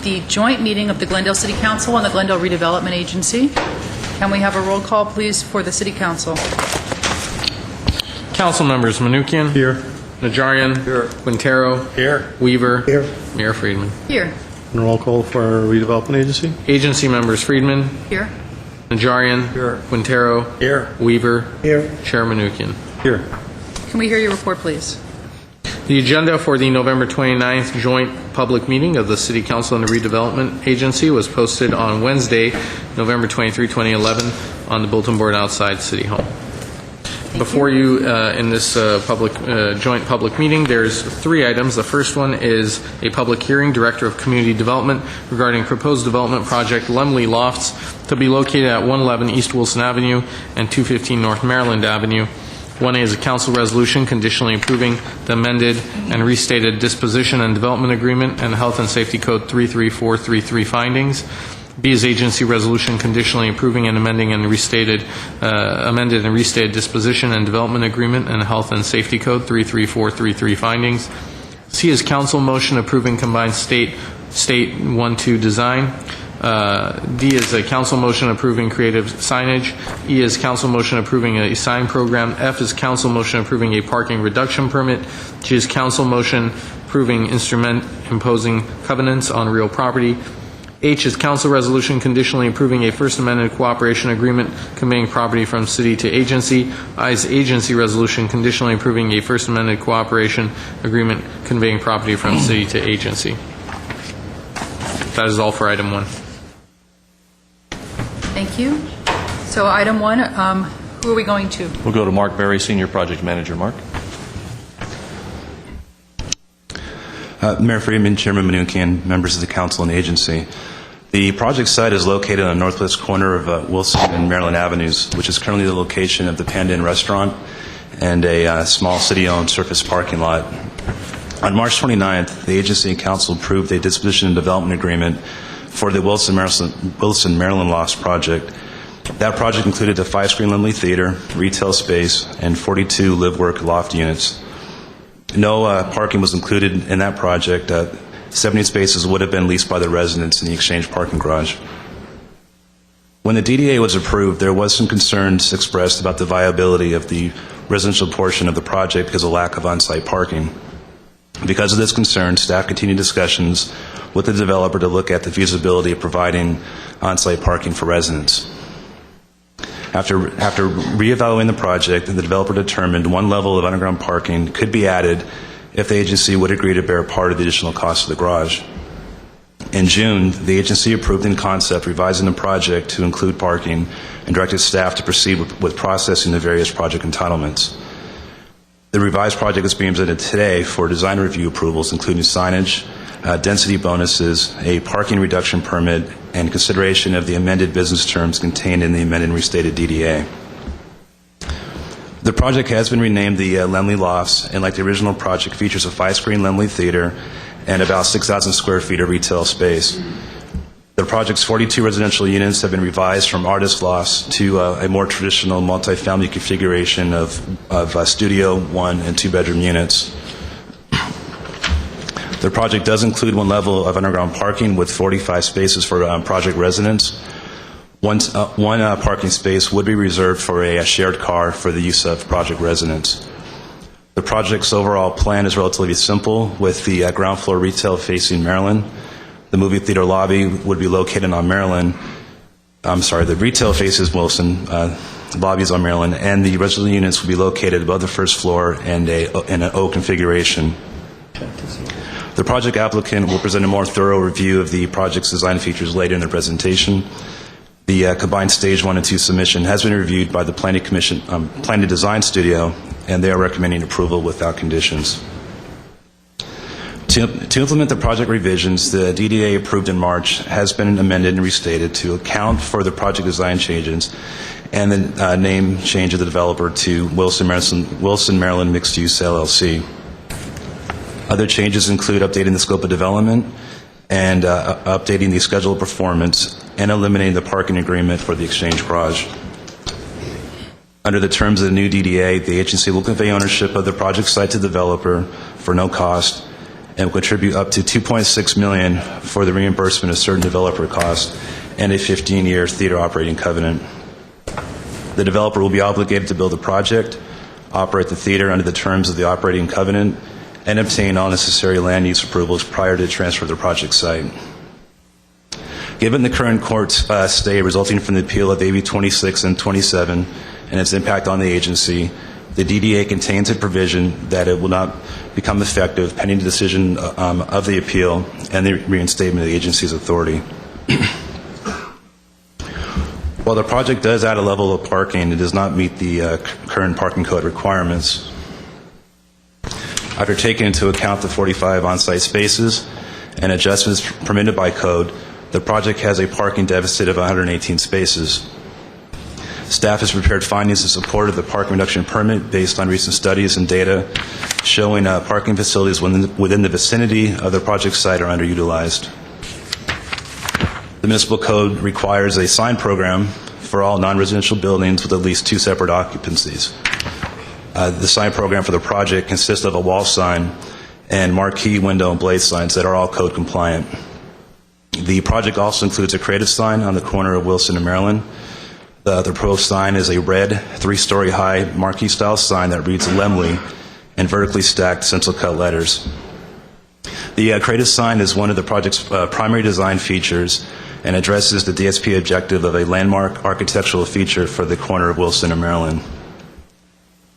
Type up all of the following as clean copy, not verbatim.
the joint meeting of the Glendale City Council and the Glendale Redevelopment Agency. Can we have a roll call, please, for the City Council? Council members: Manukian. Here. Najarian. Here. Quintero. Here. Weaver. Here. Mayor Friedman. Here. And roll call for Redevelopment Agency. Agency members: Friedman. Here. Najarian. Here. Quintero. Here. Weaver. Here. Chair Manukian. Here. Can we hear your report, please? The agenda for the November 29th joint public meeting of the City Council and the Redevelopment Agency was posted on Wednesday, November 23, 2011, on the bulletin board outside City Hall. Before you, in this joint public meeting, there's 3 items. The first one is a public hearing, Director of Community Development, regarding proposed development project Lemley Lofts to be located at 111 East Wilson Avenue and 215 North Maryland Avenue. 1A is a council resolution conditionally approving the amended and restated disposition and development agreement and Health and Safety Code 33433 findings. B is agency resolution conditionally approving and amending and restated, amended and restated disposition and development agreement and Health and Safety Code 33433 findings. C is council motion approving combined state 1-2 design. D is a council motion approving creative signage. E is council motion approving a sign program. F is council motion approving a parking reduction permit. G is council motion approving instrument imposing covenants on real property. H is council resolution conditionally approving a First Amendment cooperation agreement conveying property from city to agency. I is agency resolution conditionally approving a First Amendment cooperation agreement conveying property from city to agency. That is all for item 1. Thank you. So item 1, who are we going to? We'll go to Mark Berry, Senior Project Manager. Mark. Mayor Friedman, Chairman Manukian, members of the council and agency. The project site is located on the northwest corner of Wilson and Maryland Avenues, which is currently the location of the Panda Inn restaurant and a small city-owned surface parking lot. On March 29th, the agency and council approved a disposition and development agreement for the Wilson Maryland Lofts project. That project included a 5-screen Lemley Theater, retail space, and 42 live-work loft units. No parking was included in that project. 70 spaces would have been leased by the residents in the exchange parking garage. When the DDA was approved, there was some concerns expressed about the viability of the residential portion of the project because of lack of on-site parking. Because of this concern, staff continued discussions with the developer to look at the feasibility of providing on-site parking for residents. After reevaluating the project, the developer determined one level of underground parking could be added if the agency would agree to bear part of the additional cost of the garage. In June, the agency approved in concept revising the project to include parking and directed staff to proceed with processing the various project entitlements. The revised project is being presented today for design review approvals, including signage, density bonuses, a parking reduction permit, and consideration of the amended business terms contained in the amended and restated DDA. The project has been renamed the Lemley Lofts, and like the original project, features a 5-screen Lemley Theater and about 6,000 square feet of retail space. The project's 42 residential units have been revised from artist lofts to a more traditional multifamily configuration of studio, 1- and 2-bedroom units. The project does include one level of underground parking with 45 spaces for project residents. One parking space would be reserved for a shared car for the use of project residents. The project's overall plan is relatively simple, with the ground floor retail facing Maryland. The movie theater lobby would be located on Maryland. The retail faces Wilson, lobbies on Maryland, and the residential units would be located above the first floor and in an O configuration. The project applicant will present a more thorough review of the project's design features later in the presentation. The combined stage 1 and 2 submission has been reviewed by the Planning Commission, Planning Design Studio, and they are recommending approval without conditions. To implement the project revisions, the DDA approved in March has been amended and restated to account for the project design changes and the name change of the developer to Wilson Maryland Mixed Use LLC. Other changes include updating the scope of development and updating the schedule of performance and eliminating the parking agreement for the exchange garage. Under the terms of the new DDA, the agency will convey ownership of the project site to the developer for no cost, and will contribute up to $2.6 million for the reimbursement of certain developer costs and a 15-year theater operating covenant. The developer will be obligated to build the project, operate the theater under the terms of the operating covenant, and obtain all necessary land use approvals prior to the transfer of the project site. Given the current court stay resulting from the appeal of AB 26 and 27 and its impact on the agency, the DDA contains a provision that it will not become effective pending the decision of the appeal and the reinstatement of the agency's authority. While the project does add a level of parking, it does not meet the current parking code requirements. After taking into account the 45 on-site spaces and adjustments permitted by code, the project has a parking deficit of 118 spaces. Staff has prepared findings in support of the parking reduction permit based on recent studies and data showing parking facilities within the vicinity of the project site are underutilized. The municipal code requires a sign program for all non-residential buildings with at least 2 separate occupancies. The sign program for the project consists of a wall sign and marquee, window, and blade signs that are all code compliant. The project also includes a creative sign on the corner of Wilson and Maryland. The proposed sign is a red, 3-story high marquee-style sign that reads Lemley in vertically stacked stencil-cut letters. The creative sign is one of the project's primary design features and addresses the DSP objective of a landmark architectural feature for the corner of Wilson and Maryland.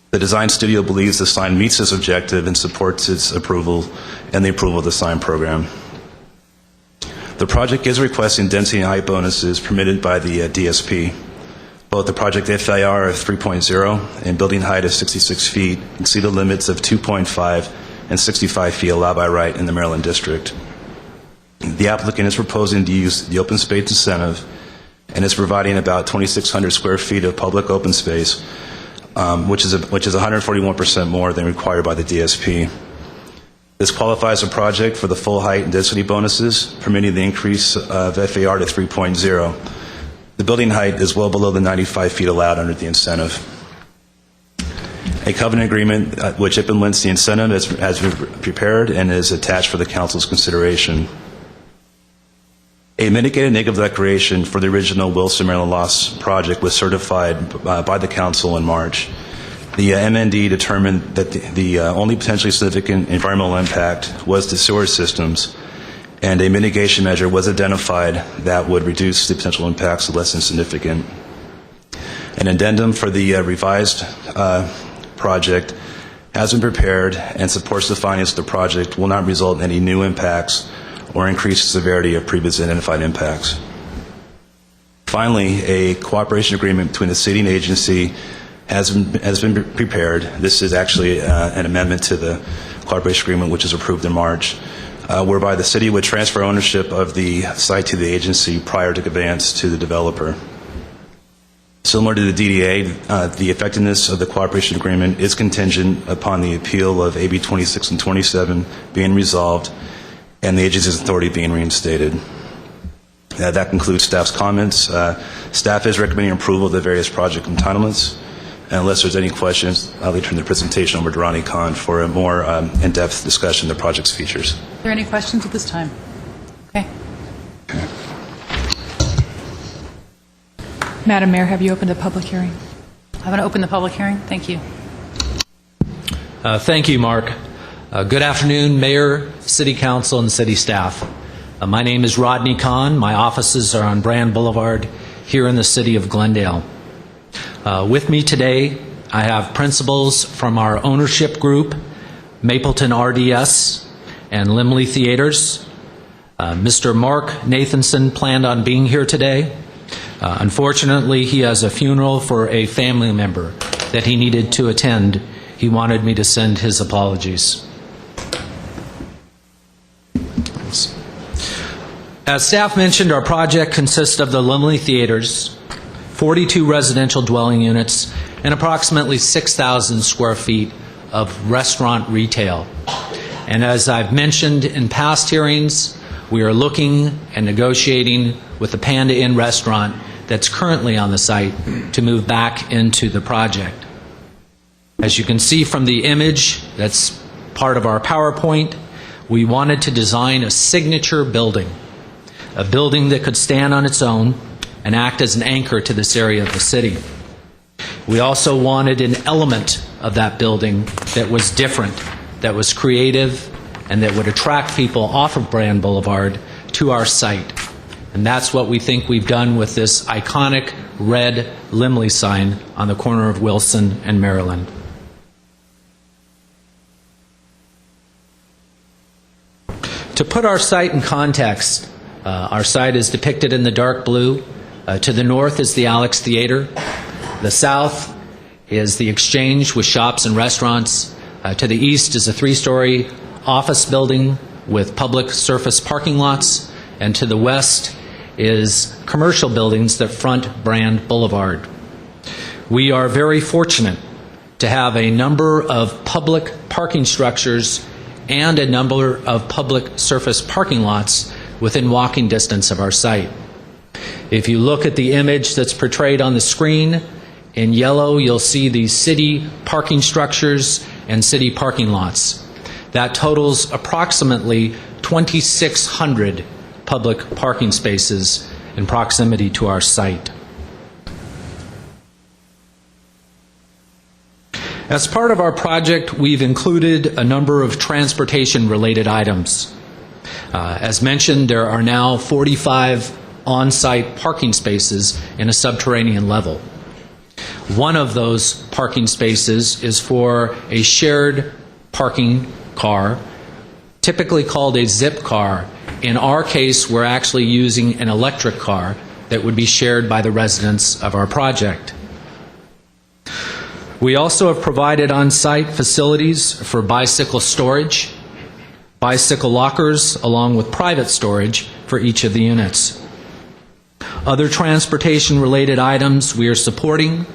The design studio believes the sign meets this objective and supports its approval and the approval of the sign program. The project is requesting density and height bonuses permitted by the DSP. Both the project FAR of 3.0 and building height of 66 feet exceed the limits of 2.5 and 65 feet allowed by right in the Maryland district. The applicant is proposing to use the open space incentive and is providing about 2,600 square feet of public open space, which is 141% more than required by the DSP. This qualifies the project for the full height and density bonuses, permitting the increase of FAR to 3.0. The building height is well below the 95 feet allowed under the incentive. A covenant agreement which implements the incentive has been prepared and is attached for the council's consideration. A mitigated negative declaration for the original Wilson, Maryland loss project was certified by the council in March. The MND determined that the only potentially significant environmental impact was the sewer systems, and a mitigation measure was identified that would reduce the potential impacts to less than significant. An addendum for the revised project has been prepared and supports the findings the project will not result in any new impacts or increase the severity of previously identified impacts. Finally, a cooperation agreement between the city and agency has been prepared. This is actually an amendment to the cooperation agreement which was approved in March, whereby the city would transfer ownership of the site to the agency prior to conveyance to the developer. Similar to the DDA, the effectiveness of the cooperation agreement is contingent upon the appeal of AB 26 and 27 being resolved and the agency's authority being reinstated. That concludes staff's comments. Staff is recommending approval of the various project entitlements. And unless there's any questions, I'll turn the presentation over to Ronnie Kahn for a more in-depth discussion of the project's features. Are there any questions at this time? Okay. Madam Mayor, have you opened a public hearing? I'm going to open the public hearing. Thank you. Thank you, Mark. Good afternoon, Mayor, City Council, and City staff. My name is Rodney Kahn. My offices are on Brand Boulevard here in the city of Glendale. With me today, I have principals from our ownership group, Mapleton RDS and Limley Theaters. Mr. Mark Nathanson planned on being here today. Unfortunately, he has a funeral for a family member that he needed to attend. He wanted me to send his apologies. As staff mentioned, our project consists of the Limley Theaters, 42 residential dwelling units, and approximately 6,000 square feet of restaurant retail. And as I've mentioned in past hearings, we are looking and negotiating with the Panda Inn restaurant that's currently on the site to move back into the project. As you can see from the image that's part of our PowerPoint, we wanted to design a signature building, a building that could stand on its own and act as an anchor to this area of the city. We also wanted an element of that building that was different, that was creative, and that would attract people off of Brand Boulevard to our site. And that's what we think we've done with this iconic red Limley sign on the corner of Wilson and Maryland. To put our site in context, our site is depicted in the dark blue. To the north is the Alex Theater. The south is the Exchange with shops and restaurants. To the east is a 3-story office building with public surface parking lots. And to the west is commercial buildings that front Brand Boulevard. We are very fortunate to have a number of public parking structures and a number of public surface parking lots within walking distance of our site. If you look at the image that's portrayed on the screen, in yellow you'll see the city parking structures and city parking lots. That totals approximately 2,600 public parking spaces in proximity to our site. As part of our project, we've included a number of transportation-related items. As mentioned, there are now 45 on-site parking spaces in a subterranean level. One of those parking spaces is for a shared parking car, typically called a zip car. In our case, we're actually using an electric car that would be shared by the residents of our project. We also have provided on-site facilities for bicycle storage, bicycle lockers, along with private storage for each of the units. Other transportation-related items we're supporting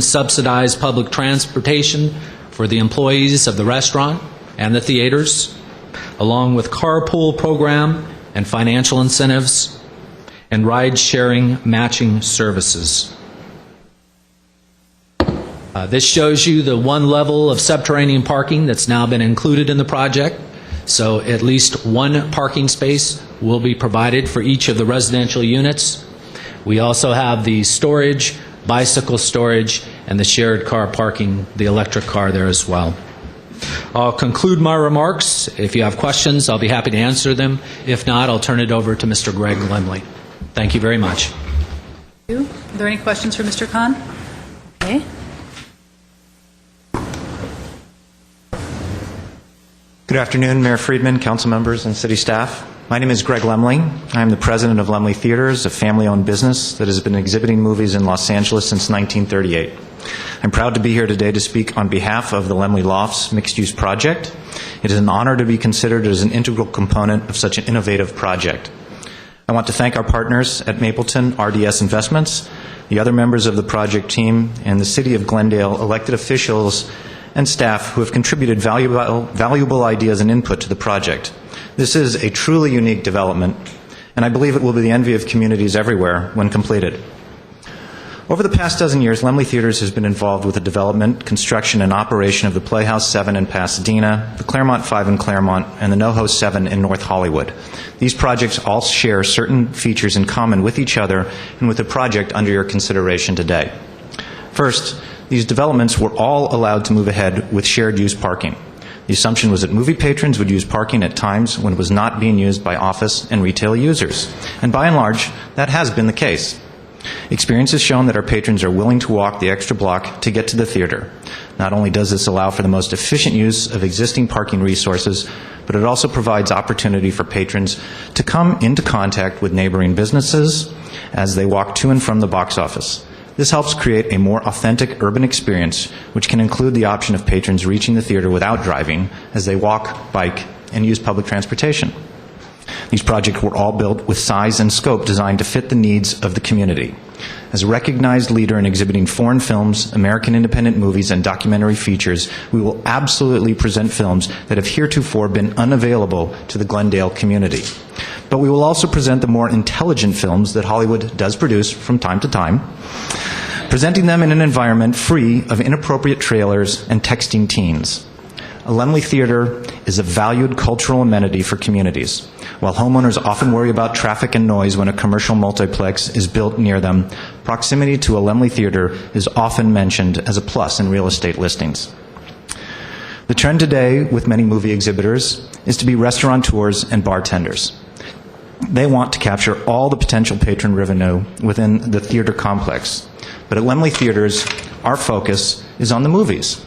subsidized public transportation for the employees of the restaurant and the theaters, along with carpool program and financial incentives, and ride-sharing matching services. This shows you the one level of subterranean parking that's now been included in the project. So at least one parking space will be provided for each of the residential units. We also have the storage, bicycle storage, and the shared car parking, the electric car there as well. I'll conclude my remarks. If you have questions, I'll be happy to answer them. If not, I'll turn it over to Mr. Greg Lemley. Thank you very much. Are there any questions for Mr. Khan? Okay. Good afternoon, Mayor Friedman, council members, and city staff. My name is Greg Lemley. I am the president of Lemley Theaters, a family-owned business that has been exhibiting movies in Los Angeles since 1938. I'm proud to be here today to speak on behalf of the Lemley Lofts mixed-use project. It is an honor to be considered as an integral component of such an innovative project. I want to thank our partners at Mapleton RDS Investments, the other members of the project team, and the City of Glendale elected officials and staff who have contributed valuable ideas and input to the project. This is a truly unique development, and I believe it will be the envy of communities everywhere when completed. Over the past dozen years, Lemley Theaters has been involved with the development, construction, and operation of the Playhouse 7 in Pasadena, the Claremont 5 in Claremont, and the NoHo 7 in North Hollywood. These projects all share certain features in common with each other and with the project under your consideration today. First, these developments were all allowed to move ahead with shared use parking. The assumption was that movie patrons would use parking at times when it was not being used by office and retail users. And by and large, that has been the case. Experience has shown that our patrons are willing to walk the extra block to get to the theater. Not only does this allow for the most efficient use of existing parking resources, but it also provides opportunity for patrons to come into contact with neighboring businesses as they walk to and from the box office. This helps create a more authentic urban experience, which can include the option of patrons reaching the theater without driving as they walk, bike, and use public transportation. These projects were all built with size and scope designed to fit the needs of the community. As a recognized leader in exhibiting foreign films, American independent movies, and documentary features, we will absolutely present films that have heretofore been unavailable to the Glendale community. But we will also present the more intelligent films that Hollywood does produce from time to time, presenting them in an environment free of inappropriate trailers and texting teens. A Lemley Theater is a valued cultural amenity for communities. While homeowners often worry about traffic and noise when a commercial multiplex is built near them, proximity to a Laemmle Theater is often mentioned as a plus in real estate listings. The trend today with many movie exhibitors is to be restaurateurs and bartenders. They want to capture all the potential patron revenue within the theater complex. But at Laemmle Theaters, our focus is on the movies.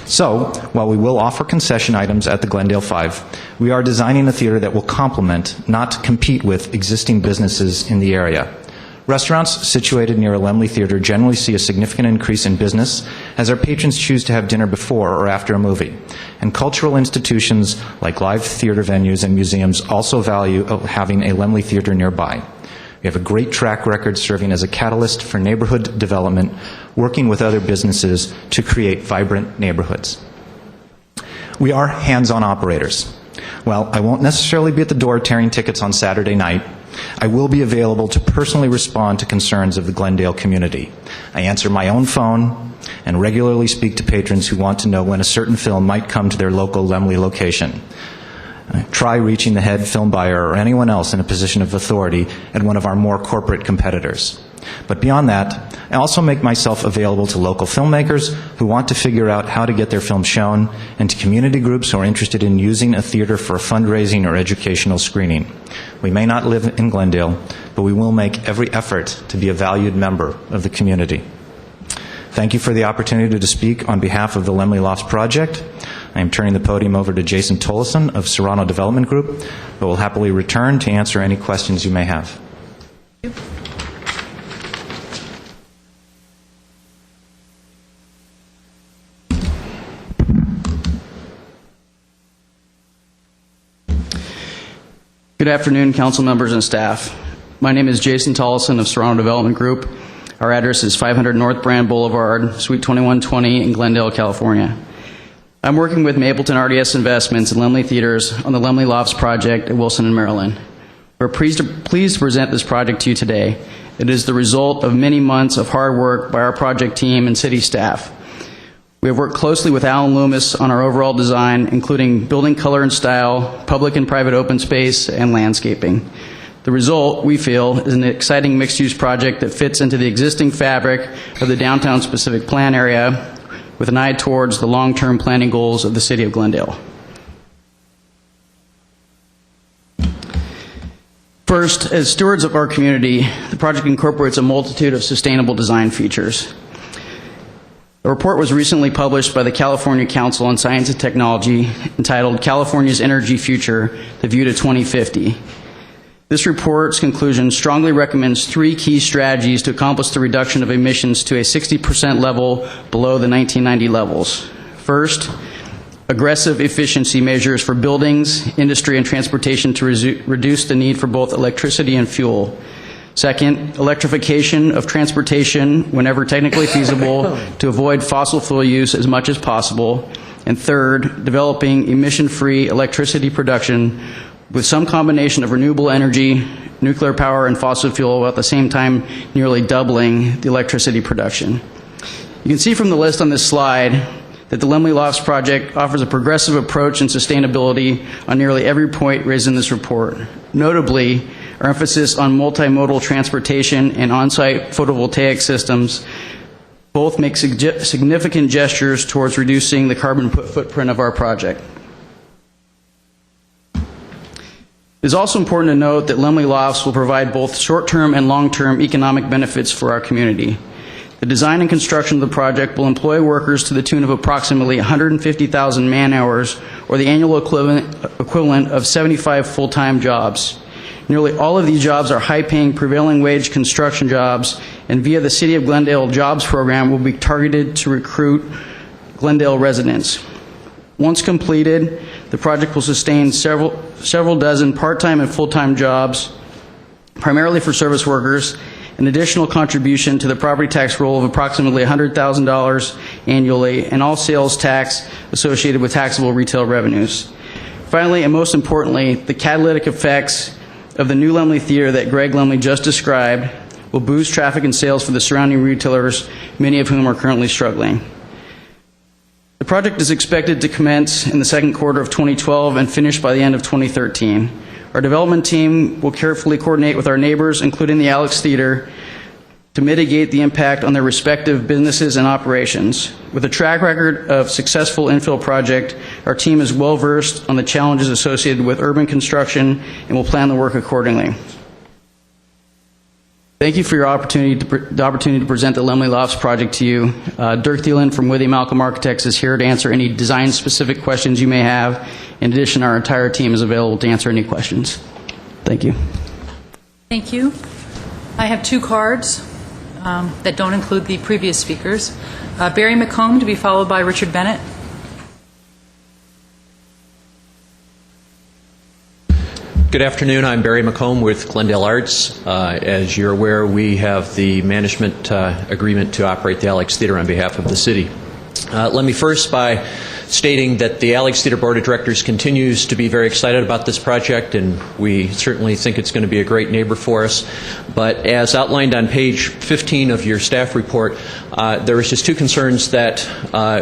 So, while we will offer concession items at the Glendale 5, we are designing a theater that will complement, not compete with, existing businesses in the area. Restaurants situated near a Laemmle Theater generally see a significant increase in business as our patrons choose to have dinner before or after a movie. And cultural institutions like live theater venues and museums also value having a Laemmle Theater nearby. We have a great track record serving as a catalyst for neighborhood development, working with other businesses to create vibrant neighborhoods. We are hands-on operators. While I won't necessarily be at the door tearing tickets on Saturday night, I will be available to personally respond to concerns of the Glendale community. I answer my own phone and regularly speak to patrons who want to know when a certain film might come to their local Laemmle location. Try reaching the head film buyer or anyone else in a position of authority at one of our more corporate competitors. But beyond that, I also make myself available to local filmmakers who want to figure out how to get their film shown, and to community groups who are interested in using a theater for a fundraising or educational screening. We may not live in Glendale, but we will make every effort to be a valued member of the community. Thank you for the opportunity to speak on behalf of the Laemmle Lofts Project. I am turning the podium over to Jason Tollison of Serrano Development Group, but will happily return to answer any questions you may have. Good afternoon, council members and staff. My name is Jason Tollison of Serrano Development Group. Our address is 500 North Brand Boulevard, Suite 2120 in Glendale, California. I'm working with Mapleton RDS Investments and Laemmle Theaters on the Laemmle Lofts project at Wilson and Maryland. We're pleased to present this project to you today. It is the result of many months of hard work by our project team and city staff. We have worked closely with Alan Loomis on our overall design, including building color and style, public and private open space, and landscaping. The result, we feel, is an exciting mixed-use project that fits into the existing fabric of the downtown specific plan area with an eye towards the long-term planning goals of the city of Glendale. First, as stewards of our community, the project incorporates a multitude of sustainable design features. A report was recently published by the California Council on Science and Technology entitled California's Energy Future, The View to 2050. This report's conclusion strongly recommends 3 key strategies to accomplish the reduction of emissions to a 60% level below the 1990 levels. First, aggressive efficiency measures for buildings, industry, and transportation to reduce the need for both electricity and fuel. Second, electrification of transportation whenever technically feasible to avoid fossil fuel use as much as possible. And third, developing emission-free electricity production with some combination of renewable energy, nuclear power, and fossil fuel, while at the same time nearly doubling the electricity production. You can see from the list on this slide that the Laemmle Lofts project offers a progressive approach in sustainability on nearly every point raised in this report. Notably, our emphasis on multimodal transportation and on-site photovoltaic systems both make significant gestures towards reducing the carbon footprint of our project. It is also important to note that Laemmle Lofts will provide both short-term and long-term economic benefits for our community. The design and construction of the project will employ workers to the tune of approximately 150,000 man-hours, or the annual equivalent of 75 full-time jobs. Nearly all of these jobs are high-paying, prevailing wage construction jobs, and via the City of Glendale Jobs Program will be targeted to recruit Glendale residents. Once completed, the project will sustain several dozen part-time and full-time jobs, primarily for service workers, an additional contribution to the property tax roll of approximately $100,000 annually, and all sales tax associated with taxable retail revenues. Finally, and most importantly, the catalytic effects of the new Laemmle Theater that Greg Laemmle just described will boost traffic and sales for the surrounding retailers, many of whom are currently struggling. The project is expected to commence in the second quarter of 2012 and finish by the end of 2013. Our development team will carefully coordinate with our neighbors, including the Alex Theater, to mitigate the impact on their respective businesses and operations. With a track record of successful infill project, our team is well versed on the challenges associated with urban construction and will plan the work accordingly. Thank you for your opportunity to present the Lemley Lofts project to you. Dirk Thielen from Withy Malcolm Architects is here to answer any design-specific questions you may have. In addition, our entire team is available to answer any questions. Thank you. Thank you. I have 2 cards that don't include the previous speakers. Barry McComb to be followed by Richard Bennett. Good afternoon. I'm Barry McComb with Glendale Arts. As you're aware, we have the management agreement to operate the Alex Theater on behalf of the city. Let me first by stating that the Alex Theater Board of Directors continues to be very excited about this project, and we certainly think it's going to be a great neighbor for us. But as outlined on page 15 of your staff report, there was just 2 concerns that,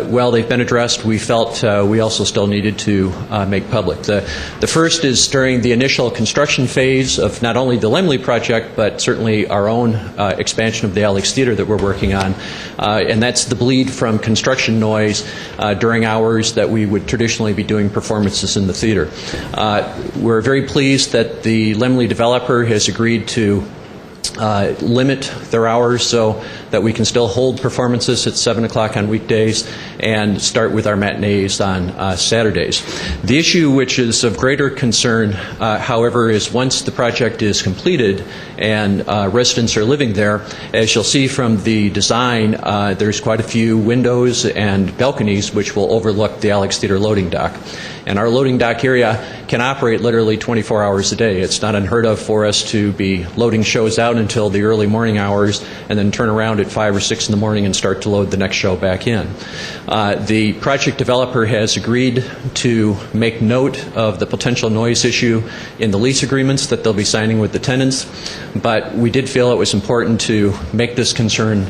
while they've been addressed, we felt we also still needed to make public. The first is during the initial construction phase of not only the Lemley project, but certainly our own expansion of the Alex Theater that we're working on, and that's the bleed from construction noise during hours that we would traditionally be doing performances in the theater. We're very pleased that the Lemley developer has agreed to limit their hours so that we can still hold performances at 7 o'clock on weekdays and start with our matinees on Saturdays. The issue which is of greater concern, however, is once the project is completed and residents are living there, as you'll see from the design, there's quite a few windows and balconies which will overlook the Alex Theater loading dock. And our loading dock area can operate literally 24 hours a day. It's not unheard of for us to be loading shows out until the early morning hours and then turn around at 5 or 6 in the morning and start to load the next show back in. The project developer has agreed to make note of the potential noise issue in the lease agreements that they'll be signing with the tenants, but we did feel it was important to make this concern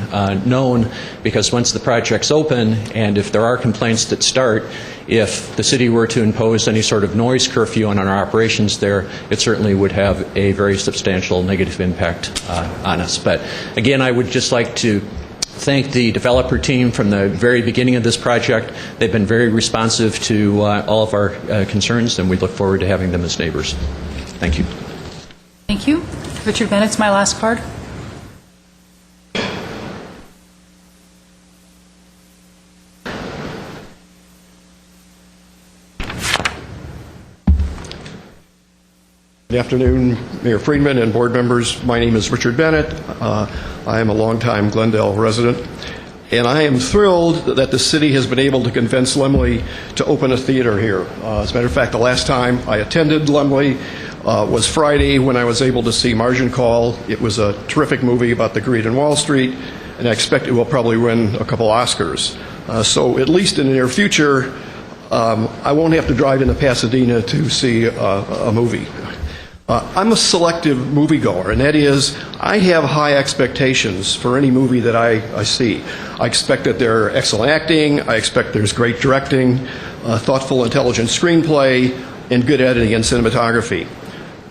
known, because once the project's open and if there are complaints that start, if the city were to impose any sort of noise curfew on our operations there, it certainly would have a very substantial negative impact on us. But again, I would just like to thank the developer team from the very beginning of this project. They've been very responsive to all of our concerns, and we look forward to having them as neighbors. Thank you. Thank you. Richard Bennett's my last card. Good afternoon, Mayor Friedman and board members. My name is Richard Bennett. I am a longtime Glendale resident, and I am thrilled that the city has been able to convince Lemley to open a theater here. As a matter of fact, the last time I attended Lemley was Friday when I was able to see Margin Call. It was a terrific movie about the greed in Wall Street, and I expect it will probably win a couple Oscars. So at least in the near future, I won't have to drive into Pasadena to see a movie. I'm a selective moviegoer, and that is, I have high expectations for any movie that I see. I expect that there are excellent acting, I expect there's great directing, thoughtful, intelligent screenplay, and good editing and cinematography.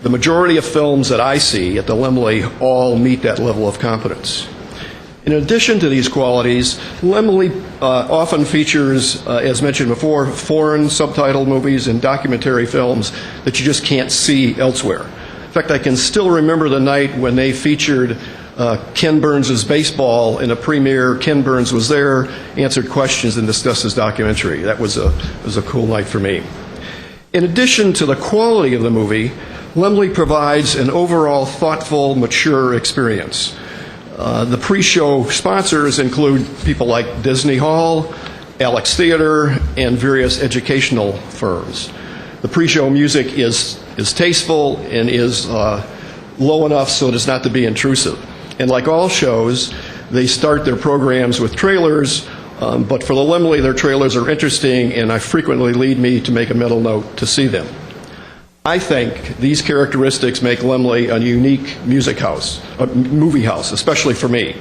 The majority of films that I see at the Lemley all meet that level of competence. In addition to these qualities, Lemley often features, as mentioned before, foreign subtitled movies and documentary films that you just can't see elsewhere. In fact, I can still remember the night when they featured Ken Burns' Baseball in a premiere. Ken Burns was there, answered questions, and discussed his documentary. That was a cool night for me. In addition to the quality of the movie, Lemley provides an overall thoughtful, mature experience. The pre-show sponsors include people like Disney Hall, Alex Theater, and various educational firms. The pre-show music is tasteful and is low enough so as not to be intrusive. And like all shows, they start their programs with trailers, but for the Lemley, their trailers are interesting, and frequently lead me to make a mental note to see them. I think these characteristics make Lemley a unique movie house, especially for me.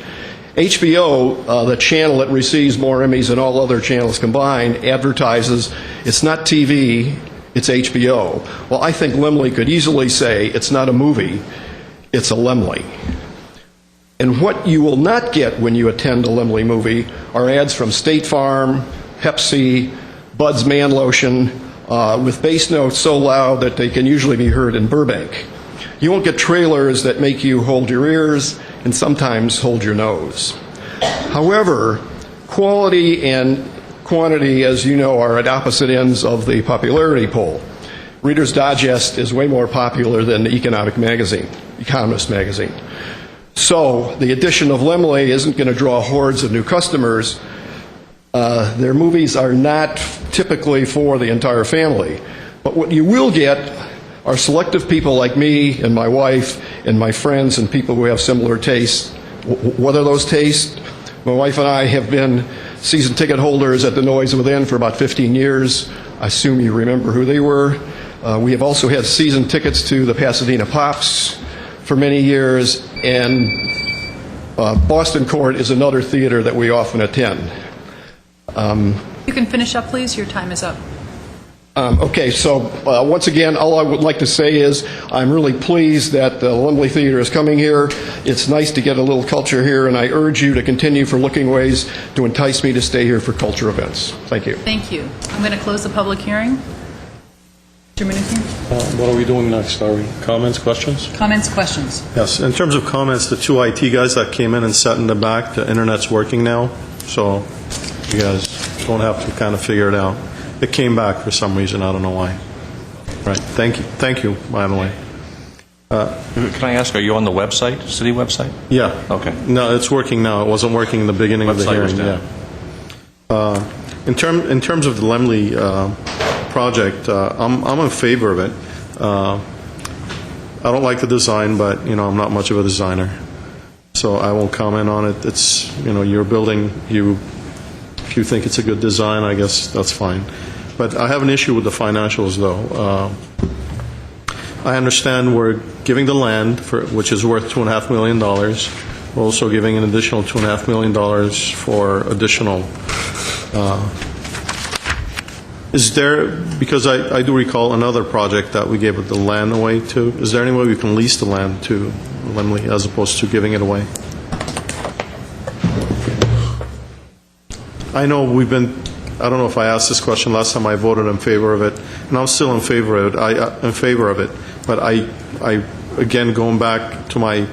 HBO, the channel that receives more Emmys than all other channels combined, advertises it's not TV, it's HBO. Well, I think Lemley could easily say it's not a movie, it's a Lemley. And what you will not get when you attend a Lemley movie are ads from State Farm, Pepsi, Bud's Man Lotion, with bass notes so loud that they can usually be heard in Burbank. You won't get trailers that make you hold your ears and sometimes hold your nose. However, quality and quantity, as you know, are at opposite ends of the popularity poll. Reader's Digest is way more popular than the Economist magazine. So the addition of Lemley isn't going to draw hordes of new customers. Their movies are not typically for the entire family. But what you will get are selective people like me and my wife and my friends and people who have similar tastes. What are those tastes? My wife and I have been season ticket holders at the Noise Within for about 15 years. I assume you remember who they were. We have also had season tickets to the Pasadena Pops for many years, and Boston Court is another theater that we often attend. You can finish up, please. Your time is up. Okay, so once again, all I would like to say is I'm really pleased that the Lemley Theater is coming here. It's nice to get a little culture here, and I urge you to continue for looking ways to entice me to stay here for culture events. Thank you. Thank you. I'm going to close the public hearing. Mr. Mnuchin? What are we doing next? Are we comments, questions? Comments, questions? Yes, in terms of comments, the two IT guys that came in and sat in the back, the internet's working now, so you guys don't have to kind of figure it out. It came back for some reason, I don't know why. Right, thank you, by the way. Can I ask, are you on the website, city website? Yeah. Okay. No, it's working now. It wasn't working in the beginning of the Website was hearing. down. Yeah. In terms of the Lemley project, I'm in favor of it. I don't like the design, but I'm not much of a designer, so I won't comment on it. It's your building. If you think it's a good design, I guess that's fine. But I have an issue with the financials, though. I understand we're giving the land, which is worth $2.5 million. We're also giving an additional $2.5 million for additional. Is there, because I do recall another project that we gave the land away to, is there any way we can lease the land to Lemley as opposed to giving it away? I know I don't know if I asked this question last time. I voted in favor of it, and I'm still in favor of it. But I again, going back to my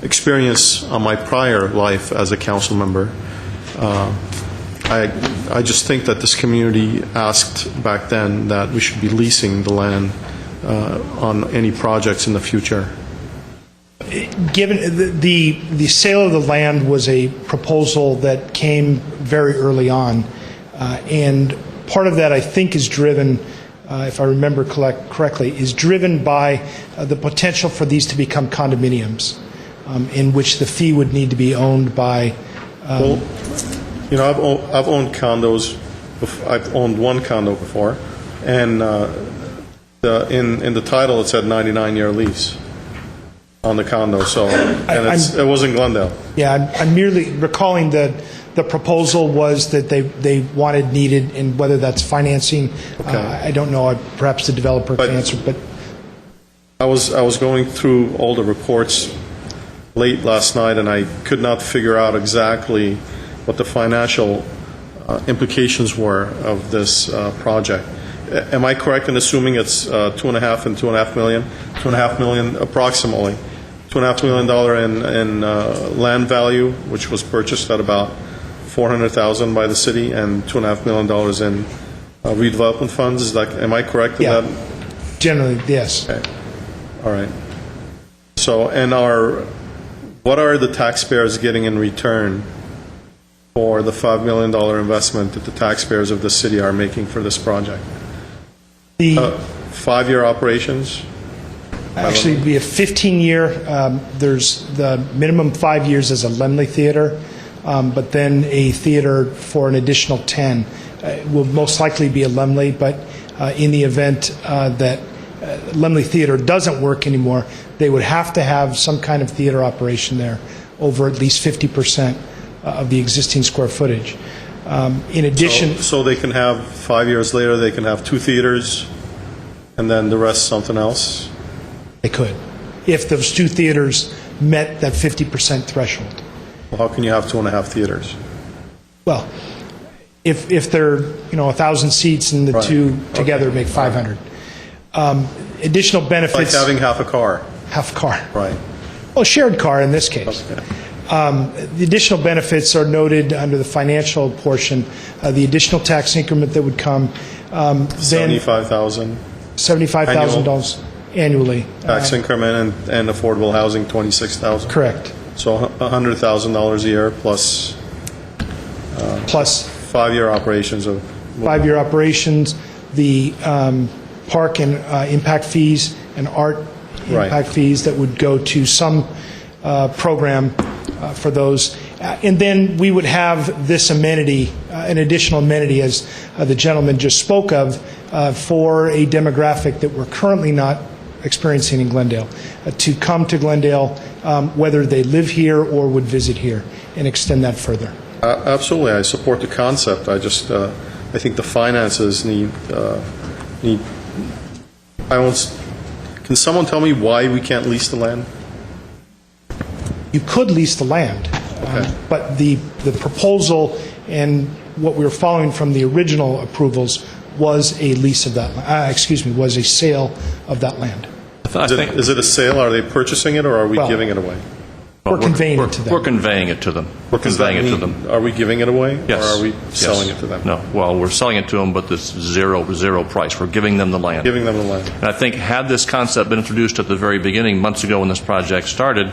experience on my prior life as a council member, I just think that this community asked back then that we should be leasing the land on any projects in the future. Given the sale of the land was a proposal that came very early on, and part of that I think is driven, if I remember correctly, is driven by the potential for these to become condominiums, in which the fee would need to be owned by. Well, I've owned condos. I've owned one condo before, and in the title it said 99-year lease on the condo, so it was in Glendale. Yeah, I'm merely recalling that the proposal was that they needed, and whether that's financing, Okay. I don't know. Perhaps the developer can answer. But I was going through all the reports late last night, and I could not figure out exactly what the financial implications were of this project. Am I correct in assuming it's $2.5 and $2.5 million? $2.5 million approximately. $2.5 million in land value, which was purchased at about $400,000 by the city, and $2.5 million in redevelopment funds. Am I correct in that? Generally, yes. Okay. All right. So, what are the taxpayers getting in return for the $5 million investment that the taxpayers of the city are making for this project? The 5-year operations? actually it'd be a 15-year. There's the minimum 5 years as a Lemley theater, but then a theater for an additional 10. It will most likely be a Lemley, but in the event that Lemley Theater doesn't work anymore, they would have to have some kind of theater operation there over at least 50% of the existing square footage. In addition, So they can have, 5 years later, they can have 2 theaters, and then the rest something else? they could, if those 2 theaters met that 50% threshold. Well, how can you have 2.5 theaters? Well, if they're 1,000 seats and the Right. 2 together Okay. make 500. Additional Like benefits. having half a car. Half a car. Right. Well, shared car in this case. Okay. The additional benefits are noted under the financial portion. The additional tax increment that would come, then $75,000 $75,000 annually. tax increment and affordable housing, $26,000. Correct. So $100,000 a year plus Plus 5-year operations of. 5-year operations, the park and impact fees and art Right. impact fees that would go to some program for those. And then we would have this amenity, an additional amenity, as the gentleman just spoke of, for a demographic that we're currently not experiencing in Glendale, to come to Glendale, whether they live here or would visit here, and extend that further. Absolutely, I support the concept. I just, I think the finances need, can someone tell me why we can't lease the land? You could lease the land, but the proposal and what we were following from the original approvals was a lease of that, was a sale of that land. Is it a sale? Are they purchasing it, or are we Well, giving it away? We're conveying it to them. We're conveying it to them. We're Does that conveying it to mean- them. Are we giving it away? Yes. Or are we Yes. selling it to them? No. Well, we're selling it to them, but this zero price. We're giving them the land. Giving them the land. And I think had this concept been introduced at the very beginning, months ago when this project started,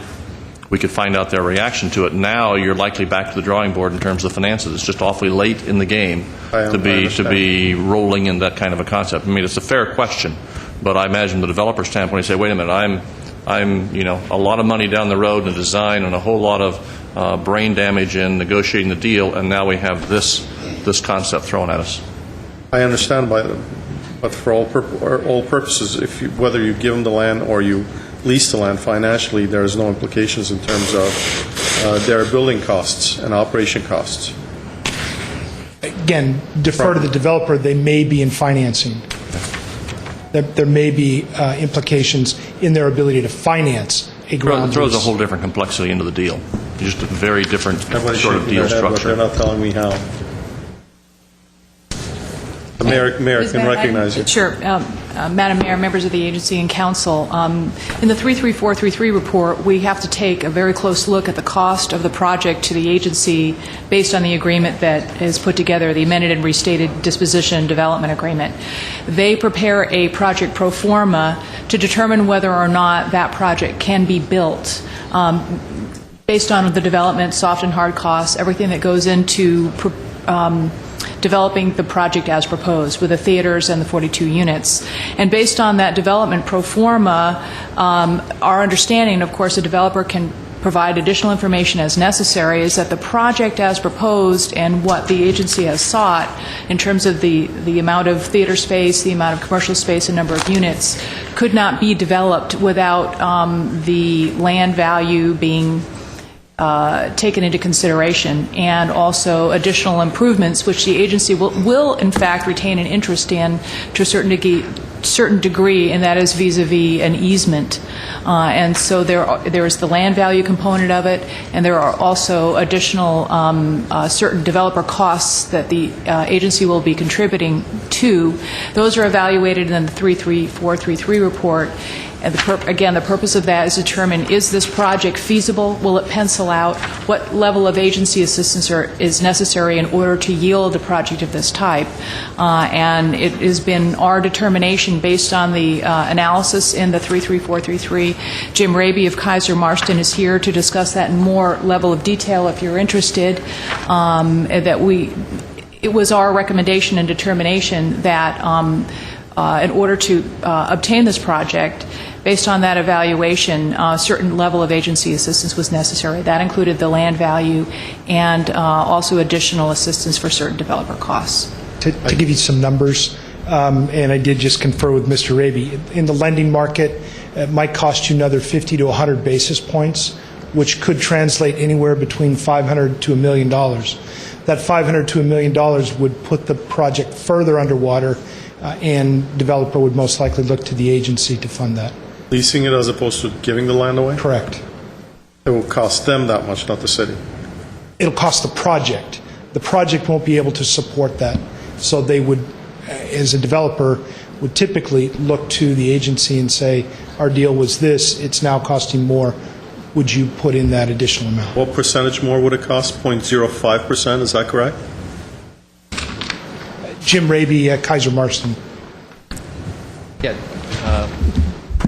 we could find out their reaction to it. Now you're likely back to the drawing board in terms of finances. It's just awfully late in the game I to understand. be rolling in that kind of a concept. I mean, it's a fair question, but I imagine the developer standpoint, they say, wait a minute, I'm a lot of money down the road in design and a whole lot of brain damage in negotiating the deal, and now we have this concept thrown at us. I understand, but for all purposes, whether you give them the land or you lease the land financially, there is no implications in terms of their building costs and operation costs. Again, defer to the developer, they may be in financing. There may be implications in their ability to finance a ground It throws a lease. whole different complexity into the deal. Just a very different Everybody sort of shaking deal their head, but structure. they're not telling me how. The mayor Ms. can Mayor, recognize you. Sure. Madam Mayor, members of the agency and council, in the 33433 report, we have to take a very close look at the cost of the project to the agency based on the agreement that is put together, the amended and restated disposition and development agreement. They prepare a project pro forma to determine whether or not that project can be built. Based on the development, soft and hard costs, everything that goes into developing the project as proposed with the theaters and the 42 units. And based on that development pro forma, our understanding, of course, the developer can provide additional information as necessary, is that the project as proposed and what the agency has sought in terms of the amount of theater space, the amount of commercial space, and number of units could not be developed without the land value being taken into consideration, and also additional improvements, which the agency will in fact retain an interest in to a certain degree, and that is vis-a-vis an easement. And so there is the land value component of it, and there are also additional certain developer costs that the agency will be contributing to. Those are evaluated in the 33433 report. And again, the purpose of that is to determine, is this project feasible? Will it pencil out? What level of agency assistance is necessary in order to yield a project of this type? And it has been our determination, based on the analysis in the 33433. Jim Raby of Kaiser Marston is here to discuss that in more level of detail if you're interested. It was our recommendation and determination that in order to obtain this project, based on that evaluation, a certain level of agency assistance was necessary. That included the land value and also additional assistance for certain developer costs. To give you some numbers, and I did just confer with Mr. Raby, in the lending market, it might cost you another 50 to 100 basis points which could translate anywhere between $500 to $1 million. That $500 to $1 million would put the project further underwater, and developer would most likely look to the agency to fund that. Leasing it as opposed to giving the land away? Correct. It will cost them that much, not the city. It'll cost the project. The project won't be able to support that. So they would, as a developer, would typically look to the agency and say, our deal was this, it's now costing more. Would you put in that additional amount? What percentage more would it cost? 0.05%, is that correct? Jim Raby, Kaiser Marston. Yeah,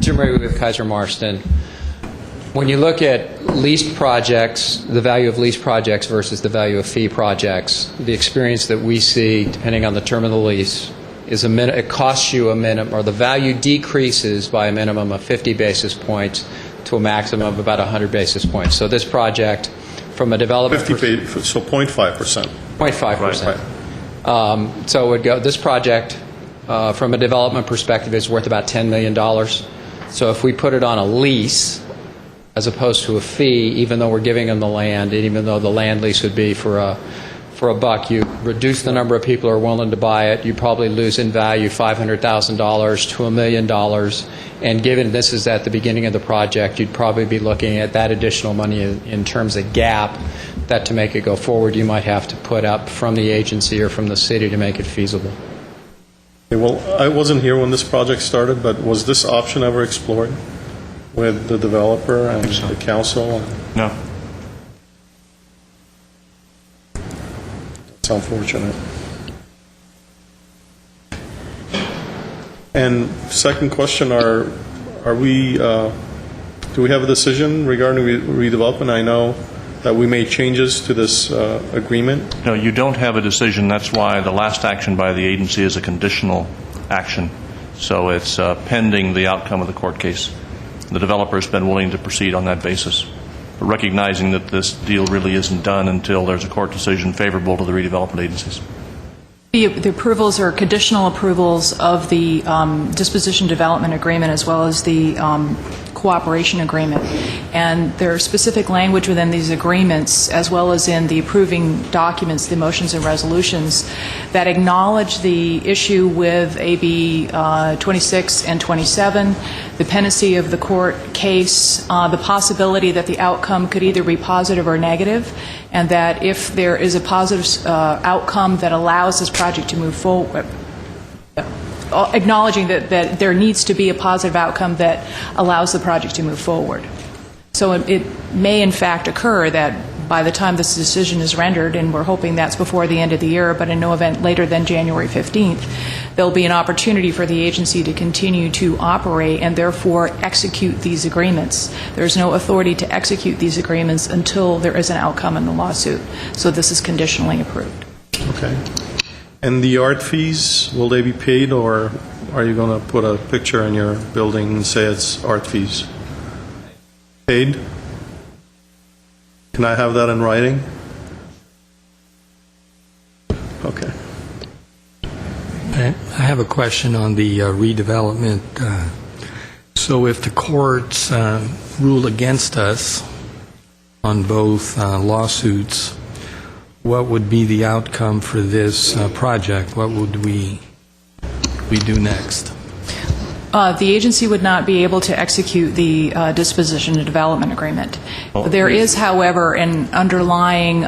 Jim Raby with Kaiser Marston. When you look at leased projects, the value of leased projects versus the value of fee projects, the experience that we see, depending on the term of the lease, is it costs you a minimum, or the value decreases by a minimum of 50 basis points to a maximum of about 100 basis points. So this project, from a development... so 0.5%. 0.5%. Right. So it would go, this project, from a development perspective, is worth about $10 million. So if we put it on a lease, as opposed to a fee, even though we're giving them the land, and even though the land lease would be for a buck, you reduce the number of people who are willing to buy it, you probably lose in value $500,000 to $1 million. And given this is at the beginning of the project, you'd probably be looking at that additional money in terms of gap, that to make it go forward, you might have to put up from the agency or from the city to make it feasible. Okay, well, I wasn't here when this project started, but was this option ever explored with the developer and the council? No. It's unfortunate. And second question, do we have a decision regarding redevelopment? I know that we made changes to this agreement. No, you don't have a decision. That's why the last action by the agency is a conditional action. So it's pending the outcome of the court case. The developer's been willing to proceed on that basis, but recognizing that this deal really isn't done until there's a court decision favorable to the redevelopment agencies. The approvals are conditional approvals of the disposition development agreement as well as the cooperation agreement. And there are specific language within these agreements, as well as in the approving documents, the motions and resolutions, that acknowledge the issue with AB 26 and 27, the pendency of the court case, the possibility that the outcome could either be positive or negative, and that if there is a positive outcome that allows this project to move forward, acknowledging that there needs to be a positive outcome that allows the project to move forward. So it may in fact occur that by the time this decision is rendered, and we're hoping that's before the end of the year, but in no event later than January 15th, there'll be an opportunity for the agency to continue to operate and therefore execute these agreements. There's no authority to execute these agreements until there is an outcome in the lawsuit. So this is conditionally approved. Okay. And the art fees, will they be paid, or are you going to put a picture in your building and say it's art fees? Paid? Can I have that in writing? Okay. I have a question on the redevelopment. So if the courts rule against us on both lawsuits, what would be the outcome for this project? What would we do next? The agency would not be able to execute the disposition and development agreement. There is, however, an underlying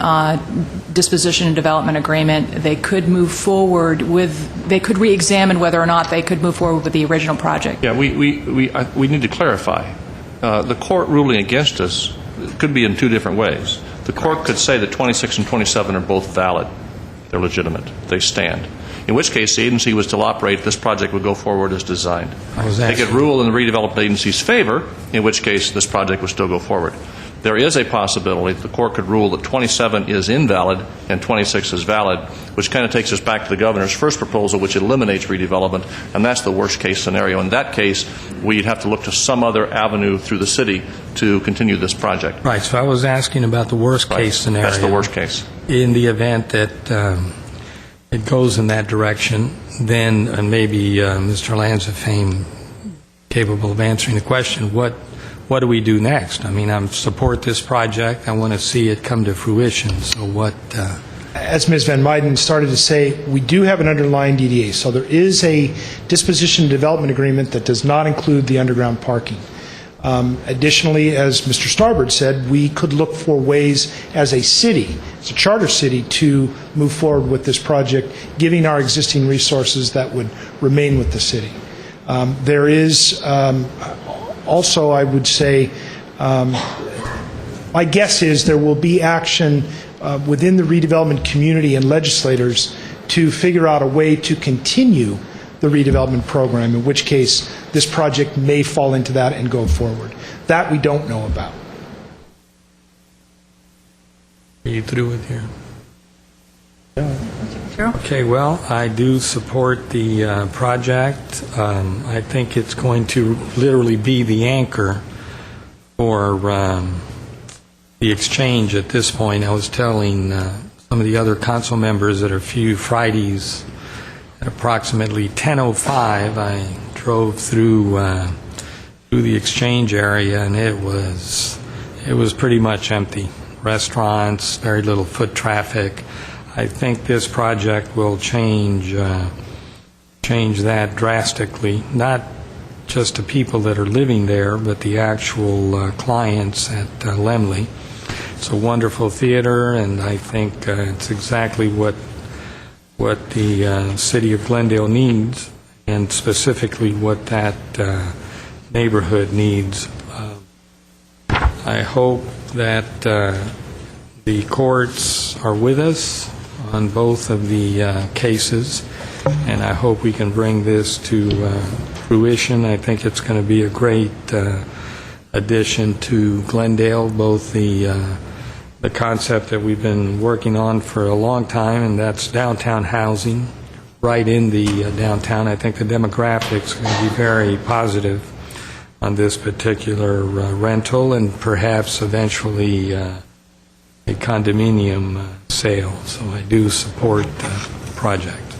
disposition and development agreement. They could move forward with, they could re-examine whether or not they could move forward with the original project. Yeah, we need to clarify. The court ruling against us could be in two different ways. The court could say that 26 and 27 are both valid. They're legitimate. They stand. In which case, the agency would still operate. This project would go forward as designed. They could rule in the redevelopment agency's favor, in which case this project would still go forward. There is a possibility that the court could rule that 27 is invalid and 26 is valid, which kind of takes us back to the governor's first proposal, which eliminates redevelopment, and that's the worst-case scenario. In that case, we'd have to look to some other avenue through the city to continue this project. Right, so I was asking about the worst-case scenario. That's the worst case. In the event that it goes in that direction, then, and maybe Mr. Lanzafame capable of answering the question, what what do we do next? I mean, I support this project. I want to see it come to fruition. So what... As Ms. Van Meiden started to say, we do have an underlying DDA, so there is a disposition development agreement that does not include the underground parking. Additionally, as Mr. Starbird said, we could look for ways as a city, as a charter city, to move forward with this project, giving our existing resources that would remain with the city. There is also, I would say, my guess is there will be action within the redevelopment community and legislators to figure out a way to continue the redevelopment program, in which case this project may fall into that and go forward. That we don't know about. Are you through with here? Carol? Okay, well, I do support the project. I think it's going to literally be the anchor for the exchange at this point. I was telling some of the other council members that a few Fridays at approximately 10:05, I drove through the exchange area, and it was pretty much empty. Restaurants, very little foot traffic. I think this project will change that drastically, not just the people that are living there, but the actual clients at Lemley. It's a wonderful theater, and I think it's exactly what the city of Glendale needs, and specifically what that neighborhood needs. I hope that the courts are with us on both of the cases, and I hope we can bring this to fruition. I think it's going to be a great addition to Glendale, both the concept that we've been working on for a long time, and that's downtown housing, right in the downtown. I think the demographics are going to be very positive on this particular rental, and perhaps eventually a condominium sale. So I do support the project.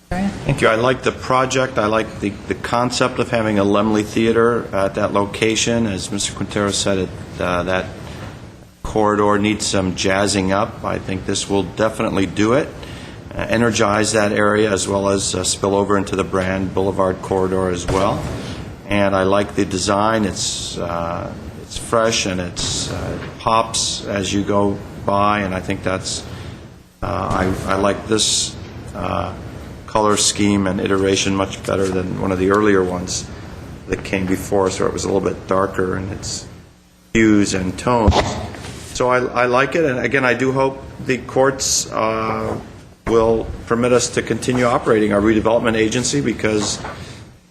Thank you. I like the project. I like the concept of having a Lemley Theater at that location. As Mr. Quintero said, that corridor needs some jazzing up. I think this will definitely do it. Energize that area, as well as spill over into the Brand Boulevard corridor as well. And I like the design. It's fresh, and it pops as you go by, and I think that's I like this color scheme and iteration much better than one of the earlier ones that came before us, where it was a little bit darker in its hues and tones. So I like it, and again, I do hope the courts will permit us to continue operating our redevelopment agency, because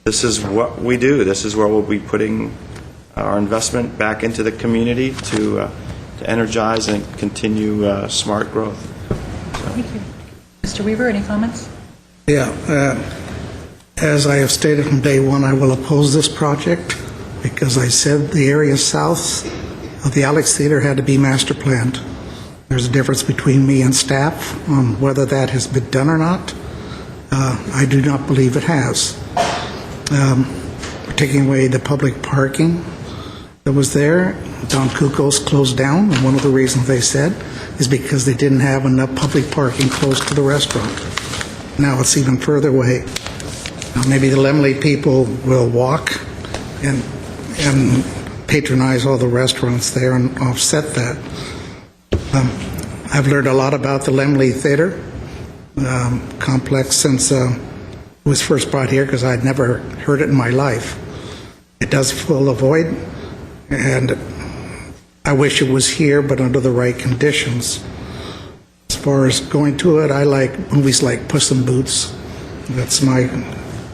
this is what we do. This is where we'll be putting our investment back into the community to energize and continue smart growth. Thank you. Mr. Weaver, any comments? Yeah. As I have stated from day one, I will oppose this project because I said the area south of the Alex Theater had to be master planned. There's a difference between me and staff on whether that has been done or not. I do not believe it has. We're taking away the public parking that was there. Don Cuco's closed down, and one of the reasons they said is because they didn't have enough public parking close to the restaurant. Now it's even further away. Now maybe the Lemley people will walk and patronize all the restaurants there and offset that. I've learned a lot about the Lemley Theater complex since it was first brought here, because I'd never heard it in my life. It does fill a void, and I wish it was here, but under the right conditions. As far as going to it, I like movies like Puss in Boots. That's my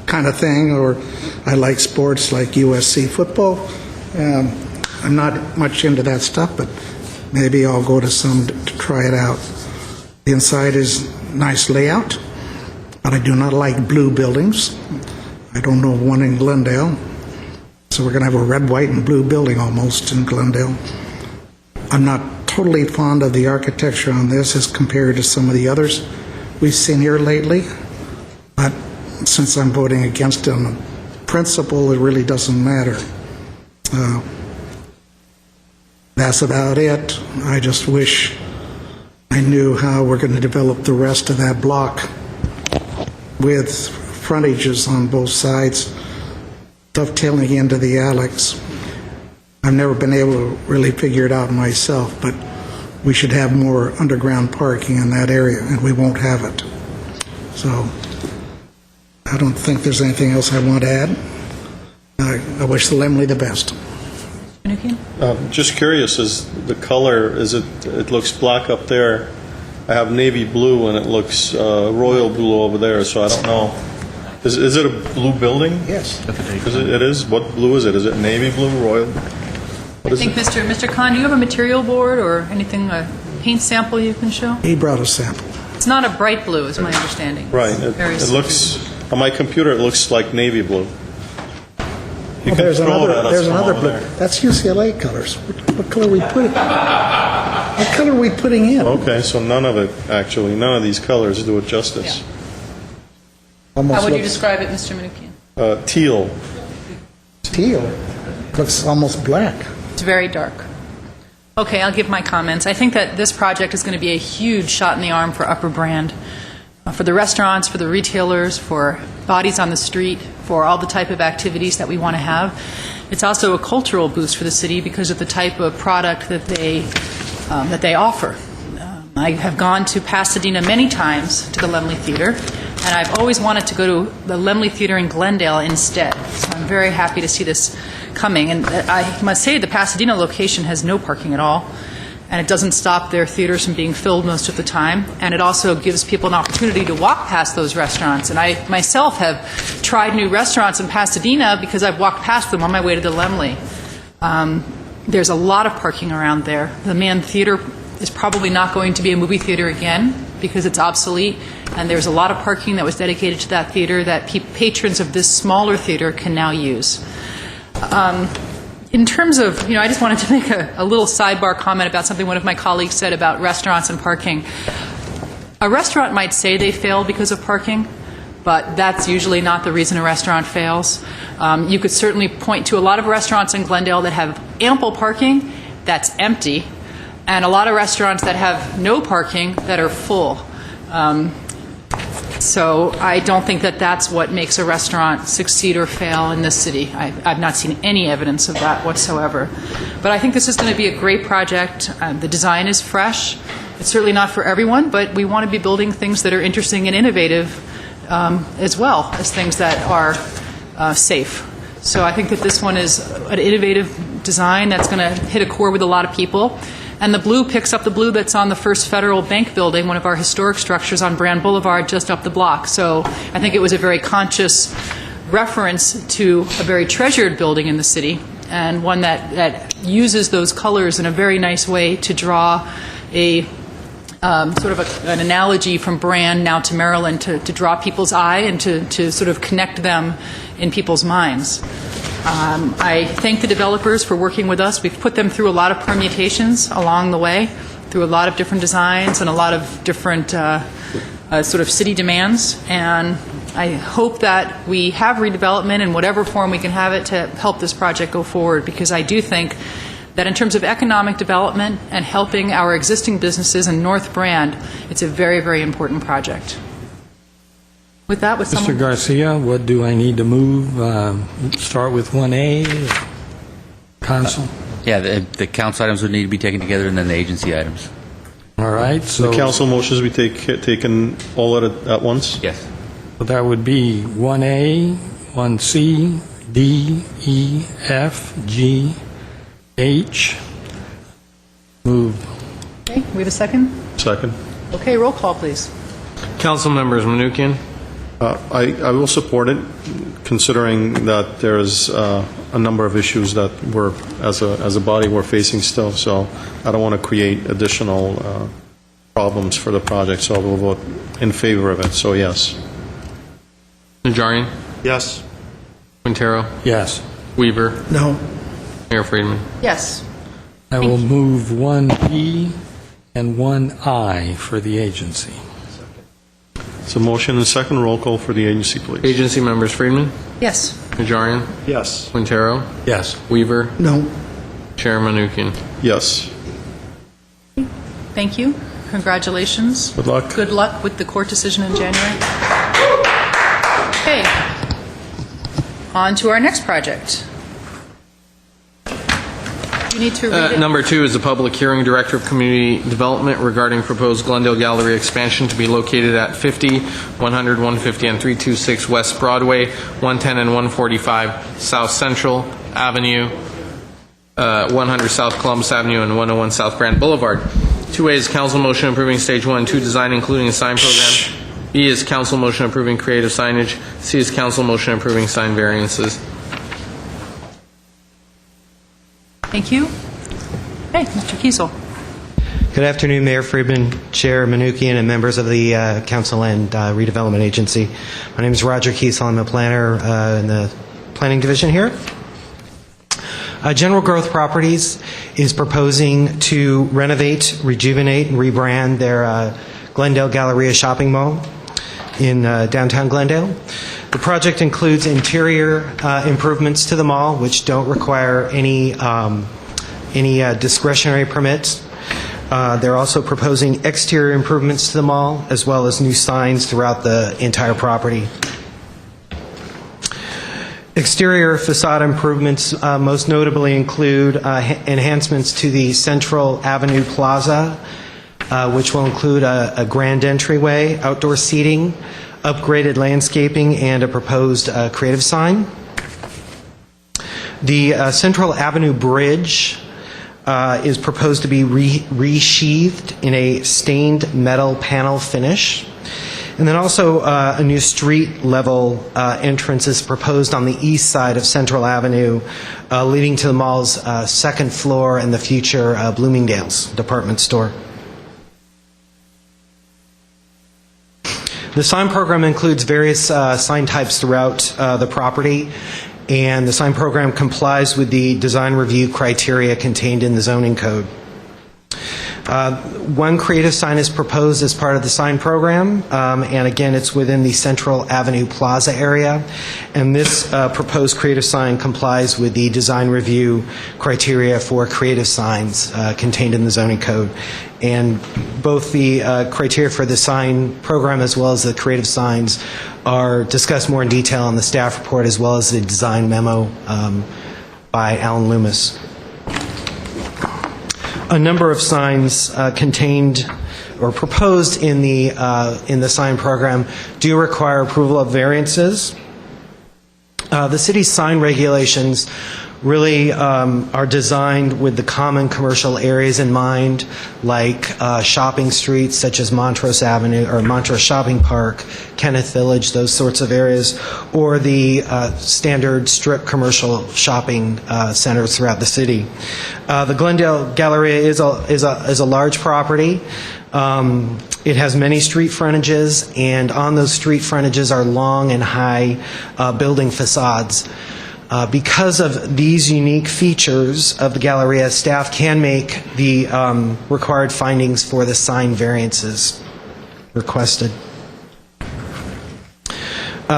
kind of thing. Or I like sports like USC football. I'm not much into that stuff, but maybe I'll go to some to try it out. The inside is nice layout, but I do not like blue buildings. I don't know of one in Glendale. So we're going to have a red, white, and blue building almost in Glendale. I'm not totally fond of the architecture on this as compared to some of the others we've seen here lately. But since I'm voting against it on principle, it really doesn't matter. That's about it. I just wish I knew how we're going to develop the rest of that block with frontages on both sides, dovetailing into the alleys. I've never been able to really figure it out myself, but we should have more underground parking in that area, and we won't have it. So I don't think there's anything else I want to add. I wish the Lemley the best. Just curious, is the color, it looks black up there. I have navy blue and it looks royal blue over there, so I don't know. Is it a blue building? Yes. It is? What blue is it? Is it navy blue, royal? What I is think, it? Mr. Khan, do you have a material board or anything, a paint sample you can show? He brought a sample. It's not a bright blue, is my understanding. Right. Very It looks, on my computer, it looks like navy blue. You can There's throw it at us there's from another over blue. there. That's UCLA colors. What color are we putting? What color are we putting in? Okay, so none of these colors do it justice. Almost How would you looks describe it, Mr. Minuchin? Teal. teal. Looks almost black. It's very dark. Okay, I'll give my comments. I think that this project is going to be a huge shot in the arm for Upper Brand, for the restaurants, for the retailers, for bodies on the street, for all the type of activities that we want to have. It's also a cultural boost for the city because of the type of product that they offer. I have gone to Pasadena many times to the Lemley Theater, and I've always wanted to go to the Lemley Theater in Glendale instead. So I'm very happy to see this coming. And I must say the Pasadena location has no parking at all, and it doesn't stop their theaters from being filled most of the time. And it also gives people an opportunity to walk past those restaurants. And I myself have tried new restaurants in Pasadena because I've walked past them on my way to the Lemley. There's a lot of parking around there. The Mann Theater is probably not going to be a movie theater again because it's obsolete, and there's a lot of parking that was dedicated to that theater that patrons of this smaller theater can now use. In terms of, I just wanted to make a little sidebar comment about something one of my colleagues said about restaurants and parking. A restaurant might say they failed because of parking, but that's usually not the reason a restaurant fails. You could certainly point to a lot of restaurants in Glendale that have ample parking that's empty, and a lot of restaurants that have no parking that are full. So I don't think that that's what makes a restaurant succeed or fail in this city. I've not seen any evidence of that whatsoever. But I think this is going to be a great project. The design is fresh. It's certainly not for everyone, but we want to be building things that are interesting and innovative as well as things that are safe. So I think that this one is an innovative design that's going to hit a chord with a lot of people. And the blue picks up the blue that's on the First Federal Bank building, one of our historic structures on Brand Boulevard, just up the block. So I think it was a very conscious reference to a very treasured building in the city, and one that uses those colors in a very nice way to draw a sort of an analogy from Brand now to Maryland to draw people's eye and to sort of connect them in people's minds. I thank the developers for working with us. We've put them through a lot of permutations along the way, through a lot of different designs and a lot of different sort of city demands. And I hope that we have redevelopment in whatever form we can have it to help this project go forward, because I do think that in terms of economic development and helping our existing businesses in North Brand, it's a very, very important project. With that, with someone... Mr. Garcia, what do I need to move? Start with 1A? Council? Yeah, the council items would need to be taken together, and then the agency items. All right, so... The council motions be taken all at once? Yes. So that would be 1A, 1C, D, E, F, G, H. Move. Okay, we have a second? Second. Okay, roll call, please. Council members Minuchin. I will support it, considering that there's a number of issues that we're, as a body, we're facing still. So I don't want to create additional problems for the project. So I will vote in favor of it. So yes. Najarian. Yes. Quintero. Yes. Weaver. No. Mayor Friedman. Yes. I will move 1E and 1I for the agency. So motion and second, roll call for the agency, please. Agency members Friedman. Yes. Najarian? Yes. Quintero? Yes. Weaver? No. Chair Manukian? Yes. Thank you. Congratulations. Good luck. Good luck with the court decision in January. Okay. On to our next project. You need to read it. Number 2 is a public hearing, Director of Community Development regarding proposed Glendale Gallery expansion to be located at 50, 100, 150, and 326 West Broadway, 110 and 145 South Central Avenue, 100 South Columbus Avenue, and 101 South Grand Boulevard. 2A is council motion approving stage 1 and 2 design, including a sign program. B is council motion approving creative signage. C is council motion approving sign variances. Thank you. Hey, Mr. Kiesel. Good afternoon, Mayor Friedman, Chair Manukian, and members of the Council and Redevelopment Agency. My name is Roger Kiesel. I'm a planner in the Planning Division here. General Growth Properties is proposing to renovate, rejuvenate, and rebrand their Glendale Galleria shopping mall in downtown Glendale. The project includes interior improvements to the mall, which don't require any discretionary permits. They're also proposing exterior improvements to the mall, as well as new signs throughout the entire property. Exterior facade improvements most notably include enhancements to the Central Avenue Plaza, which will include a grand entryway, outdoor seating, upgraded landscaping, and a proposed creative sign. The Central Avenue Bridge is proposed to be resheathed in a stained metal panel finish. And then also a new street level entrance is proposed on the east side of Central Avenue, leading to the mall's second floor and the future Bloomingdale's department store. The sign program includes various sign types throughout the property, and the sign program complies with the design review criteria contained in the zoning code. One creative sign is proposed as part of the sign program, and again, it's within the Central Avenue Plaza area. And this proposed creative sign complies with the design review criteria for creative signs contained in the zoning code. And both the criteria for the sign program as well as the creative signs are discussed more in detail in the staff report, as well as the design memo by Alan Loomis. A number of signs contained or proposed in the sign program do require approval of variances. The city's sign regulations really are designed with the common commercial areas in mind, like shopping streets such as Montrose Avenue or Montrose Shopping Park, Kenneth Village, those sorts of areas, or the standard strip commercial shopping centers throughout the city. The Glendale Galleria is a large property. It has many street frontages, and on those street frontages are long and high building facades. Because of these unique features of the Galleria, staff can make the required findings for the sign variances requested.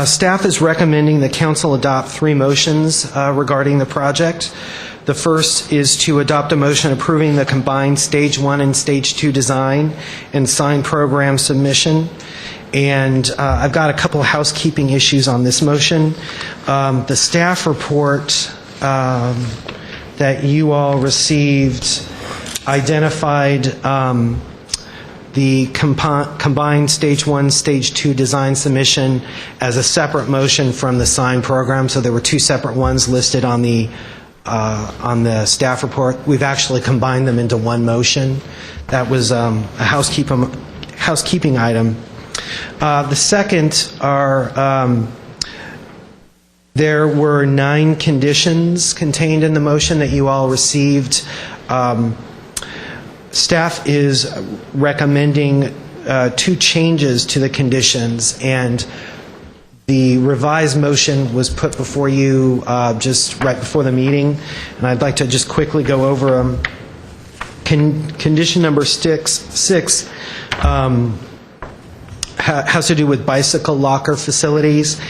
Staff is recommending the council adopt 3 motions regarding the project. The first is to adopt a motion approving the combined Stage 1 and Stage 2 design and sign program submission. And I've got a couple of housekeeping issues on this motion. The staff report that you all received identified the combined Stage 1, Stage 2 design submission as a separate motion from the sign program. So there were 2 separate ones listed on the staff report. We've actually combined them into one motion. That was a housekeeping item. The second are there were 9 conditions contained in the motion that you all received. Staff is recommending 2 changes to the conditions, and the revised motion was put before you just right before the meeting, and I'd like to just quickly go over them. Condition number 6 has to do with bicycle locker facilities.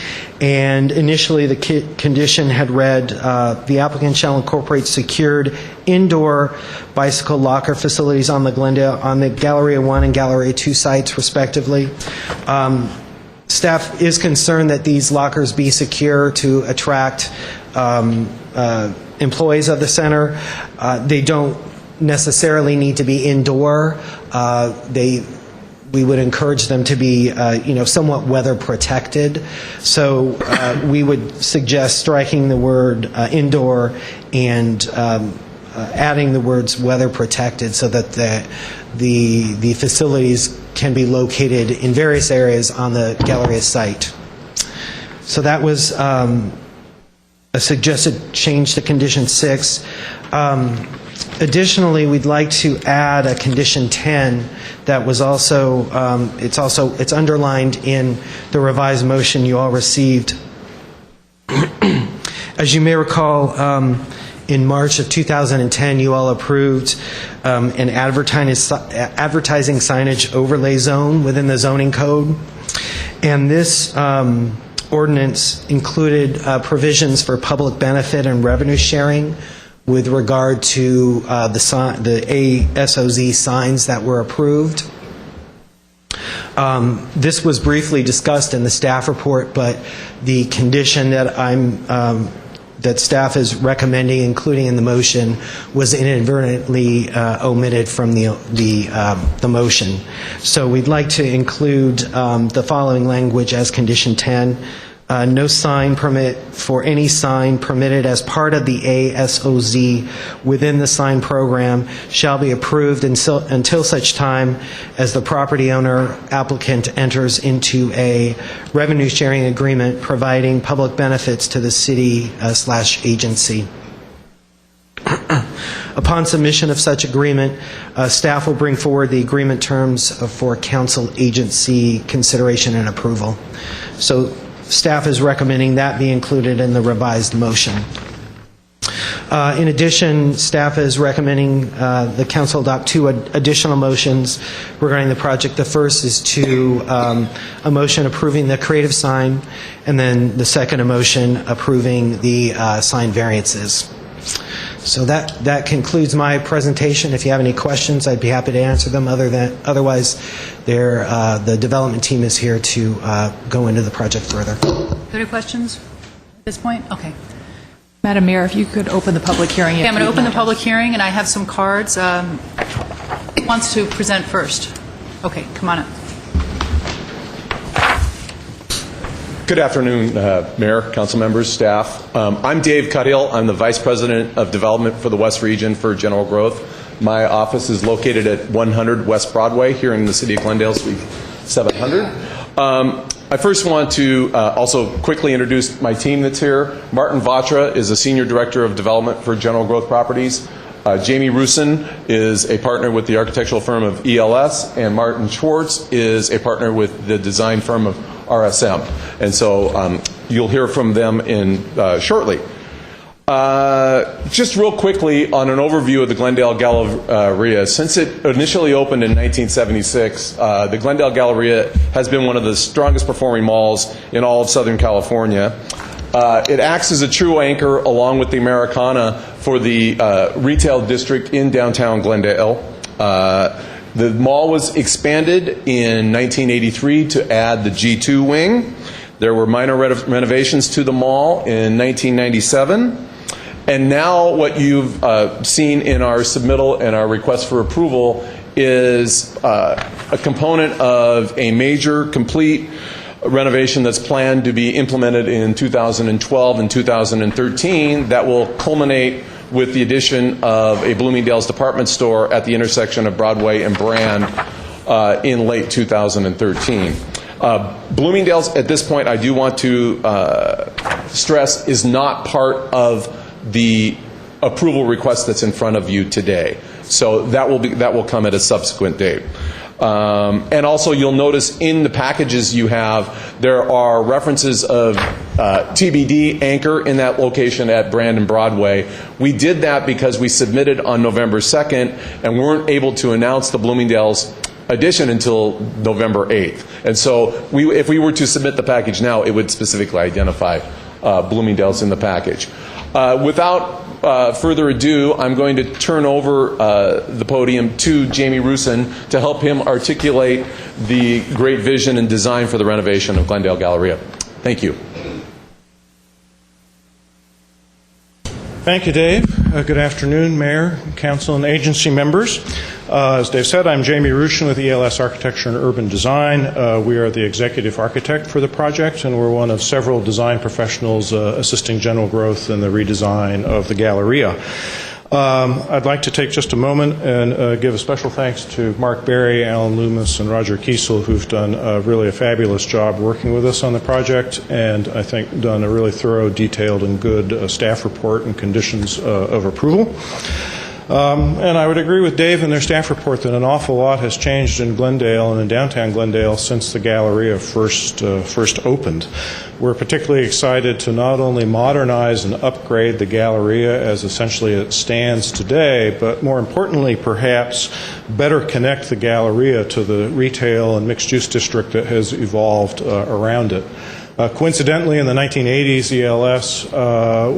And initially, the condition had read, the applicant shall incorporate secured indoor bicycle locker facilities on the Glendale, on the Galleria 1 and Galleria 2 sites, respectively. Staff is concerned that these lockers be secure to attract employees of the center. They don't necessarily need to be indoor. We would encourage them to be, somewhat weather protected. So we would suggest striking the word indoor and adding the words weather protected, so that the facilities can be located in various areas on the Galleria site. So that was a suggested change to condition 6. Additionally, we'd like to add a condition 10 that was also, it's underlined in the revised motion you all received. As you may recall, in March of 2010, you all approved an advertising signage overlay zone within the zoning code. And this ordinance included provisions for public benefit and revenue sharing with regard to the ASOZ signs that were approved. This was briefly discussed in the staff report, but the condition that that staff is recommending, including in the motion, was inadvertently omitted from the motion. So we'd like to include the following language as condition 10. No sign permit for any sign permitted as part of the ASOZ within the sign program shall be approved until such time as the property owner applicant enters into a revenue sharing agreement providing public benefits to the city / agency. Upon submission of such agreement, staff will bring forward the agreement terms for council agency consideration and approval. So staff is recommending that be included in the revised motion. In addition, staff is recommending the council adopt 2 additional motions regarding the project. The first is to a motion approving the creative sign, and then the second a motion approving the sign variances. So that concludes my presentation. If you have any questions, I'd be happy to answer them. Otherwise, the development team is here to go into the project further. Any questions at this point? Okay. Madam Mayor, if you could open the public hearing. Okay, I'm going to open the public hearing, and I have some cards. Who wants to present first? Okay, come on up. Good afternoon, Mayor, council members, staff. I'm Dave Cuthill. I'm the Vice President of Development for the West Region for General Growth. My office is located at 100 West Broadway here in the city of Glendale, Suite 700. I first want to also quickly introduce my team that's here. Martin Vatra is a Senior Director of Development for General Growth Properties. Jamie Rusin is a partner with the architectural firm of ELS, and Martin Schwartz is a partner with the design firm of RSM. And so you'll hear from them shortly. Just real quickly on an overview of the Glendale Galleria. Since it initially opened in 1976, the Glendale Galleria has been one of the strongest performing malls in all of Southern California. It acts as a true anchor along with the Americana for the retail district in downtown Glendale. The mall was expanded in 1983 to add the G2 wing. There were minor renovations to the mall in 1997. And now what you've seen in our submittal and our request for approval is a component of a major complete renovation that's planned to be implemented in 2012 and 2013 that will culminate with the addition of a Bloomingdale's department store at the intersection of Broadway and Brand in late 2013. Bloomingdale's, at this point, I do want to stress, is not part of the approval request that's in front of you today. So that will come at a subsequent date. And also, you'll notice in the packages you have, there are references of TBD anchor in that location at Brand and Broadway. We did that because we submitted on November 2nd and weren't able to announce the Bloomingdale's addition until November 8th. And so if we were to submit the package now, it would specifically identify Bloomingdale's in the package. Without further ado, I'm going to turn over the podium to Jamie Rusin to help him articulate the great vision and design for the renovation of Glendale Galleria. Thank you. Thank you, Dave. Good afternoon, Mayor, Council, and agency members. As Dave said, I'm Jamie Rusin with ELS Architecture and Urban Design. We are the executive architect for the project, and we're one of several design professionals assisting General Growth in the redesign of the Galleria. I'd like to take just a moment and give a special thanks to Mark Berry, Alan Loomis, and Roger Kiesel, who've done really a fabulous job working with us on the project, and I think done a really thorough, detailed, and good staff report and conditions of approval. And I would agree with Dave in their staff report that an awful lot has changed in Glendale and in downtown Glendale since the Galleria first opened. We're particularly excited to not only modernize and upgrade the Galleria as essentially it stands today, but more importantly, perhaps, better connect the Galleria to the retail and mixed-use district that has evolved around it. Coincidentally, in the 1980s, ELS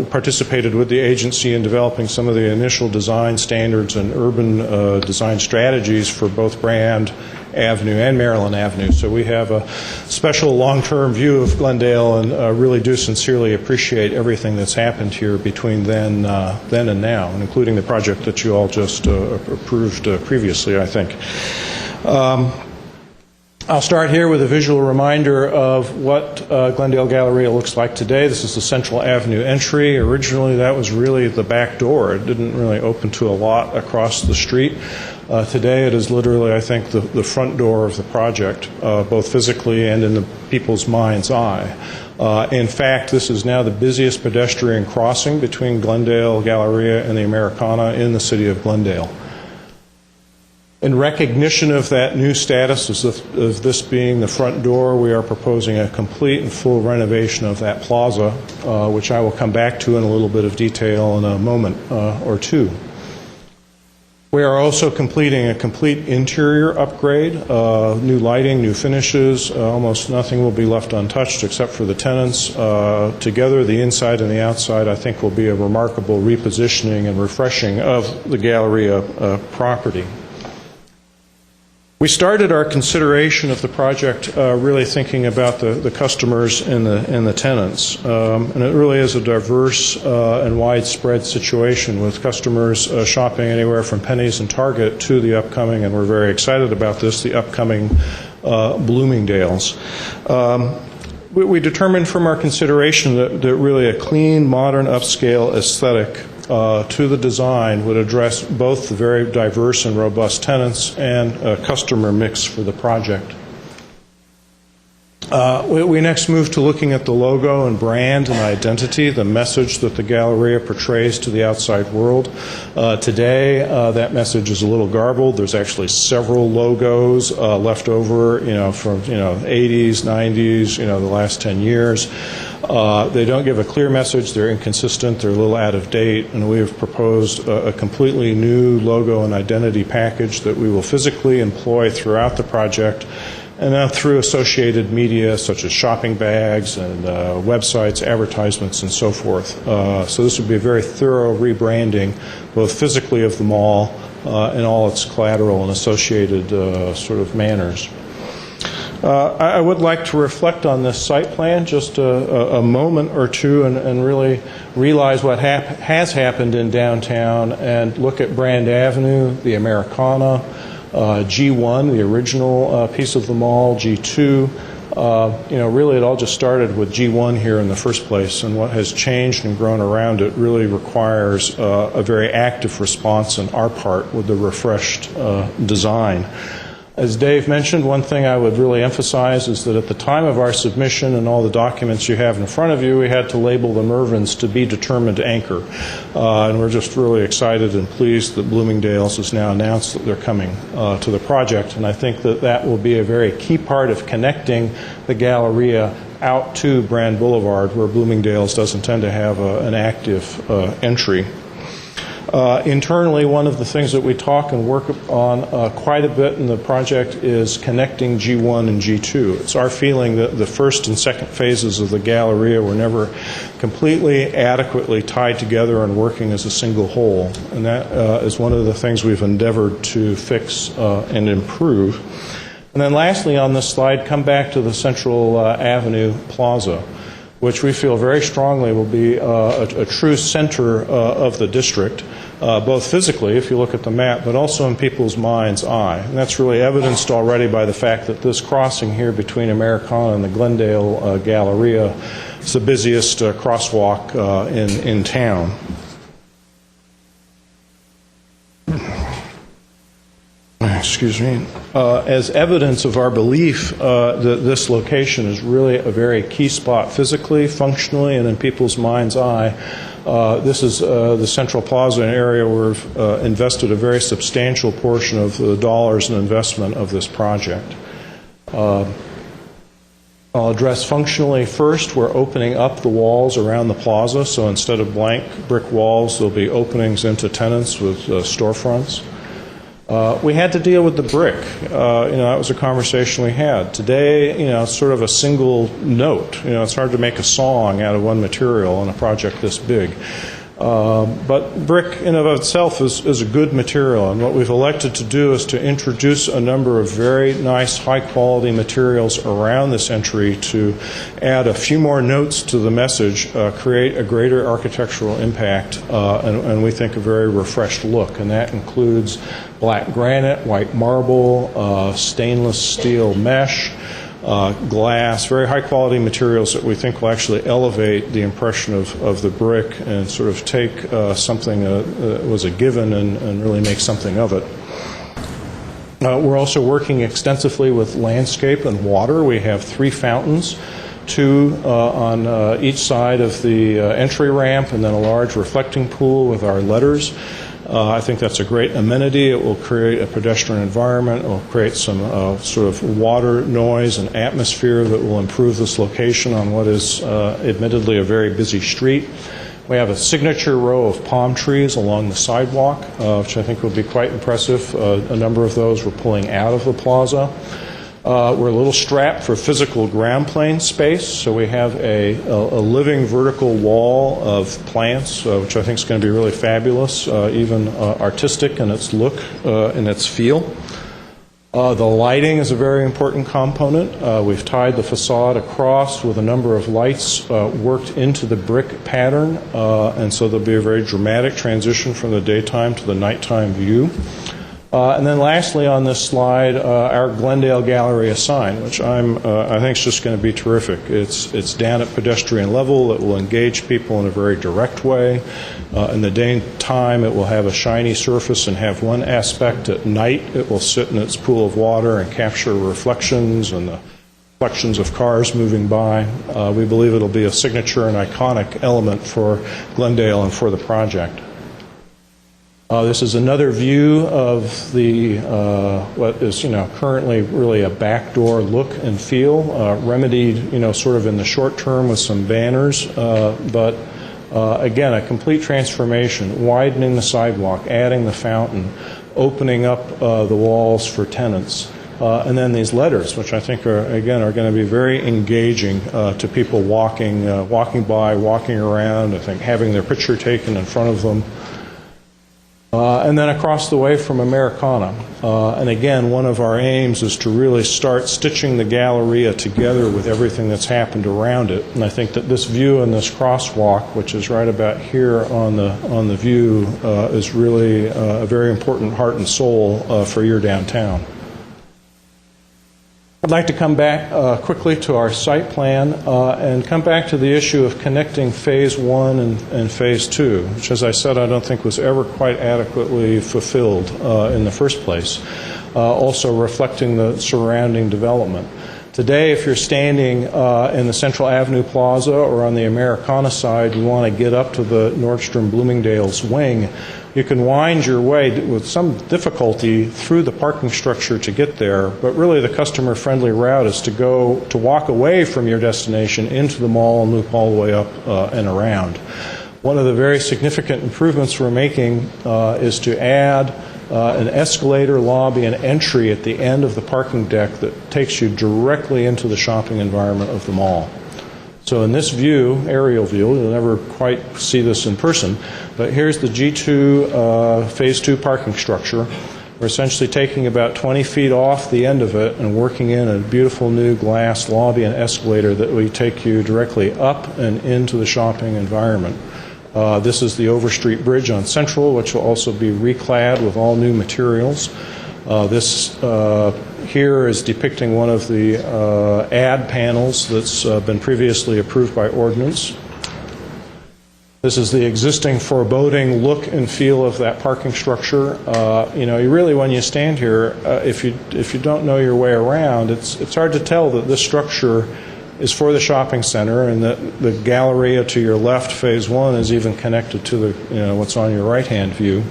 participated with the agency in developing some of the initial design standards and urban design strategies for both Brand Avenue and Maryland Avenue. So we have a special long-term view of Glendale and really do sincerely appreciate everything that's happened here between then and now, and including the project that you all just approved previously, I think. I'll start here with a visual reminder of what Glendale Galleria looks like today. This is the Central Avenue entry. Originally, that was really the back door. It didn't really open to a lot across the street. Today, it is literally, I think, the front door of the project, both physically and in the people's mind's eye. In fact, this is now the busiest pedestrian crossing between Glendale Galleria and the Americana in the city of Glendale. In recognition of that new status of this being the front door, we are proposing a complete and full renovation of that plaza, which I will come back to in a little bit of detail in a moment or two. We are also completing a complete interior upgrade, new lighting, new finishes. Almost nothing will be left untouched except for the tenants. Together, the inside and the outside, I think, will be a remarkable repositioning and refreshing of the Galleria property. We started our consideration of the project really thinking about the customers and the tenants. And it really is a diverse and widespread situation with customers shopping anywhere from Penny's and Target to the upcoming, and we're very excited about this, the upcoming Bloomingdale's. We determined from our consideration that really a clean, modern, upscale aesthetic to the design would address both the very diverse and robust tenants and customer mix for the project. We next moved to looking at the logo and brand and identity, the message that the Galleria portrays to the outside world. Today, that message is a little garbled. There's actually several logos left over, from 80s, 90s, the last 10 years. They don't give a clear message. They're inconsistent. They're a little out of date. And we have proposed a completely new logo and identity package that we will physically employ throughout the project, and then through associated media such as shopping bags and websites, advertisements, and so forth. So this would be a very thorough rebranding, both physically of the mall and all its collateral and associated sort of manners. I would like to reflect on this site plan just a moment or two and really realize what has happened in downtown and look at Brand Avenue, the Americana, G1, the original piece of the mall, G2. Really it all just started with G1 here in the first place, and what has changed and grown around it really requires a very active response on our part with the refreshed design. As Dave mentioned, one thing I would really emphasize is that at the time of our submission and all the documents you have in front of you, we had to label the Mervyns to be determined anchor. And we're just really excited and pleased that Bloomingdale's has now announced that they're coming to the project. And I think that will be a very key part of connecting the Galleria out to Brand Boulevard, where Bloomingdale's does intend to have an active entry. Internally, one of the things that we talk and work on quite a bit in the project is connecting G1 and G2. It's our feeling that the first and second phases of the Galleria were never completely adequately tied together and working as a single whole, and that is one of the things we've endeavored to fix and improve. And then lastly on this slide, come back to the Central Avenue Plaza, which we feel very strongly will be a true center of the district, both physically, if you look at the map, but also in people's mind's eye. And that's really evidenced already by the fact that this crossing here between Americana and the Glendale Galleria is the busiest crosswalk in town. Excuse me. As evidence of our belief that this location is really a very key spot physically, functionally, and in people's mind's eye, this is the Central Plaza, an area where we've invested a very substantial portion of the dollars and investment of this project. I'll address functionally first. We're opening up the walls around the plaza, so instead of blank brick walls, there'll be openings into tenants with storefronts. We had to deal with the brick. That was a conversation we had. Today, it's sort of a single note. It's hard to make a song out of one material on a project this big. But brick in and of itself is a good material, and what we've elected to do is to introduce a number of very nice, high-quality materials around this entry to add a few more notes to the message, create a greater architectural impact, and we think a very refreshed look. And that includes black granite, white marble, stainless steel mesh, glass, very high-quality materials that we think will actually elevate the impression of the brick and sort of take something that was a given and really make something of it. We're also working extensively with landscape and water. We have 3 fountains, 2 on each side of the entry ramp, and then a large reflecting pool with our letters. I think that's a great amenity. It will create a pedestrian environment. It will create some sort of water, noise, and atmosphere that will improve this location on what is admittedly a very busy street. We have a signature row of palm trees along the sidewalk, which I think will be quite impressive. A number of those we're pulling out of the plaza. We're a little strapped for physical ground plane space, so we have a living vertical wall of plants, which I think is going to be really fabulous, even artistic in its look and its feel. The lighting is a very important component. We've tied the facade across with a number of lights worked into the brick pattern, and so there'll be a very dramatic transition from the daytime to the nighttime view. And then lastly on this slide, our Glendale Galleria sign, which I think is just going to be terrific. It's down at pedestrian level. It will engage people in a very direct way. In the daytime, it will have a shiny surface and have one aspect. At night, it will sit in its pool of water and capture reflections and the reflections of cars moving by. We believe it'll be a signature and iconic element for Glendale and for the project. This is another view of the what is currently really a backdoor look and feel, remedied sort of in the short term with some banners, but again a complete transformation, widening the sidewalk, adding the fountain, opening up the walls for tenants, and then these letters, which I think are going to be very engaging to people walking by, walking around. I think having their picture taken in front of them. And then across the way from Americana. And again, one of our aims is to really start stitching the Galleria together with everything that's happened around it. And I think that this view and this crosswalk, which is right about here on the view, is really a very important heart and soul for your downtown. I'd like to come back quickly to our site plan and come back to the issue of connecting Phase 1 and Phase 2, which, as I said, I don't think was ever quite adequately fulfilled in the first place, also reflecting the surrounding development. Today, if you're standing in the Central Avenue Plaza or on the Americana side, you want to get up to the Nordstrom Bloomingdale's wing, you can wind your way with some difficulty through the parking structure to get there, but really the customer-friendly route is to walk away from your destination into the mall and loop all the way up and around. One of the very significant improvements we're making is to add an escalator, lobby, and entry at the end of the parking deck that takes you directly into the shopping environment of the mall. So in this view, aerial view, you'll never quite see this in person, but here's the G2 Phase 2 parking structure. We're essentially taking about 20 feet off the end of it and working in a beautiful new glass lobby and escalator that will take you directly up and into the shopping environment. This is the Overstreet Bridge on Central, which will also be reclad with all new materials. This here is depicting one of the ad panels that's been previously approved by ordinance. This is the existing foreboding look and feel of that parking structure. You really, when you stand here, if you don't know your way around, it's hard to tell that this structure is for the shopping center, and that the Galleria to your left, Phase 1, is even connected to the what's on your right-hand view.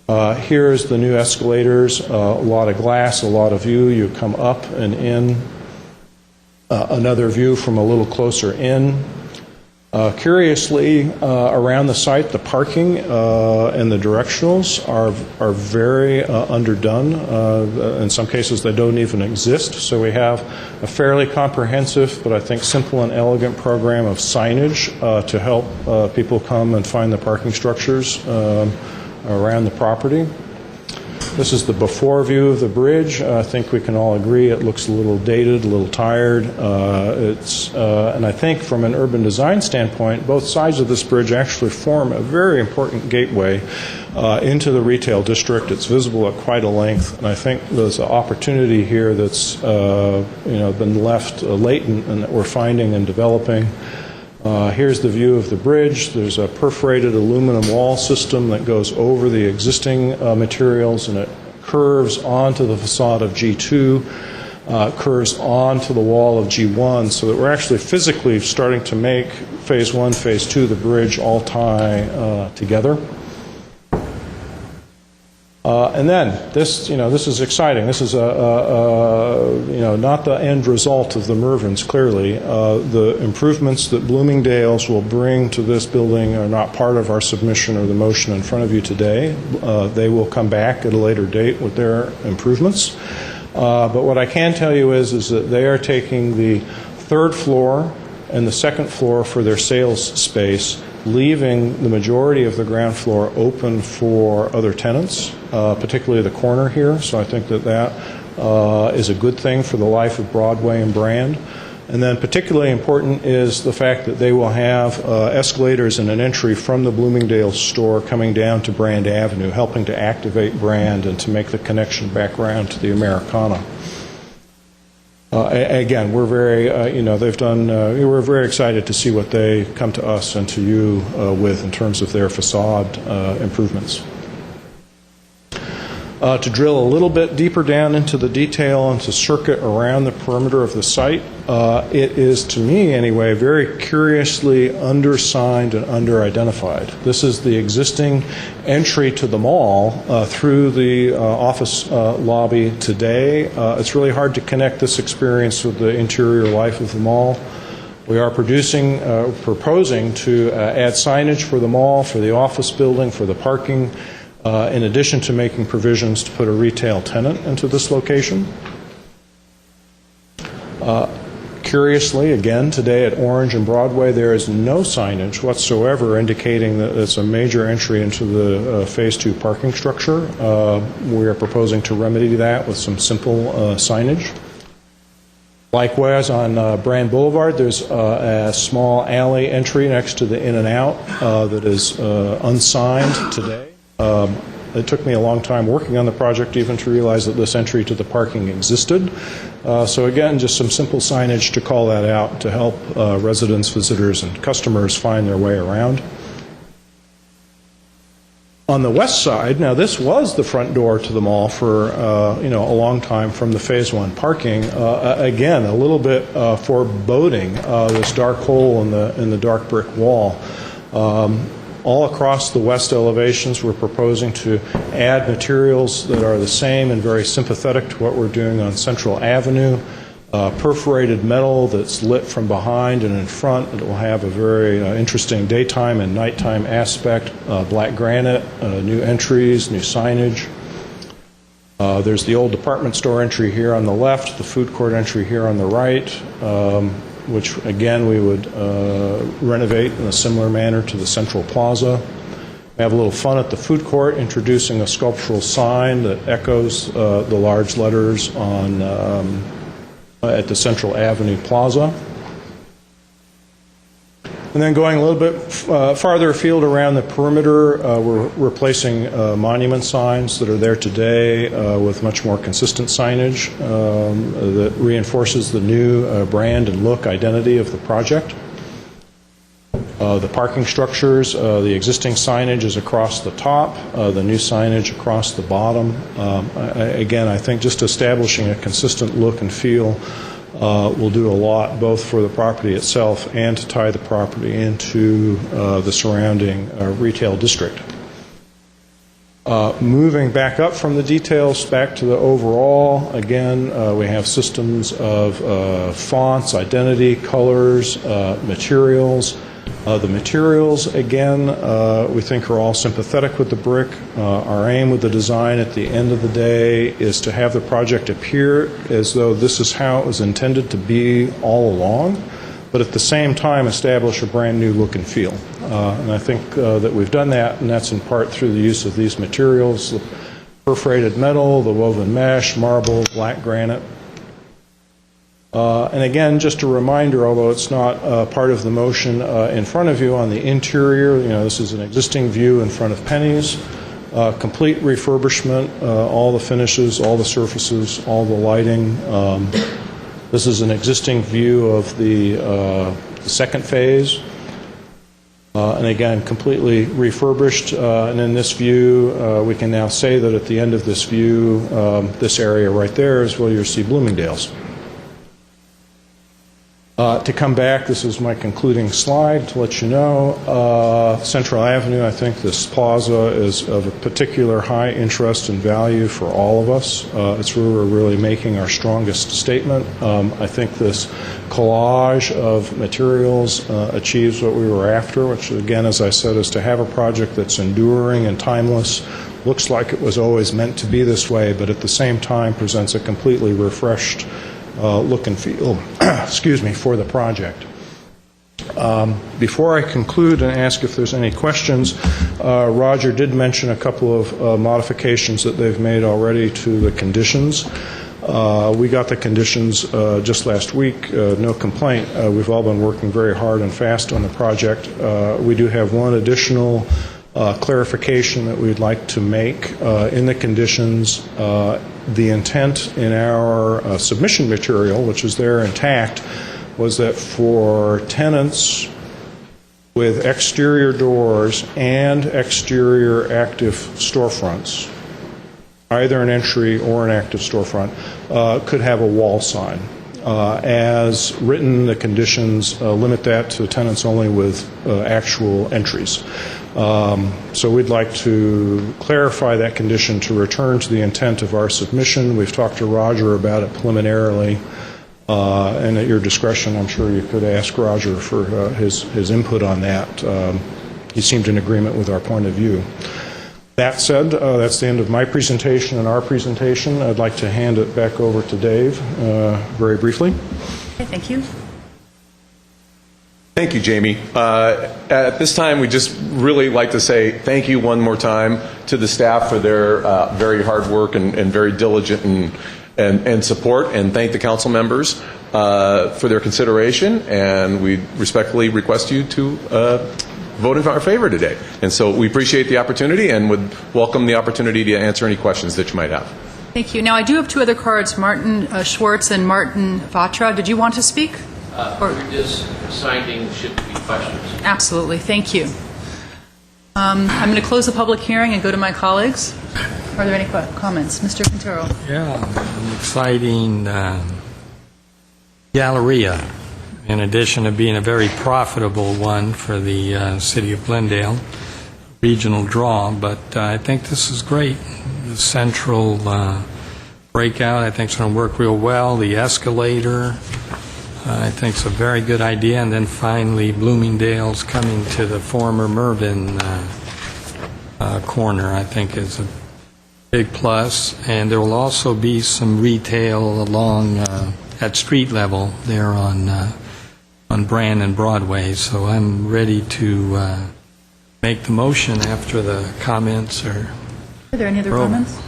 Here's the new escalators, a lot of glass, a lot of view. You come up and in. Another view from a little closer in. Curiously, around the site, the parking and the directionals are very underdone. In some cases, they don't even exist. So we have a fairly comprehensive, but I think simple and elegant program of signage to help people come and find the parking structures around the property. This is the before view of the bridge. I think we can all agree it looks a little dated, a little tired. And I think from an urban design standpoint, both sides of this bridge actually form a very important gateway into the retail district. It's visible at quite a length, and I think there's an opportunity here that's been left latent and that we're finding and developing. Here's the view of the bridge. There's a perforated aluminum wall system that goes over the existing materials, and it curves onto the facade of G2, curves onto the wall of G1, so that we're actually physically starting to make Phase 1, Phase 2, the bridge, all tie together. And then this is exciting. This is not the end result of the Mervyns. Clearly, the improvements that Bloomingdale's will bring to this building are not part of our submission or the motion in front of you today. They will come back at a later date with their improvements. But what I can tell you is that they are taking the third floor and the second floor for their sales space, leaving the majority of the ground floor open for other tenants, particularly the corner here. So I think that is a good thing for the life of Broadway and brand. And then particularly important is the fact that they will have escalators and an entry from the Bloomingdale's store coming down to Brand Avenue, helping to activate brand and to make the connection back around to the Americana. Again, we're very, we're very excited to see what they come to us and to you with in terms of their facade improvements. To drill a little bit deeper down into the detail and to circuit around the perimeter of the site, it is, to me anyway, very curiously undersigned and under-identified. This is the existing entry to the mall through the office lobby today. It's really hard to connect this experience with the interior life of the mall. We are proposing to add signage for the mall, for the office building, for the parking, in addition to making provisions to put a retail tenant into this location. Curiously, again, today at Orange and Broadway, there is no signage whatsoever indicating that it's a major entry into the Phase 2 parking structure. We are proposing to remedy that with some simple signage. Likewise, on Brand Boulevard, there's a small alley entry next to the In-N-Out that is unsigned today. It took me a long time working on the project even to realize that this entry to the parking existed. So again, just some simple signage to call that out to help residents, visitors, and customers find their way around. On the west side, now this was the front door to the mall for a long time from the Phase 1 parking. Again, a little bit foreboding this dark hole in the dark brick wall. All across the west elevations, we're proposing to add materials that are the same and very sympathetic to what we're doing on Central Avenue. perforated metal that's lit from behind and in front. It will have a very interesting daytime and nighttime aspect. Black granite, new entries, new signage. There's the old department store entry here on the left, the food court entry here on the right, which again we would renovate in a similar manner to the Central Plaza. We have a little fun at the food court, introducing a sculptural sign that echoes the large letters on at the Central Avenue Plaza. And then going a little bit farther afield around the perimeter, we're replacing monument signs that are there today with much more consistent signage that reinforces the new brand and look identity of the project. The parking structures, the existing signage is across the top, the new signage across the bottom. Again, I think just establishing a consistent look and feel will do a lot both for the property itself and to tie the property into the surrounding retail district. Moving back up from the details back to the overall, again, we have systems of fonts, identity, colors, materials. The materials, again, we think are all sympathetic with the brick. Our aim with the design at the end of the day is to have the project appear as though this is how it was intended to be all along, but at the same time establish a brand new look and feel. And I think that we've done that, and that's in part through the use of these materials, the perforated metal, the woven mesh, marble, black granite. And again, just a reminder, although it's not part of the motion in front of you on the interior, this is an existing view in front of Penny's. Complete refurbishment, all the finishes, all the surfaces, all the lighting. This is an existing view of the second phase. And again, completely refurbished. And in this view, we can now say that at the end of this view, this area right there is where you'll see Bloomingdale's. To come back, this is my concluding slide to let you know. Central Avenue, I think this plaza is of a particular high interest and value for all of us. It's where we're really making our strongest statement. I think this collage of materials achieves what we were after, which again, as I said, is to have a project that's enduring and timeless, looks like it was always meant to be this way, but at the same time presents a completely refreshed look and feel, excuse me, for the project. Before I conclude and ask if there's any questions, Roger did mention a couple of modifications that they've made already to the conditions. We got the conditions just last week, no complaint. We've all been working very hard and fast on the project. We do have one additional clarification that we'd like to make in the conditions. The intent in our submission material, which is there intact, was that for tenants with exterior doors and exterior active storefronts, either an entry or an active storefront, could have a wall sign. As written, the conditions limit that to tenants only with actual entries. So we'd like to clarify that condition to return to the intent of our submission. We've talked to Roger about it preliminarily, and at your discretion, I'm sure you could ask Roger for his input on that. He seemed in agreement with our point of view. That said, that's the end of my presentation and our presentation. I'd like to hand it back over to Dave very briefly. Okay, thank you. Thank you, Jamie. At this time, we just really like to say thank you one more time to the staff for their very hard work and very diligent and support, and thank the council members for their consideration, and we respectfully request you to vote in our favor today. And so we appreciate the opportunity and would welcome the opportunity to answer any questions that you might have. Thank you. Now, I do have two other cards, Martin Schwartz and Martin Vatra. Did you want to speak? We're just signing should be questions. Absolutely. Thank you. I'm going to close the public hearing and go to my colleagues. Are there any comments? Mr. Quintero. Yeah, an exciting Galleria, in addition to being a very profitable one for the city of Glendale, regional draw, but I think this is great. The central breakout, I think it's going to work real well. The escalator, I think it's a very good idea. And then finally, Bloomingdale's coming to the former Mervyn corner, I think is a big plus. And there will also be some retail along at street level there on Brand and Broadway. So I'm ready to make the motion after the comments are there any other over. comments?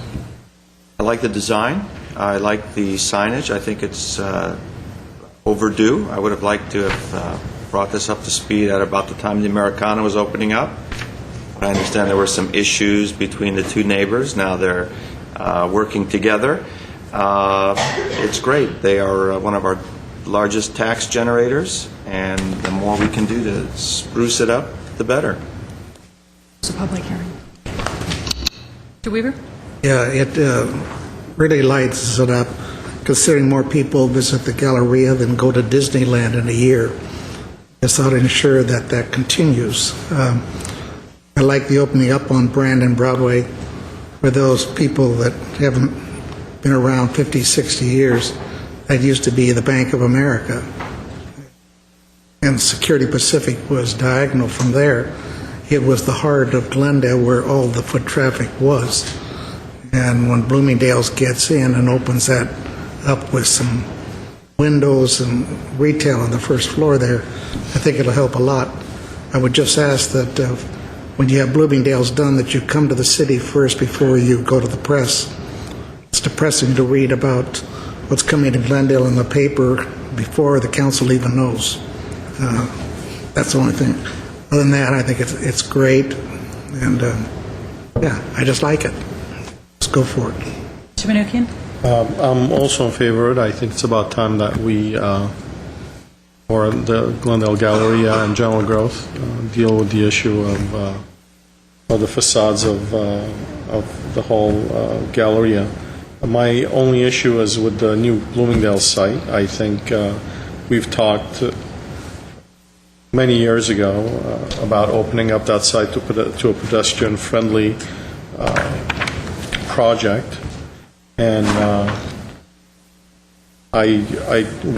I like the design. I like the signage. I think it's overdue. I would have liked to have brought this up to speed at about the time the Americana was opening up. I understand there were some issues between the two neighbors. Now they're working together. It's great. They are one of our largest tax generators, and the more we can do to spruce it up, the better. It's a public hearing. Mr. Weaver? Yeah, it really lights it up, considering more people visit the Galleria than go to Disneyland in a year. Just ought to ensure that that continues. I like the opening up on Brand and Broadway for those people that haven't been around 50, 60 years. That used to be the Bank of America. And Security Pacific was diagonal from there. It was the heart of Glendale where all the foot traffic was. And when Bloomingdale's gets in and opens that up with some windows and retail on the first floor there, I think it'll help a lot. I would just ask that when you have Bloomingdale's done, that you come to the city first before you go to the press. It's depressing to read about what's coming to Glendale in the paper before the council even knows. That's the only thing. Other than that, I think it's great, and yeah, I just like it. Let's go for it. Mr. Manukian? I'm also in favor of it. I think it's about time that we, or the Glendale Galleria and General Growth, deal with the issue of the facades of the whole Galleria. My only issue is with the new Bloomingdale site. I think we've talked many years ago about opening up that site to a pedestrian-friendly project, and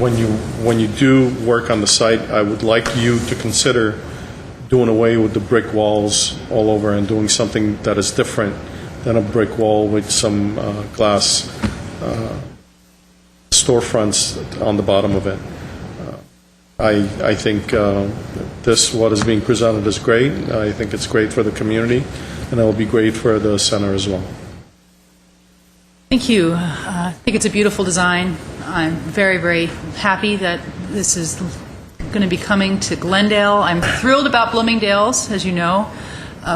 when you do work on the site, I would like you to consider doing away with the brick walls all over and doing something that is different than a brick wall with some glass storefronts on the bottom of it. I think what is being presented is great. I think it's great for the community, and it will be great for the center as well. Thank you. I think it's a beautiful design. I'm very, very happy that this is going to be coming to Glendale. I'm thrilled about Bloomingdale's, as you know.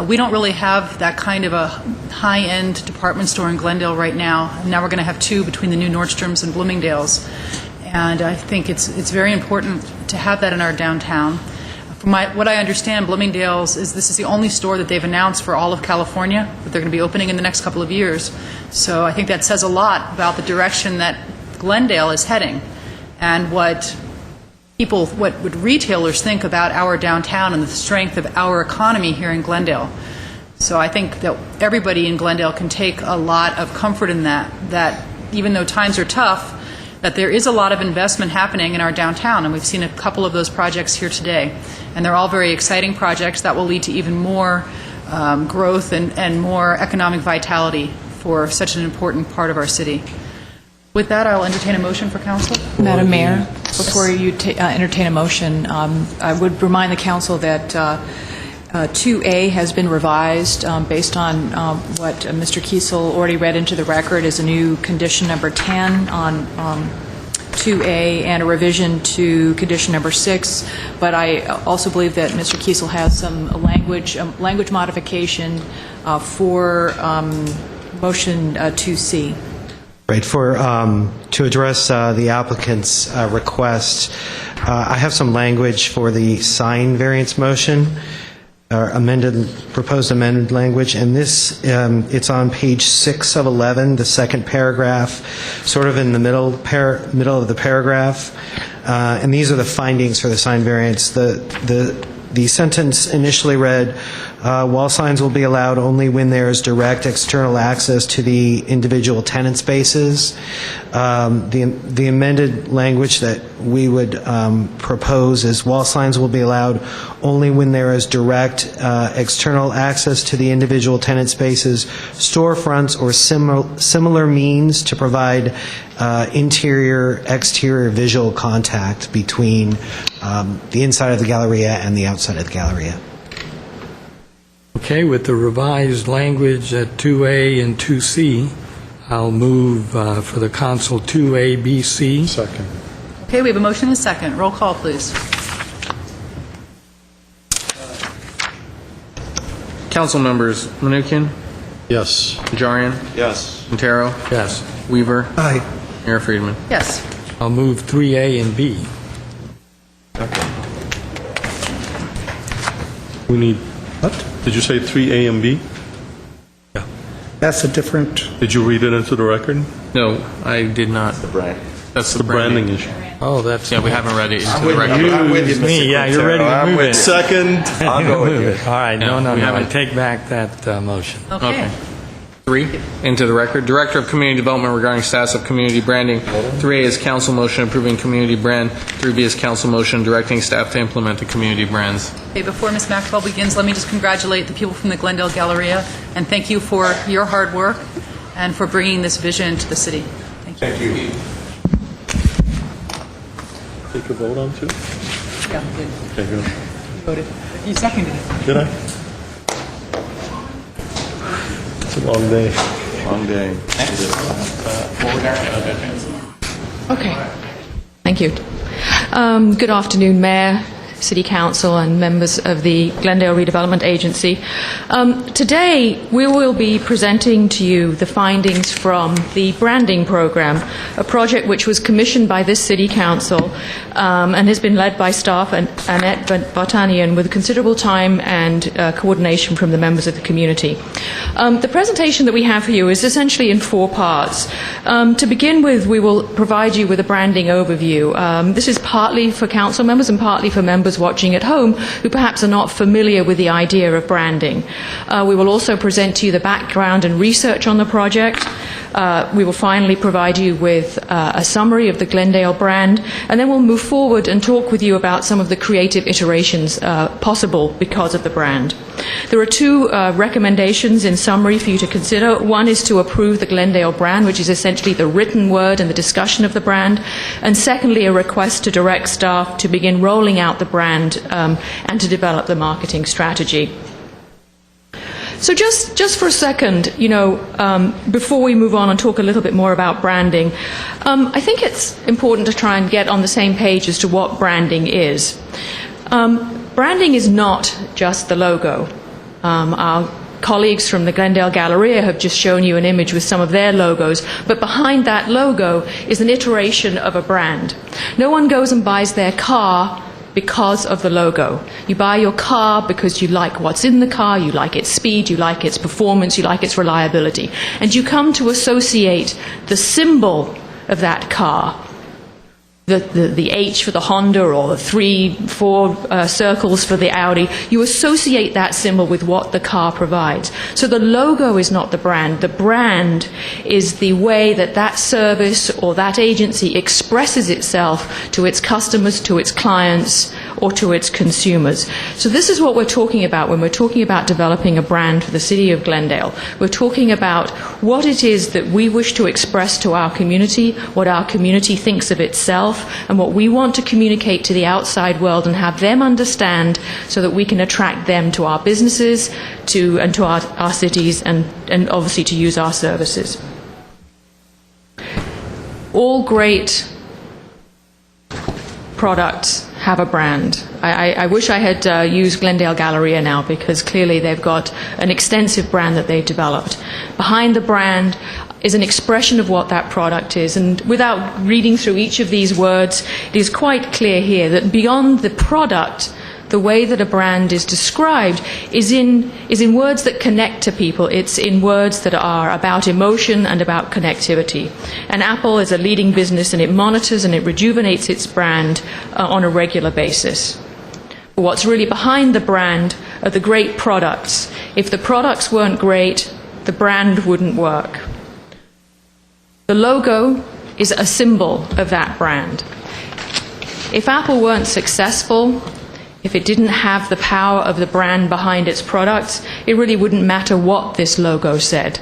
We don't really have that kind of a high-end department store in Glendale right now. Now we're going to have two between the new Nordstroms and Bloomingdale's. And I think it's very important to have that in our downtown. From what I understand, Bloomingdale's this is the only store that they've announced for all of California that they're going to be opening in the next couple of years. So I think that says a lot about the direction that Glendale is heading, and what retailers think about our downtown and the strength of our economy here in Glendale. So I think that everybody in Glendale can take a lot of comfort in that even though times are tough, that there is a lot of investment happening in our downtown, and we've seen a couple of those projects here today. And they're all very exciting projects that will lead to even more growth and more economic vitality for such an important part of our city. With that, I'll entertain a motion for council. Madam Mayor, before you entertain a motion, I would remind the council that 2A has been revised based on what Mr. Kiesel already read into the record as a new condition number 10 on 2A and a revision to condition number 6. But I also believe that Mr. Kiesel has some language modification for motion 2C. Right. To address the applicant's request, I have some language for the sign variance motion. Proposed amended language, and this it's on page 6 of 11, the second paragraph, sort of in the middle of the paragraph, and these are the findings for the sign variance. The The sentence initially read, "Wall signs will be allowed only when there is direct external access to the individual tenant spaces." The amended language that we would propose is, "Wall signs will be allowed only when there is direct external access to the individual tenant spaces, storefronts, or similar means to provide interior-exterior visual contact between the inside of the Galleria and the outside of the Galleria." Okay, with the revised language at 2A and 2C, I'll move for the council 2A, B, C. Second. Okay, we have a motion and a second. Roll call, please. Council members: Menuchyan, Yes. Najarian, Yes. Quintero, Yes. Weaver, Aye. Mayor Friedman. Yes. I'll move 3A and B. We need, what? Did you say 3A and B? That's a different, Did you read it into the record? No, I did not. That's the Branding issue. Oh, that's... Yeah, we haven't read it into the with record. you. I'm with you, Mr. Me, yeah, you're ready Quintero. to I'm move with it. Second. I'll go with you. All right, Yeah, no, we I haven't. take back that motion. Okay. 3, into the record. Director of Community Development regarding status of community branding. 3A is council motion approving community brand. 3B is council motion directing staff to implement the community brands. Okay, before Ms. Maxwell begins, let me just congratulate the people from the Glendale Galleria and thank you for your hard work and for bringing this vision to the city. Thank you. Thank you. Take a vote on two? Yeah, good. Okay, good. You voted. You seconded it. Did I? It's a long day. Long day. Okay. Thank you. Good afternoon, Mayor, City Council, and members of the Glendale Redevelopment Agency. Today, we will be presenting to you the findings from the branding program, a project which was commissioned by this City Council and has been led by staff and Annette Vartanian with considerable time and coordination from the members of the community. The presentation that we have for you is essentially in 4 parts. To begin with, we will provide you with a branding overview. This is partly for council members and partly for members watching at home who perhaps are not familiar with the idea of branding. We will also present to you the background and research on the project. We will finally provide you with a summary of the Glendale brand, and then we'll move forward and talk with you about some of the creative iterations possible because of the brand. There are 2 recommendations in summary for you to consider. One is to approve the Glendale brand, which is essentially the written word and the discussion of the brand, and secondly, a request to direct staff to begin rolling out the brand and to develop the marketing strategy. So just for a second, before we move on and talk a little bit more about branding, I think it's important to try and get on the same page as to what branding is. Branding is not just the logo. Our colleagues from the Glendale Galleria have just shown you an image with some of their logos, but behind that logo is an iteration of a brand. No one goes and buys their car because of the logo. You buy your car because you like what's in the car, you like its speed, you like its performance, you like its reliability. And you come to associate the symbol of that car, the H for the Honda or the 3-4 circles for the Audi, you associate that symbol with what the car provides. So the logo is not the brand. The brand is the way that that service or that agency expresses itself to its customers, to its clients, or to its consumers. So this is what we're talking about when we're talking about developing a brand for the city of Glendale. We're talking about what it is that we wish to express to our community, what our community thinks of itself, and what we want to communicate to the outside world and have them understand so that we can attract them to our businesses and to our cities and obviously to use our services. All great products have a brand. I wish I had used Glendale Galleria now because clearly they've got an extensive brand that they've developed. Behind the brand is an expression of what that product is. And without reading through each of these words, it is quite clear here that beyond the product, the way that a brand is described is in words that connect to people. It's in words that are about emotion and about connectivity. And Apple is a leading business and it monitors and it rejuvenates its brand on a regular basis. But what's really behind the brand are the great products. If the products weren't great, the brand wouldn't work. The logo is a symbol of that brand. If Apple weren't successful, if it didn't have the power of the brand behind its products, it really wouldn't matter what this logo said.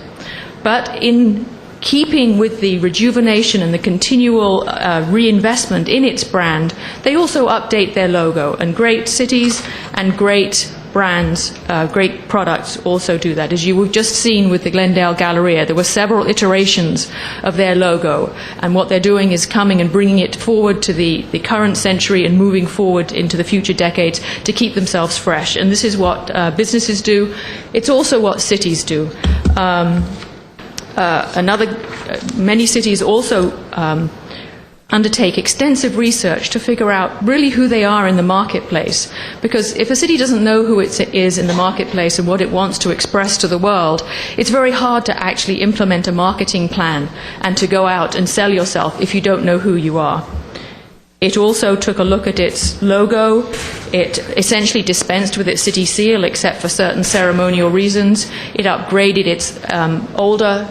But in keeping with the rejuvenation and the continual reinvestment in its brand, they also update their logo. And great cities and great brands, great products also do that. As you have just seen with the Glendale Galleria, there were several iterations of their logo. And what they're doing is coming and bringing it forward to the current century and moving forward into the future decades to keep themselves fresh. And this is what businesses do. It's also what cities do. Many cities also undertake extensive research to figure out really who they are in the marketplace. Because if a city doesn't know who it is in the marketplace and what it wants to express to the world, it's very hard to actually implement a marketing plan and to go out and sell yourself if you don't know who you are. It also took a look at its logo. It essentially dispensed with its city seal except for certain ceremonial reasons. It upgraded its older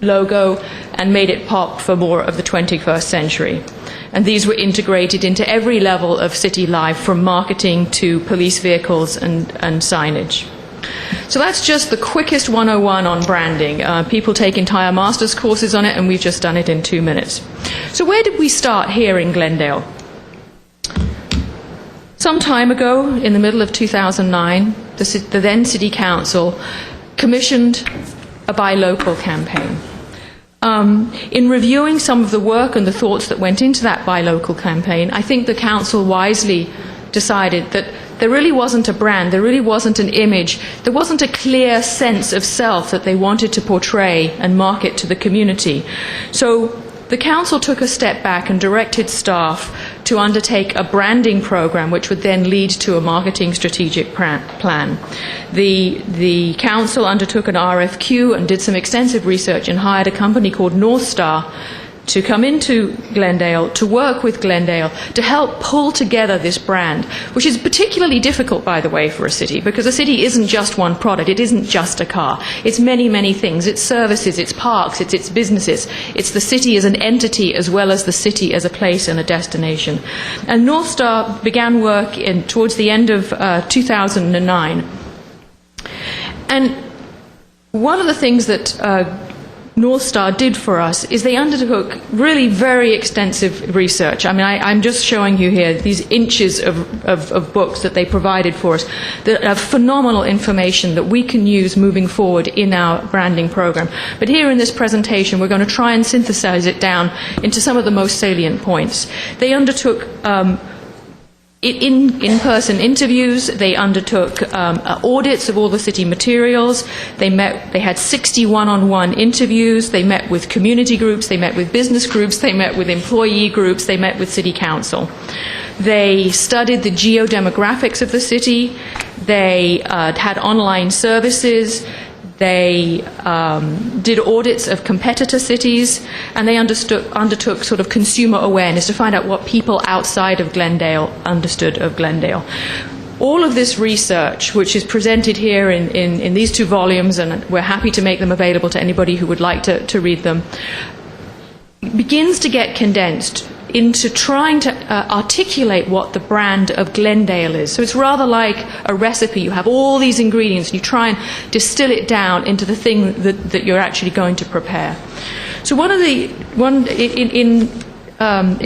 logo and made it pop for more of the 21st century. And these were integrated into every level of city life, from marketing to police vehicles and signage. So that's just the quickest 101 on branding. People take entire master's courses on it, and we've just done it in 2 minutes. So where did we start here in Glendale? Some time ago, in the middle of 2009, the then City Council commissioned a buy local campaign. In reviewing some of the work and the thoughts that went into that buy local campaign, I think the council wisely decided that there really wasn't a brand, there really wasn't an image, there wasn't a clear sense of self that they wanted to portray and market to the community. So the council took a step back and directed staff to undertake a branding program which would then lead to a marketing strategic plan. The council undertook an RFQ and did some extensive research and hired a company called North Star to come into Glendale, to work with Glendale, to help pull together this brand, which is particularly difficult, by the way, for a city, because a city isn't just one product, it isn't just a car. It's many, many things. It's services, it's parks, it's its businesses. It's the city as an entity as well as the city as a place and a destination. And North Star began work towards the end of 2009. And one of the things that North Star did for us is they undertook really very extensive research. I mean, I'm just showing you here these inches of books that they provided for us that have phenomenal information that we can use moving forward in our branding program. But here in this presentation, we're going to try and synthesize it down into some of the most salient points. They undertook in-person interviews. They undertook audits of all the city materials. They had 60 one-on-one interviews. They met with community groups. They met with business groups. They met with employee groups. They met with city council. They studied the geodemographics of the city. They had online services. They did audits of competitor cities, and they undertook sort of consumer awareness to find out what people outside of Glendale understood of Glendale. All of this research, which is presented here in these 2 volumes, and we're happy to make them available to anybody who would like to read them, begins to get condensed into trying to articulate what the brand of Glendale is. So it's rather like a recipe. You have all these ingredients and you try and distill it down into the thing that you're actually going to prepare. So in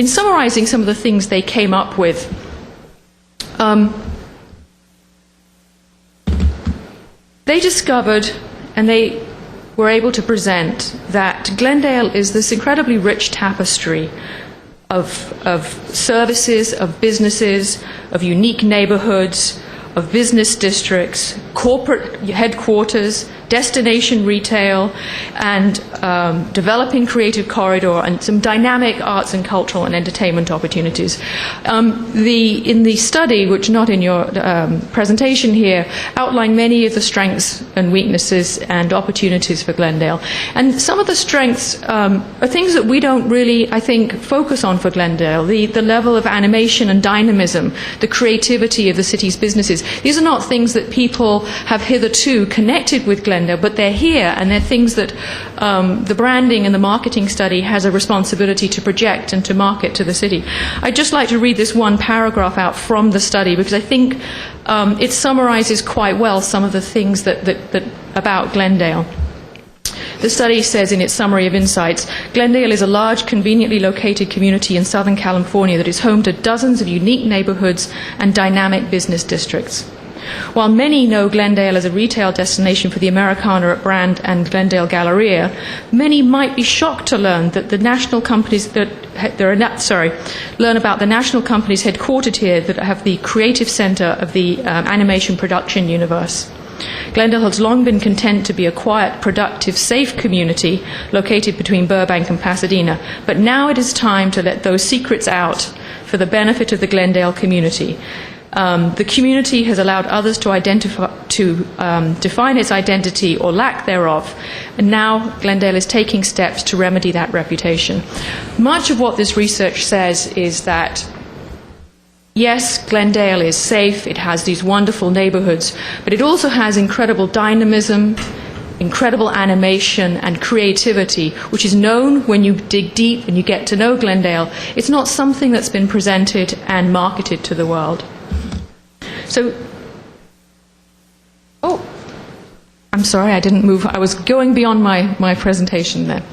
summarizing some of the things they came up with, they discovered, and they were able to present, that Glendale is this incredibly rich tapestry of services, of businesses, of unique neighborhoods, of business districts, corporate headquarters, destination retail, and developing creative corridor and some dynamic arts and cultural and entertainment opportunities. In the study, which not in your presentation here, outline many of the strengths and weaknesses and opportunities for Glendale. And some of the strengths are things that we don't really, I think, focus on for Glendale. The level of animation and dynamism, the creativity of the city's businesses. These are not things that people have hitherto connected with Glendale, but they're here, and they're things that the branding and the marketing study has a responsibility to project and to market to the city. I'd just like to read this one paragraph out from the study, because I think it summarizes quite well some of the things that about Glendale. The study says in its summary of insights, Glendale is a large, conveniently located community in Southern California that is home to dozens of unique neighborhoods and dynamic business districts. While many know Glendale as a retail destination for the Americana at Brand and Glendale Galleria, many might be shocked to learn that the national companies learn about the national companies headquartered here that have the creative center of the animation production universe. Glendale has long been content to be a quiet, productive, safe community located between Burbank and Pasadena, but now it is time to let those secrets out for the benefit of the Glendale community. The community has allowed others to define its identity or lack thereof, and now Glendale is taking steps to remedy that reputation. Much of what this research says is that yes, Glendale is safe, it has these wonderful neighborhoods, but it also has incredible dynamism, incredible animation and creativity, which is known when you dig deep and you get to know Glendale. It's not something that's been presented and marketed to the world. So, I'm sorry, I didn't move. I was going beyond my presentation there.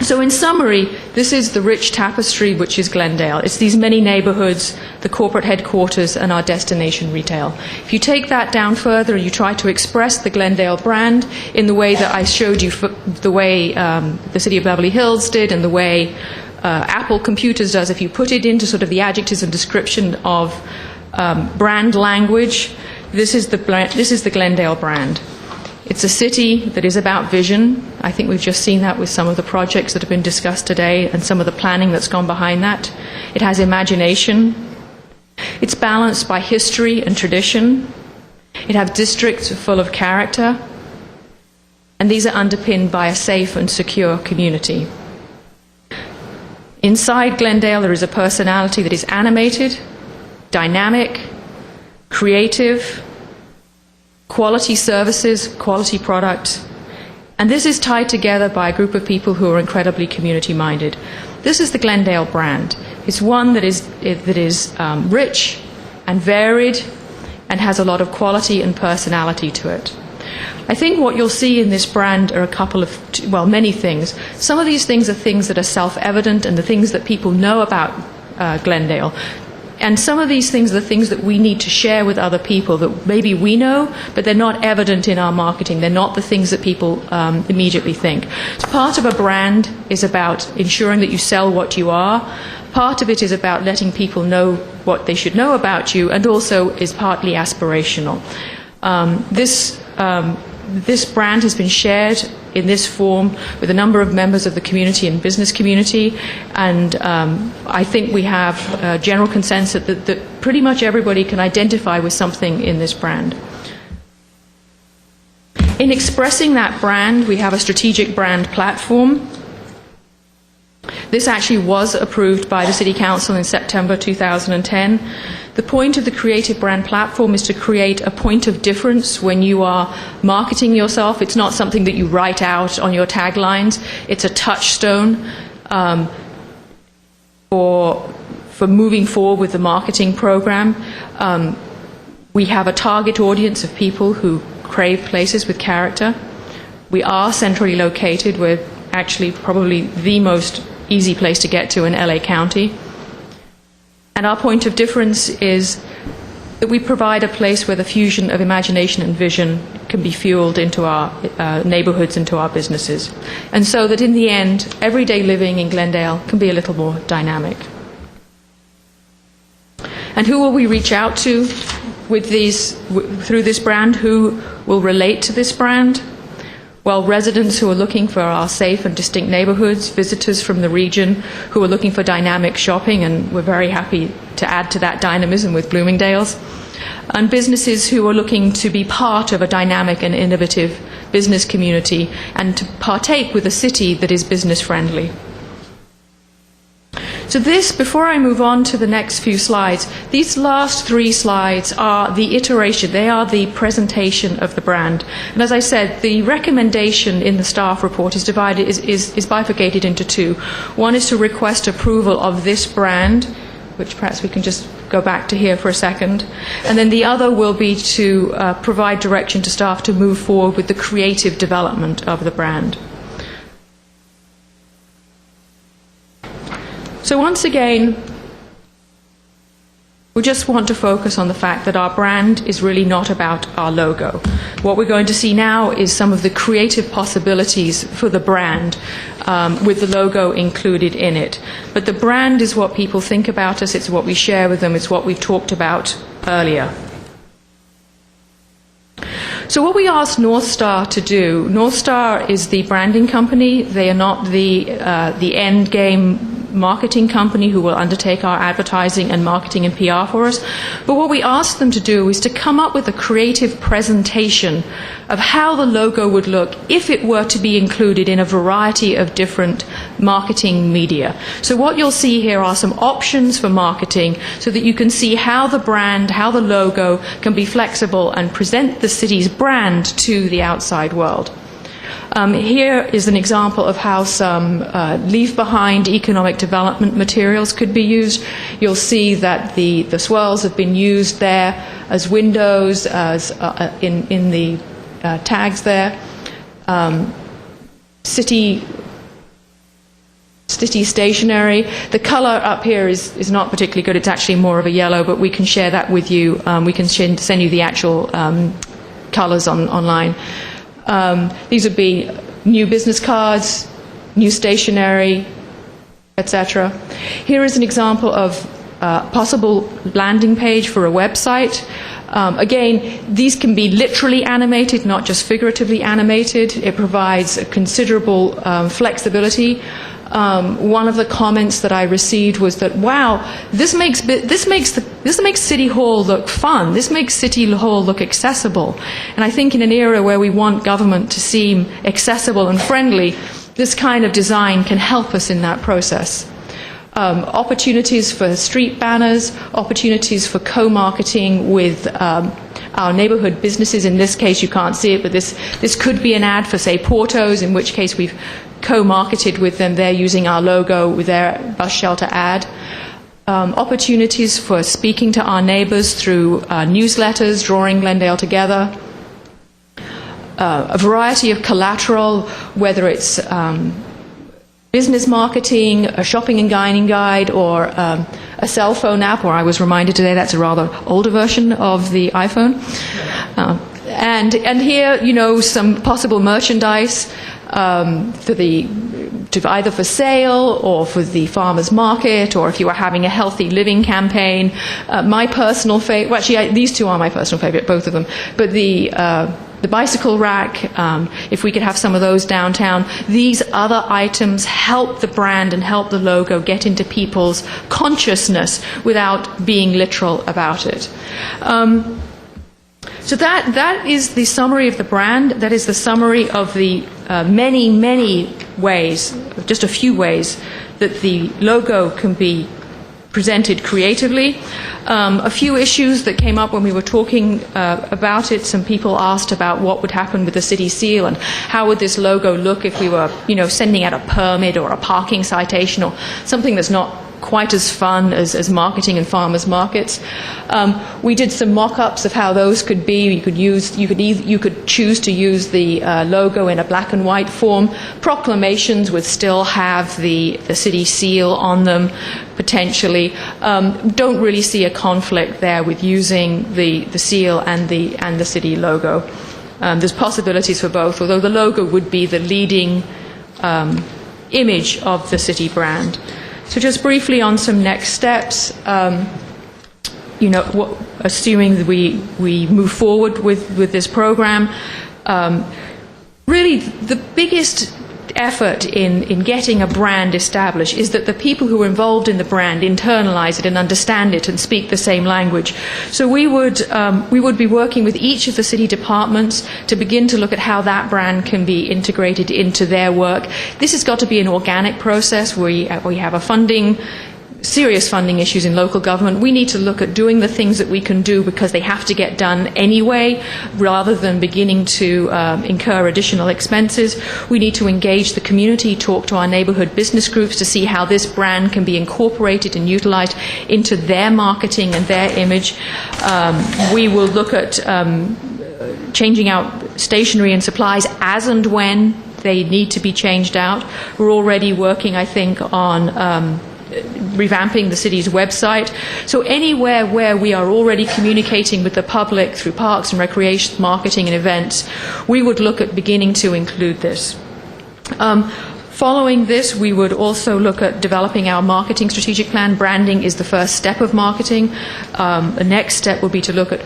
So in summary, this is the rich tapestry which is Glendale. It's these many neighborhoods, the corporate headquarters, and our destination retail. If you take that down further and you try to express the Glendale brand in the way that I showed you, the way the city of Beverly Hills did and the way Apple Computers does, if you put it into sort of the adjectives and description of brand language, this is the Glendale brand. It's a city that is about vision. I think we've just seen that with some of the projects that have been discussed today and some of the planning that's gone behind that. It has imagination. It's balanced by history and tradition. It has districts full of character. And these are underpinned by a safe and secure community. Inside Glendale, there is a personality that is animated, dynamic, creative, quality services, quality product. And this is tied together by a group of people who are incredibly community-minded. This is the Glendale brand. It's one that is rich and varied and has a lot of quality and personality to it. I think what you'll see in this brand are many things. Some of these things are things that are self-evident and the things that people know about Glendale. And some of these things are the things that we need to share with other people that maybe we know, but they're not evident in our marketing. They're not the things that people immediately think. So part of a brand is about ensuring that you sell what you are. Part of it is about letting people know what they should know about you, and also is partly aspirational. This brand has been shared in this form with a number of members of the community and business community, and I think we have a general consensus that pretty much everybody can identify with something in this brand. In expressing that brand, we have a strategic brand platform. This actually was approved by the City Council in September 2010. The point of the Creative Brand Platform is to create a point of difference when you are marketing yourself. It's not something that you write out on your taglines. It's a touchstone for moving forward with the marketing program. We have a target audience of people who crave places with character. We are centrally located. We're actually probably the most easy place to get to in LA County. And our point of difference is that we provide a place where the fusion of imagination and vision can be fueled into our neighborhoods, into our businesses. And so that in the end, everyday living in Glendale can be a little more dynamic. And who will we reach out to? through this brand, who will relate to this brand? Well, residents who are looking for our safe and distinct neighborhoods, visitors from the region who are looking for dynamic shopping, and we're very happy to add to that dynamism with Bloomingdale's, and businesses who are looking to be part of a dynamic and innovative business community and to partake with a city that is business friendly. So before I move on to the next few slides, these last 3 slides are the iteration, they are the presentation of the brand. And as I said, the recommendation in the staff report is bifurcated into 2. One is to request approval of this brand, which perhaps we can just go back to here for a second. And then the other will be to provide direction to staff to move forward with the creative development of the brand. So once again, we just want to focus on the fact that our brand is really not about our logo. What we're going to see now is some of the creative possibilities for the brand with the logo included in it. But the brand is what people think about us, it's what we share with them, it's what we've talked about earlier. So what we asked North Star to do, North Star is the branding company, they are not the end game marketing company who will undertake our advertising and marketing and PR for us. But what we asked them to do is to come up with a creative presentation of how the logo would look if it were to be included in a variety of different marketing media. So what you'll see here are some options for marketing so that you can see how the brand, how the logo can be flexible and present the city's brand to the outside world. Here is an example of how some leave-behind economic development materials could be used. You'll see that the swirls have been used there as windows, as in the tags there. City stationery. The color up here is not particularly good. It's actually more of a yellow, but we can share that with you. We can send you the actual colors online. These would be new business cards, new stationery, etc. Here is an example of a possible landing page for a website. Again, these can be literally animated, not just figuratively animated. It provides a considerable flexibility. One of the comments that I received was that, wow, this makes City Hall look fun. This makes City Hall look accessible. And I think in an era where we want government to seem accessible and friendly, this kind of design can help us in that process. Opportunities for street banners, opportunities for co-marketing with our neighborhood businesses. In this case, you can't see it, but this could be an ad for, say, Porto's, in which case we've co-marketed with them. They're using our logo with their bus shelter ad. Opportunities for speaking to our neighbors through newsletters, drawing Glendale together. A variety of collateral, whether it's business marketing, a shopping and dining guide, or a cell phone app, or I was reminded today that's a rather older version of the iPhone. And here, you know, some possible merchandise either for sale or for the farmers market, or if you are having a healthy living campaign. My personal favorite, well, actually, these two are my personal favorite, both of them. But the bicycle rack, if we could have some of those downtown. These other items help the brand and help the logo get into people's consciousness without being literal about it. So that is the summary of the brand. That is the summary of the many, many ways, just a few ways, that the logo can be presented creatively. A few issues that came up when we were talking about it. Some people asked about what would happen with the city seal and how would this logo look if we were, you know, sending out a permit or a parking citation or something that's not quite as fun as marketing and farmers markets. We did some mock-ups of how those could be. You could choose to use the logo in a black and white form. Proclamations would still have the city seal on them, potentially. Don't really see a conflict there with using the seal and the city logo. There's possibilities for both, although the logo would be the leading image of the city brand. So just briefly on some next steps, assuming that we move forward with this program, really the biggest effort in getting a brand established is that the people who are involved in the brand internalize it and understand it and speak the same language. So we would be working with each of the city departments to begin to look at how that brand can be integrated into their work. This has got to be an organic process. We have serious funding issues in local government. We need to look at doing the things that we can do because they have to get done anyway, rather than beginning to incur additional expenses. We need to engage the community, talk to our neighborhood business groups to see how this brand can be incorporated and utilized into their marketing and their image. We will look at changing out stationery and supplies as and when they need to be changed out. We're already working, I think, on revamping the city's website. So anywhere where we are already communicating with the public through parks and recreation, marketing and events, we would look at beginning to include this. Following this, we would also look at developing our marketing strategic plan. Branding is the first step of marketing. The next step would be to look at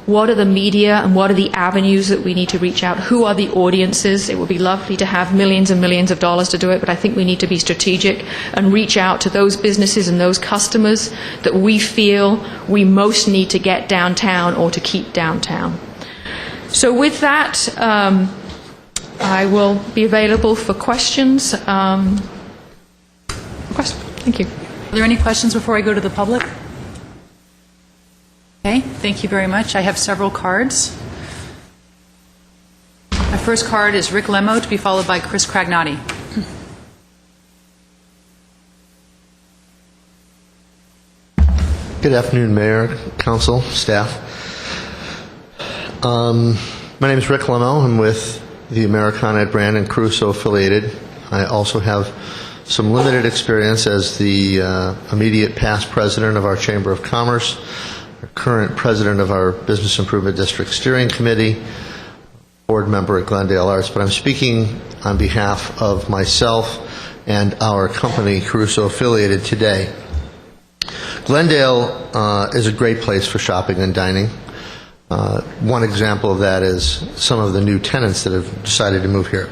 what are the media and what are the avenues that we need to reach out? Who are the audiences? It would be lovely to have millions and millions of dollars to do it, but I think we need to be strategic and reach out to those businesses and those customers that we feel we most need to get downtown or to keep downtown. So with that, I will be available for questions. Thank you. Are there any questions before I go to the public? Okay, thank you very much. I have several cards. My first card is Rick Lemo, to be followed by Chris Cragnotti. Good afternoon, Mayor, Council, staff. My name is Rick Lemo. I'm with the Americana at Brand and Crusoe affiliated. I also have some limited experience as the immediate past president of our Chamber of Commerce, current president of our Business Improvement District Steering Committee, board member at Glendale Arts, but I'm speaking on behalf of myself and our company, Crusoe Affiliated, today. Glendale is a great place for shopping and dining. One example of that is some of the new tenants that have decided to move here.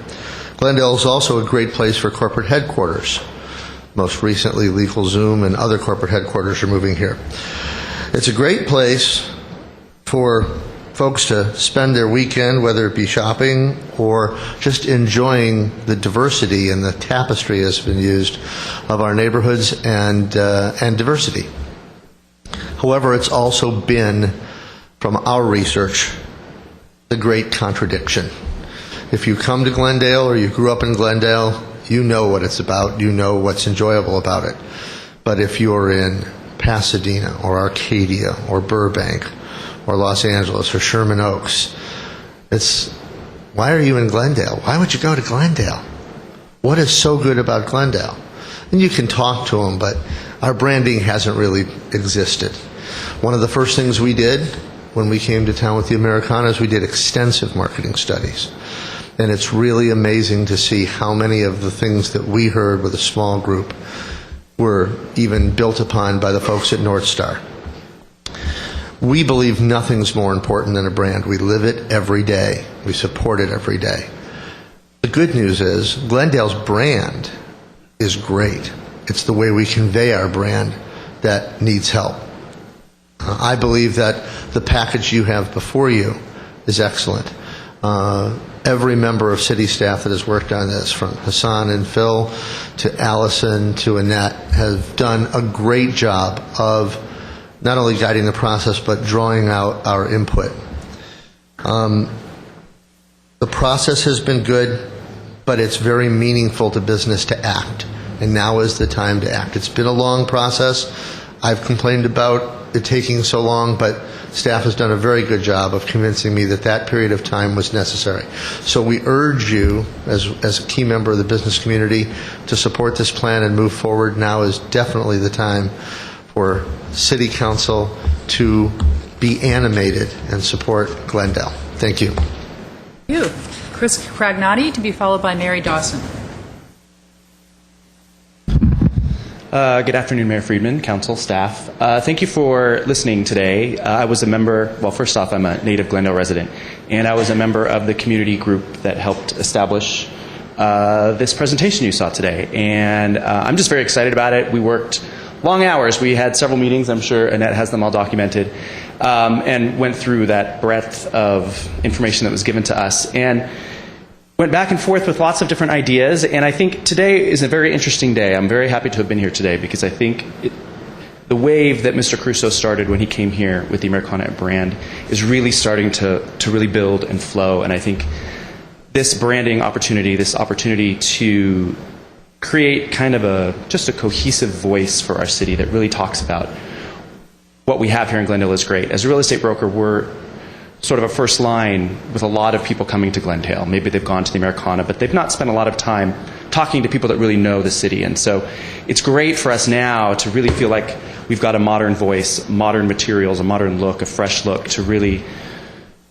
Glendale is also a great place for corporate headquarters. Most recently, LegalZoom and other corporate headquarters are moving here. It's a great place for folks to spend their weekend, whether it be shopping or just enjoying the diversity and the tapestry has been used of our neighborhoods and diversity. However, it's also been, from our research, the great contradiction. If you come to Glendale or you grew up in Glendale, you know what it's about, you know what's enjoyable about it. But if you're in Pasadena or Arcadia or Burbank or Los Angeles or Sherman Oaks, it's, why are you in Glendale? Why would you go to Glendale? What is so good about Glendale? And you can talk to them, but our branding hasn't really existed. One of the first things we did when we came to town with the Americana is we did extensive marketing studies. And it's really amazing to see how many of the things that we heard with a small group were even built upon by the folks at North Star. We believe nothing's more important than a brand. We live it every day. We support it every day. The good news is Glendale's brand is great. It's the way we convey our brand that needs help. I believe that the package you have before you is excellent. Every member of city staff that has worked on this, from Hassan and Phil to Allison to Annette, have done a great job of not only guiding the process but drawing out our input. The process has been good, but it's very meaningful to business to act, and now is the time to act. It's been a long process. I've complained about it taking so long, but staff has done a very good job of convincing me that that period of time was necessary. So we urge you, as a key member of the business community, to support this plan and move forward. Now is definitely the time for City Council to be animated and support Glendale. Thank you. Thank you. Chris Cragnotti, to be followed by Mary Dawson. Good afternoon, Mayor Friedman, council, staff. Thank you for listening today. I was a member, well, first off, I'm a native Glendale resident, and I was a member of the community group that helped establish this presentation you saw today. And I'm just very excited about it. We worked long hours. We had several meetings. I'm sure Annette has them all documented, and went through that breadth of information that was given to us. And went back and forth with lots of different ideas, and I think today is a very interesting day. I'm very happy to have been here today because I think the wave that Mr. Crusoe started when he came here with the Americana brand is really starting to really build and flow, and I think this branding opportunity, this opportunity to create kind of just a cohesive voice for our city that really talks about what we have here in Glendale is great. As a real estate broker, we're sort of a first line with a lot of people coming to Glendale. Maybe they've gone to the Americana, but they've not spent a lot of time talking to people that really know the city. And so it's great for us now to really feel like we've got a modern voice, modern materials, a modern look, a fresh look to really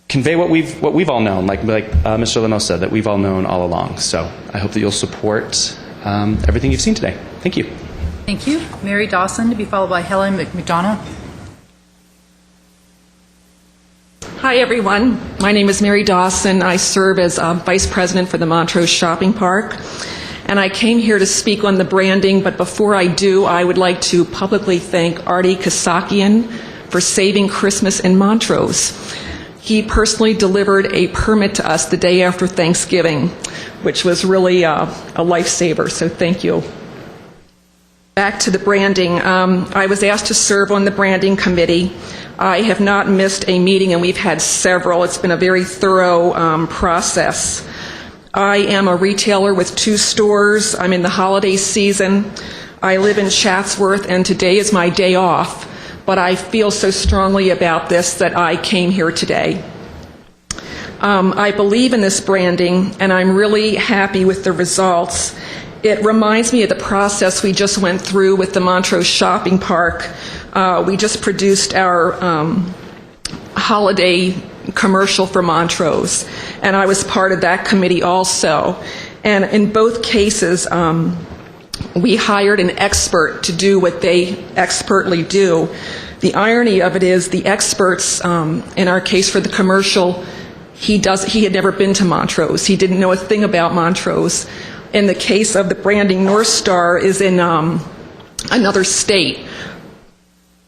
convey what we've all known, like Mr. Leno said, that we've all known all along. So I hope that you'll support everything you've seen today. Thank you. Thank you. Mary Dawson, to be followed by Helen McDonough. Hi, everyone. My name is Mary Dawson. I serve as Vice President for the Montrose Shopping Park. And I came here to speak on the branding, but before I do, I would like to publicly thank Artie Kasakian for saving Christmas in Montrose. He personally delivered a permit to us the day after Thanksgiving, which was really a lifesaver, so thank you. Back to the branding. I was asked to serve on the branding committee. I have not missed a meeting, and we've had several. It's been a very thorough process. I am a retailer with 2 stores. I'm in the holiday season. I live in Chatsworth, and today is my day off, but I feel so strongly about this that I came here today. I believe in this branding, and I'm really happy with the results. It reminds me of the process we just went through with the Montrose Shopping Park. We just produced our holiday commercial for Montrose, and I was part of that committee also. And in both cases, we hired an expert to do what they expertly do. The irony of it is the experts, in our case for the commercial, he had never been to Montrose. He didn't know a thing about Montrose. In the case of the branding, North Star is in another state.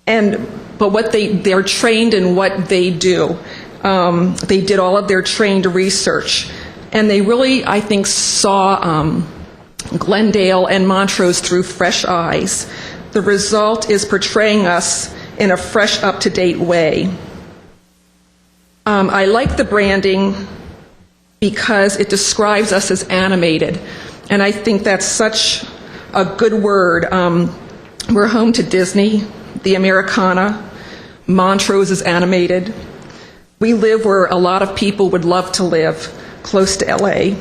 But they're trained in what they do. They did all of their trained research. And they really, I think, saw Glendale and Montrose through fresh eyes. The result is portraying us in a fresh, up-to-date way. I like the branding because it describes us as animated. And I think that's such a good word. We're home to Disney, the Americana. Montrose is animated. We live where a lot of people would love to live, close to LA.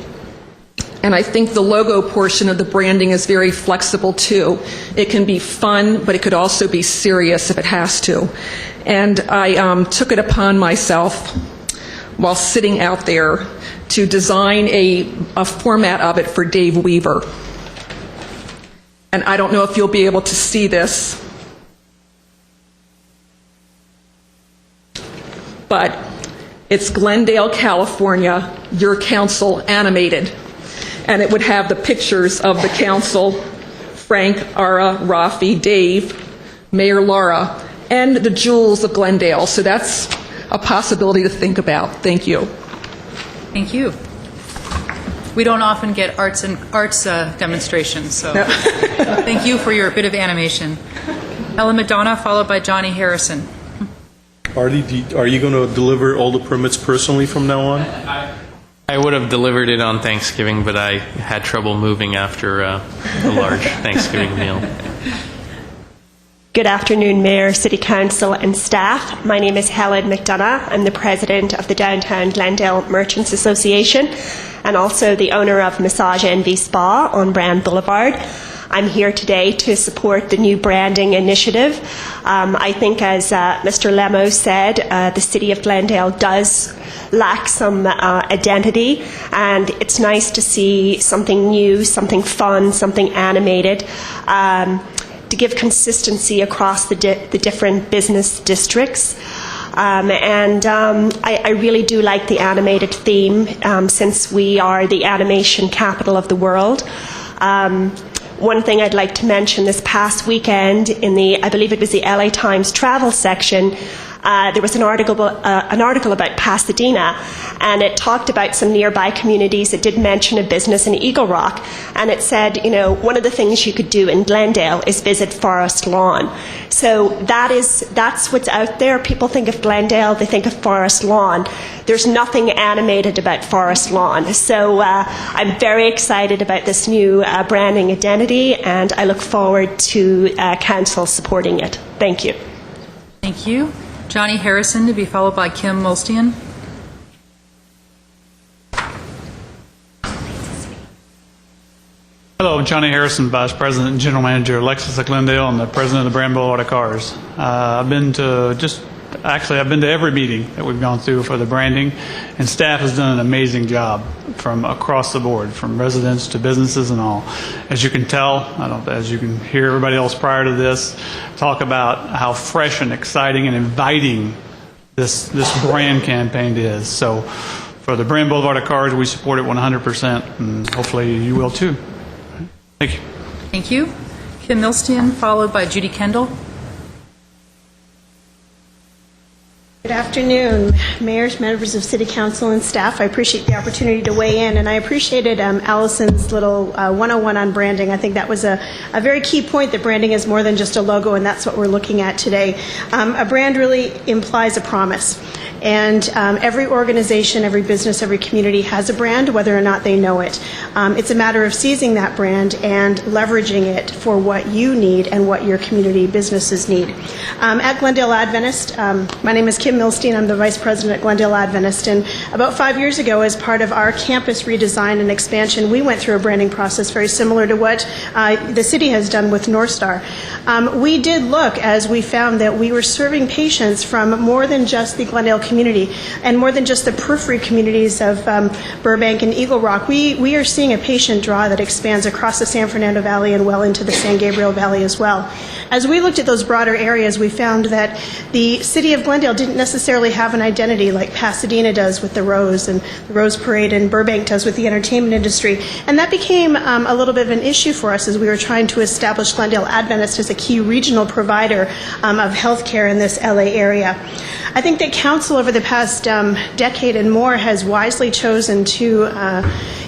And I think the logo portion of the branding is very flexible too. It can be fun, but it could also be serious if it has to. And I took it upon myself while sitting out there to design a format of it for Dave Weaver. And I don't know if you'll be able to see this, but it's Glendale, California, your council animated. And it would have the pictures of the council, Frank, Ara, Rafi, Dave, Mayor Laura, and the jewels of Glendale. So that's a possibility to think about. Thank you. Thank you. We don't often get arts demonstrations, so thank you for your bit of animation. Ellen McDonough, followed by Johnny Harrison. Artie, are you going to deliver all the permits personally from now on? I would have delivered it on Thanksgiving, but I had trouble moving after a large Thanksgiving meal. Good afternoon, Mayor, City Council and staff. My name is Helen McDonough. I'm the President of the Downtown Glendale Merchants Association and also the owner of Massage Envy Spa on Brand Boulevard. I'm here today to support the new branding initiative. I think, as Mr. Lemo said, the City of Glendale does lack some identity, and it's nice to see something new, something fun, something animated. to give consistency across the different business districts. I really do like the animated theme since we are the animation capital of the world. One thing I'd like to mention, this past weekend in the, I believe it was the LA Times travel section, there was an article about Pasadena, and it talked about some nearby communities. It did mention a business in Eagle Rock, and it said, you know, one of the things you could do in Glendale is visit Forest Lawn. So that's what's out there. People think of Glendale, they think of Forest Lawn. There's nothing animated about Forest Lawn. So I'm very excited about this new branding identity, and I look forward to Council supporting it. Thank you. Thank you. Johnny Harrison, to be followed by Kim Mulstein. Hello, I'm Johnny Harrison, Vice President and General Manager of Lexus of Glendale, and the President of the Brand Boulevard of Cars. I've been to every meeting that we've gone through for the branding, and staff has done an amazing job from across the board, from residents to businesses and all. As you can tell, as you can hear everybody else prior to this talk about how fresh and exciting and inviting this brand campaign is. So for the Brand Boulevard of Cars, we support it 100%, and hopefully you will too. Thank you. Thank you. Kim Milstein, followed by Judy Kendall. Good afternoon, mayors, members of City Council, and staff. I appreciate the opportunity to weigh in, and I appreciated Allison's little 101 on branding. I think that was a very key point, that branding is more than just a logo, and that's what we're looking at today. A brand really implies a promise. And every organization, every business, every community has a brand, whether or not they know it. It's a matter of seizing that brand and leveraging it for what you need and what your community businesses need. At Glendale Adventist, my name is Kim Milstein. I'm the Vice President at Glendale Adventist. And about 5 years ago, as part of our campus redesign and expansion, we went through a branding process very similar to what the city has done with North Star. We did look, as we found that we were serving patients from more than just the Glendale community and more than just the periphery communities of Burbank and Eagle Rock. We are seeing a patient draw that expands across the San Fernando Valley and well into the San Gabriel Valley as well. As we looked at those broader areas, we found that the city of Glendale didn't necessarily have an identity like Pasadena does with the Rose and the Rose Parade, and Burbank does with the entertainment industry. And that became a little bit of an issue for us as we were trying to establish Glendale Adventist as a key regional provider of healthcare in this LA area. I think that Council over the past decade and more has wisely chosen to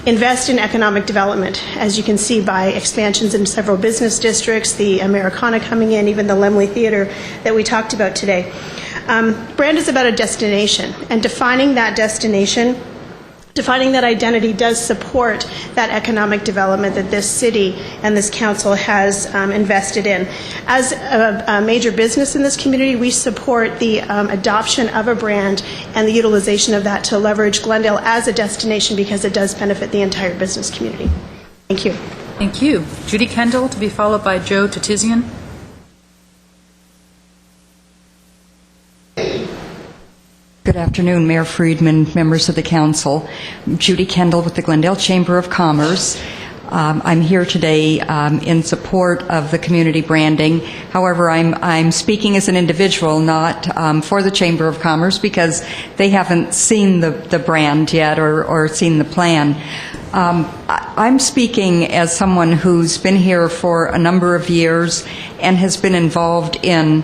invest in economic development, as you can see by expansions in several business districts, the Americana coming in, even the Laemmle Theater that we talked about today. Brand is about a destination, and defining that destination, defining that identity does support that economic development that this city and this council has invested in. As a major business in this community, we support the adoption of a brand and the utilization of that to leverage Glendale as a destination, because it does benefit the entire business community. Thank you. Thank you. Judy Kendall, to be followed by Joe Tatizian. Good afternoon, Mayor Friedman, members of the council. I'm Judy Kendall with the Glendale Chamber of Commerce. I'm here today in support of the community branding. However, I'm speaking as an individual, not for the Chamber of Commerce, because they haven't seen the brand yet or seen the plan. I'm speaking as someone who's been here for a number of years and has been involved in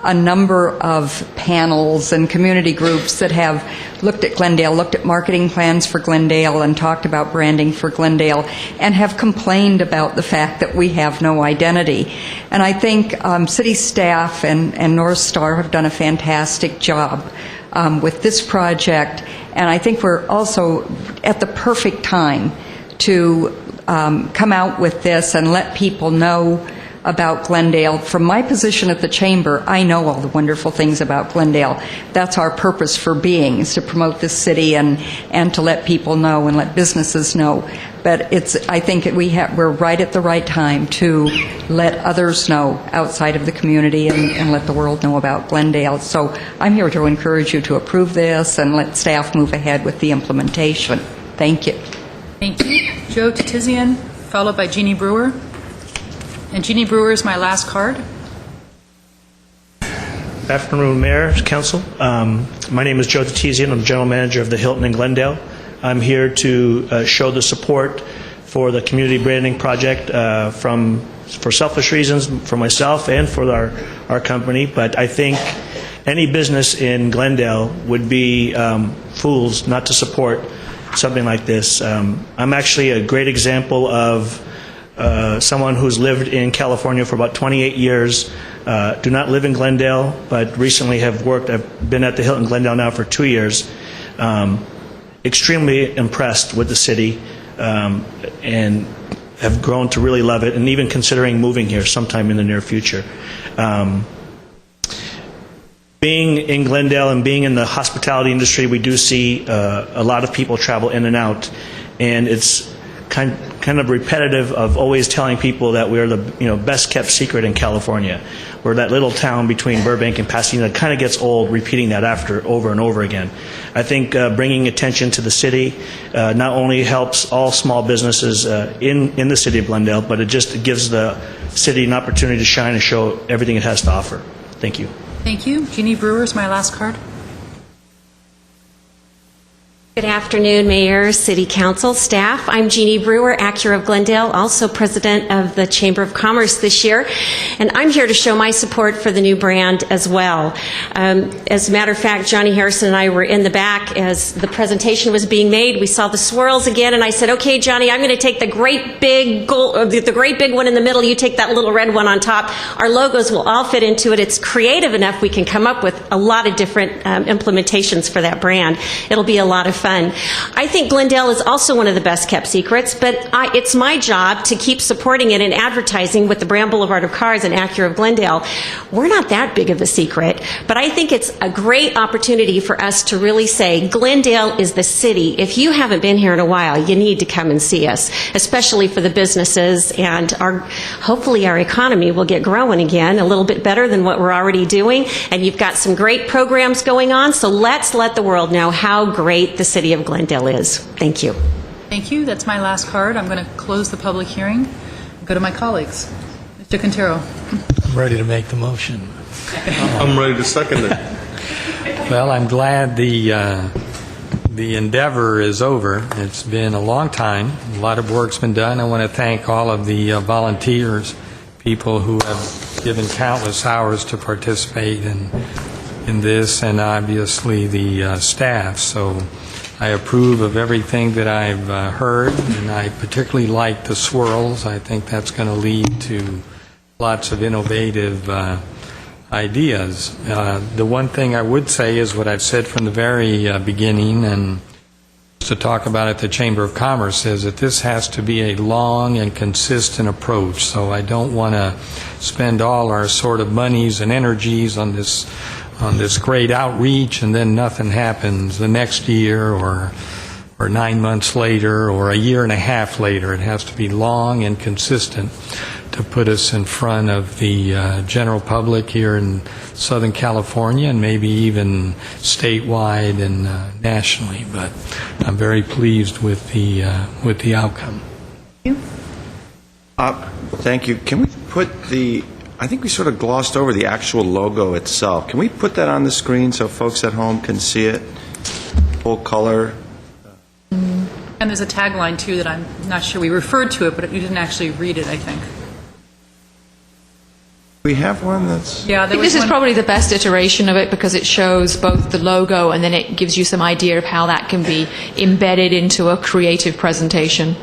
a number of panels and community groups that have looked at Glendale, looked at marketing plans for Glendale, and talked about branding for Glendale, and have complained about the fact that we have no identity. And I think city staff and North Star have done a fantastic job with this project, and I think we're also at the perfect time to come out with this and let people know about Glendale. From my position at the Chamber, I know all the wonderful things about Glendale. That's our purpose for being, is to promote this city and to let people know and let businesses know. But I think we're right at the right time to let others know outside of the community and let the world know about Glendale. So I'm here to encourage you to approve this and let staff move ahead with the implementation. Thank you. Thank you. Joe Tatizian, followed by Jeannie Brewer. And Jeannie Brewer is my last card. Good afternoon, Mayor, Council. My name is Joe Tetizian. I'm the General Manager of the Hilton in Glendale. I'm here to show the support for the community branding project for selfish reasons, for myself and for our company. But I think any business in Glendale would be fools not to support something like this. I'm actually a great example of someone who's lived in California for about 28 years, do not live in Glendale, but recently have worked. I've been at the Hilton Glendale now for 2 years. Extremely impressed with the city and have grown to really love it, and even considering moving here sometime in the near future. Being in Glendale and being in the hospitality industry, we do see a lot of people travel in and out, and it's kind of repetitive of always telling people that we're the best kept secret in California. We're that little town between Burbank and Pasadena. It kind of gets old repeating that over and over again. I think bringing attention to the city not only helps all small businesses in the city of Glendale, but it just gives the city an opportunity to shine and show everything it has to offer. Thank you. Thank you. Jeannie Brewer is my last card. Good afternoon, Mayor, City Council, staff. I'm Jeannie Brewer, Acura of Glendale, also President of the Chamber of Commerce this year, and I'm here to show my support for the new brand as well. As a matter of fact, Johnny Harrison and I were in the back as the presentation was being made. We saw the swirls again, and I said, "Okay, Johnny, I'm going to take the great big the great big one in the middle. You take that little red one on top. Our logos will all fit into it. It's creative enough. We can come up with a lot of different implementations for that brand. It'll be a lot of fun." I think Glendale is also one of the best kept secrets, but it's my job to keep supporting it in advertising with the Brand Boulevard of Cars and Acura of Glendale. We're not that big of a secret, but I think it's a great opportunity for us to really say Glendale is the city. If you haven't been here in a while, you need to come and see us, especially for the businesses, and hopefully our economy will get growing again a little bit better than what we're already doing. And you've got some great programs going on, so let's let the world know how great the city of Glendale is. Thank you. Thank you. That's my last card. I'm going to close the public hearing and go to my colleagues. Mr. Quintero. I'm ready to make the motion. I'm ready to second it. Well, I'm glad the endeavor is over. It's been a long time. A lot of work's been done. I want to thank all of the volunteers, people who have given countless hours to participate in this, and obviously the staff. So I approve of everything that I've heard, and I particularly like the swirls. I think that's going to lead to lots of innovative ideas. The one thing I would say is what I've said from the very beginning, and to talk about at the Chamber of Commerce, is that this has to be a long and consistent approach. So I don't want to spend all our sort of monies and energies on this great outreach, and then nothing happens the next year or 9 months later or a year and a half later. It has to be long and consistent to put us in front of the general public here in Southern California and maybe even statewide and nationally. But I'm very pleased with the outcome. Thank you. Can we put I think we sort of glossed over the actual logo itself. Can we put that on the screen so folks at home can see it? Full color. And there's a tagline, too, that I'm not sure we referred to it, but we didn't actually read it, I think. We have one that's... Yeah, I think this is probably the best iteration of it because it shows both the logo and then it gives you some idea of how that can be embedded into a creative presentation.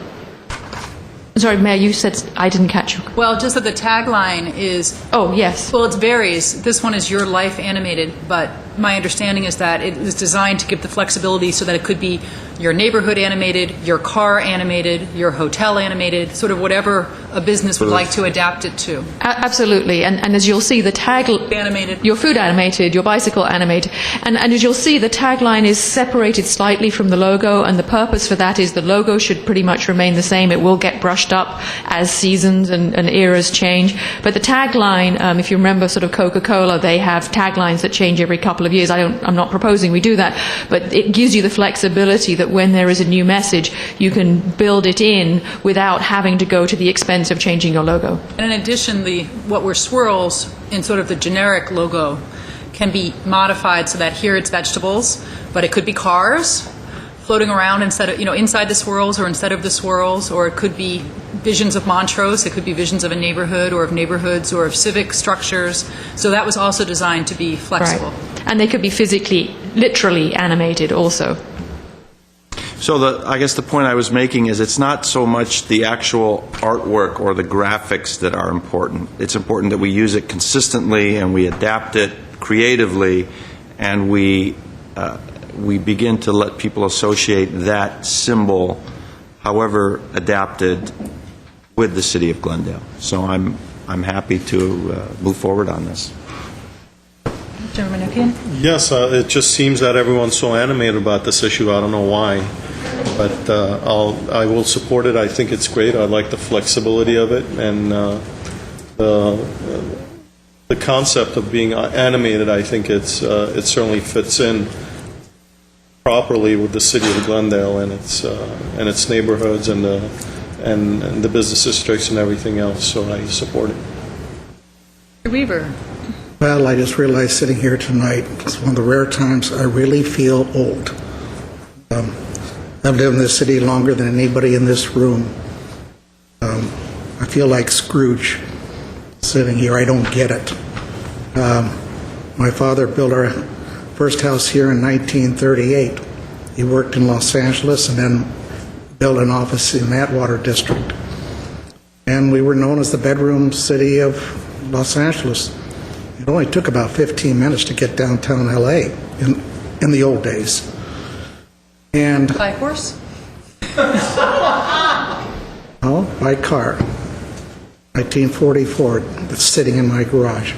Sorry, Mayor, you said I didn't catch you. Well, just that the tagline is... Oh, yes. Well, it varies. This one is Your Life Animated, but my understanding is that it was designed to give the flexibility so that it could be your neighborhood animated, your car animated, your hotel animated, sort of whatever a business would like to adapt it to. Absolutely. And as you'll see, the animated. Your food animated, your bicycle animated. And as you'll see, the tagline is separated slightly from the logo, and the purpose for that is the logo should pretty much remain the same. It will get brushed up as seasons and eras change. But the tagline, if you remember sort of Coca-Cola, they have taglines that change every couple couple of years. I'm not proposing we do that, but it gives you the flexibility that when there is a new message, you can build it in without having to go to the expense of changing your logo. And in addition, what were swirls in sort of the generic logo can be modified so that here it's vegetables, but it could be cars floating around instead of, inside the swirls or instead of the swirls, or it could be visions of Montrose, it could be visions of a neighborhood or of neighborhoods or of civic structures. So that was also designed to be flexible. Right. And they could be physically, literally animated also. So I guess the point I was making is it's not so much the actual artwork or the graphics that are important. It's important that we use it consistently and we adapt it creatively, and we begin to let people associate that symbol, however adapted, with the city of Glendale. So I'm happy to move forward on this. Chairman Manoukian? Yes, it just seems that everyone's so animated about this issue. I don't know why, but I will support it. I think it's great. I like the flexibility of it, and the concept of being animated. I think it certainly fits in properly with the city of Glendale and its neighborhoods and the business districts and everything else. So I support it. Mr. Weaver? Well, I just realized sitting here tonight, it's one of the rare times I really feel old. I've lived in this city longer than anybody in this room. I feel like Scrooge sitting here. I don't get it. My father built our first house here in 1938. He worked in Los Angeles and then built an office in the Atwater district. And we were known as the bedroom city of Los Angeles. It only took about 15 minutes to get downtown L.A. in the old days. And by horse? Oh, by car. 1944. That's sitting in my garage.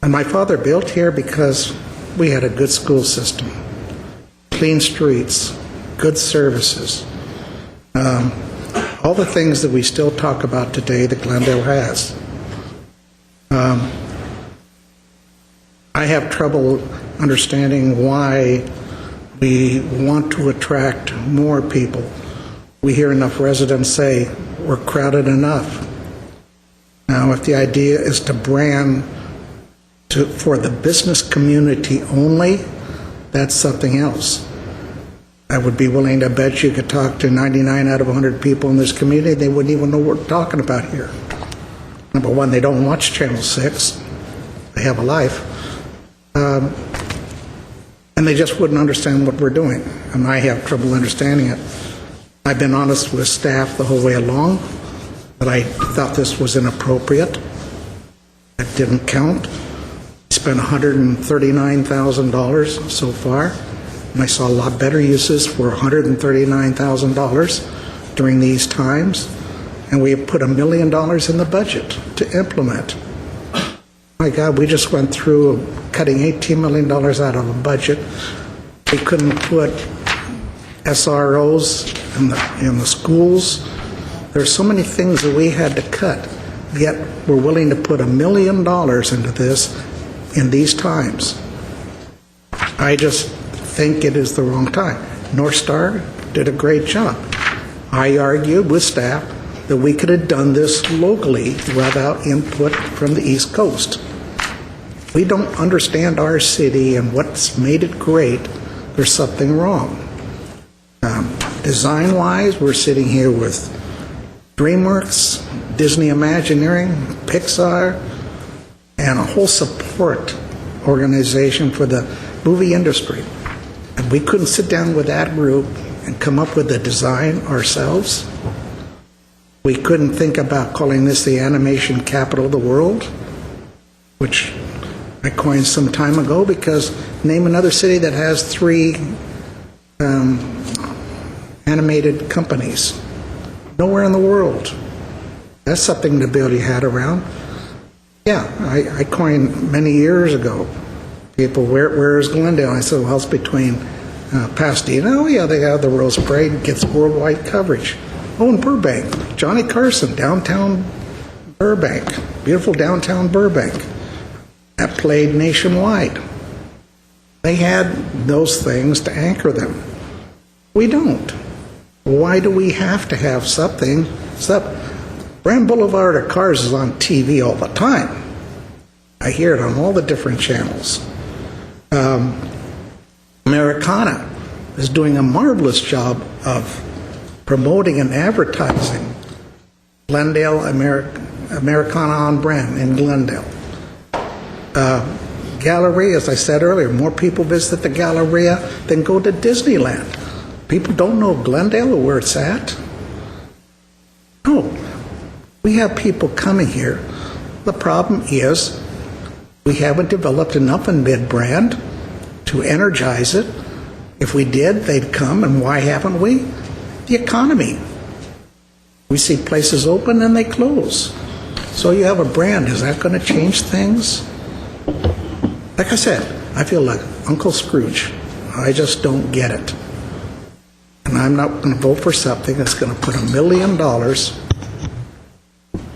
And my father built here because we had a good school system, clean streets, good services. All the things that we still talk about today that Glendale has. I have trouble understanding why we want to attract more people. We hear enough residents say we're crowded enough. Now, if the idea is to brand for the business community only, that's something else. I would be willing to bet you could talk to 99 out of 100 people in this community, they wouldn't even know what we're talking about here. Number one, they don't watch Channel 6. They have a life. And they just wouldn't understand what we're doing. And I have trouble understanding it. I've been honest with staff the whole way along, but I thought this was inappropriate. That didn't count. We spent $139,000 so far. And I saw a lot better uses for $139,000 during these times. And we have put $1 million in the budget to implement. My God, we just went through cutting $18 million out of a budget. We couldn't put SROs in the schools. There's so many things that we had to cut, yet we're willing to put $1 million into this in these times. I just think it is the wrong time. North Star did a great job. I argued with staff that we could have done this locally without input from the East Coast. We don't understand our city and what's made it great. There's something wrong. Design-wise, we're sitting here with DreamWorks, Disney Imagineering, Pixar, and a whole support organization for the movie industry. And we couldn't sit down with that group and come up with a design ourselves. We couldn't think about calling this the animation capital of the world, which I coined some time ago, because name another city that has 3 animated companies. Nowhere in the world. That's something to build your hat around. Yeah, I coined many years ago. People, where is Glendale? I said, well, it's between Pasadena. Oh, yeah, they have the Rose Parade, gets worldwide coverage. Oh, and Burbank. Johnny Carson, downtown Burbank. beautiful downtown Burbank that played nationwide. They had those things to anchor them. We don't. Why do we have to have something? Brand Boulevard of Cars is on TV all the time. I hear it on all the different channels. Americana is doing a marvelous job of promoting and advertising Glendale Americana on brand in Glendale. Galleria, as I said earlier, more people visit the Galleria than go to Disneyland. People don't know Glendale or where it's at. No, we have people coming here. The problem is we haven't developed enough in mid-brand to energize it. If we did, they'd come, and why haven't we? The economy. We see places open and they close. So you have a brand. Is that going to change things? Like I said, I feel like Uncle Scrooge. I just don't get it. And I'm not going to vote for something that's going to put $1 million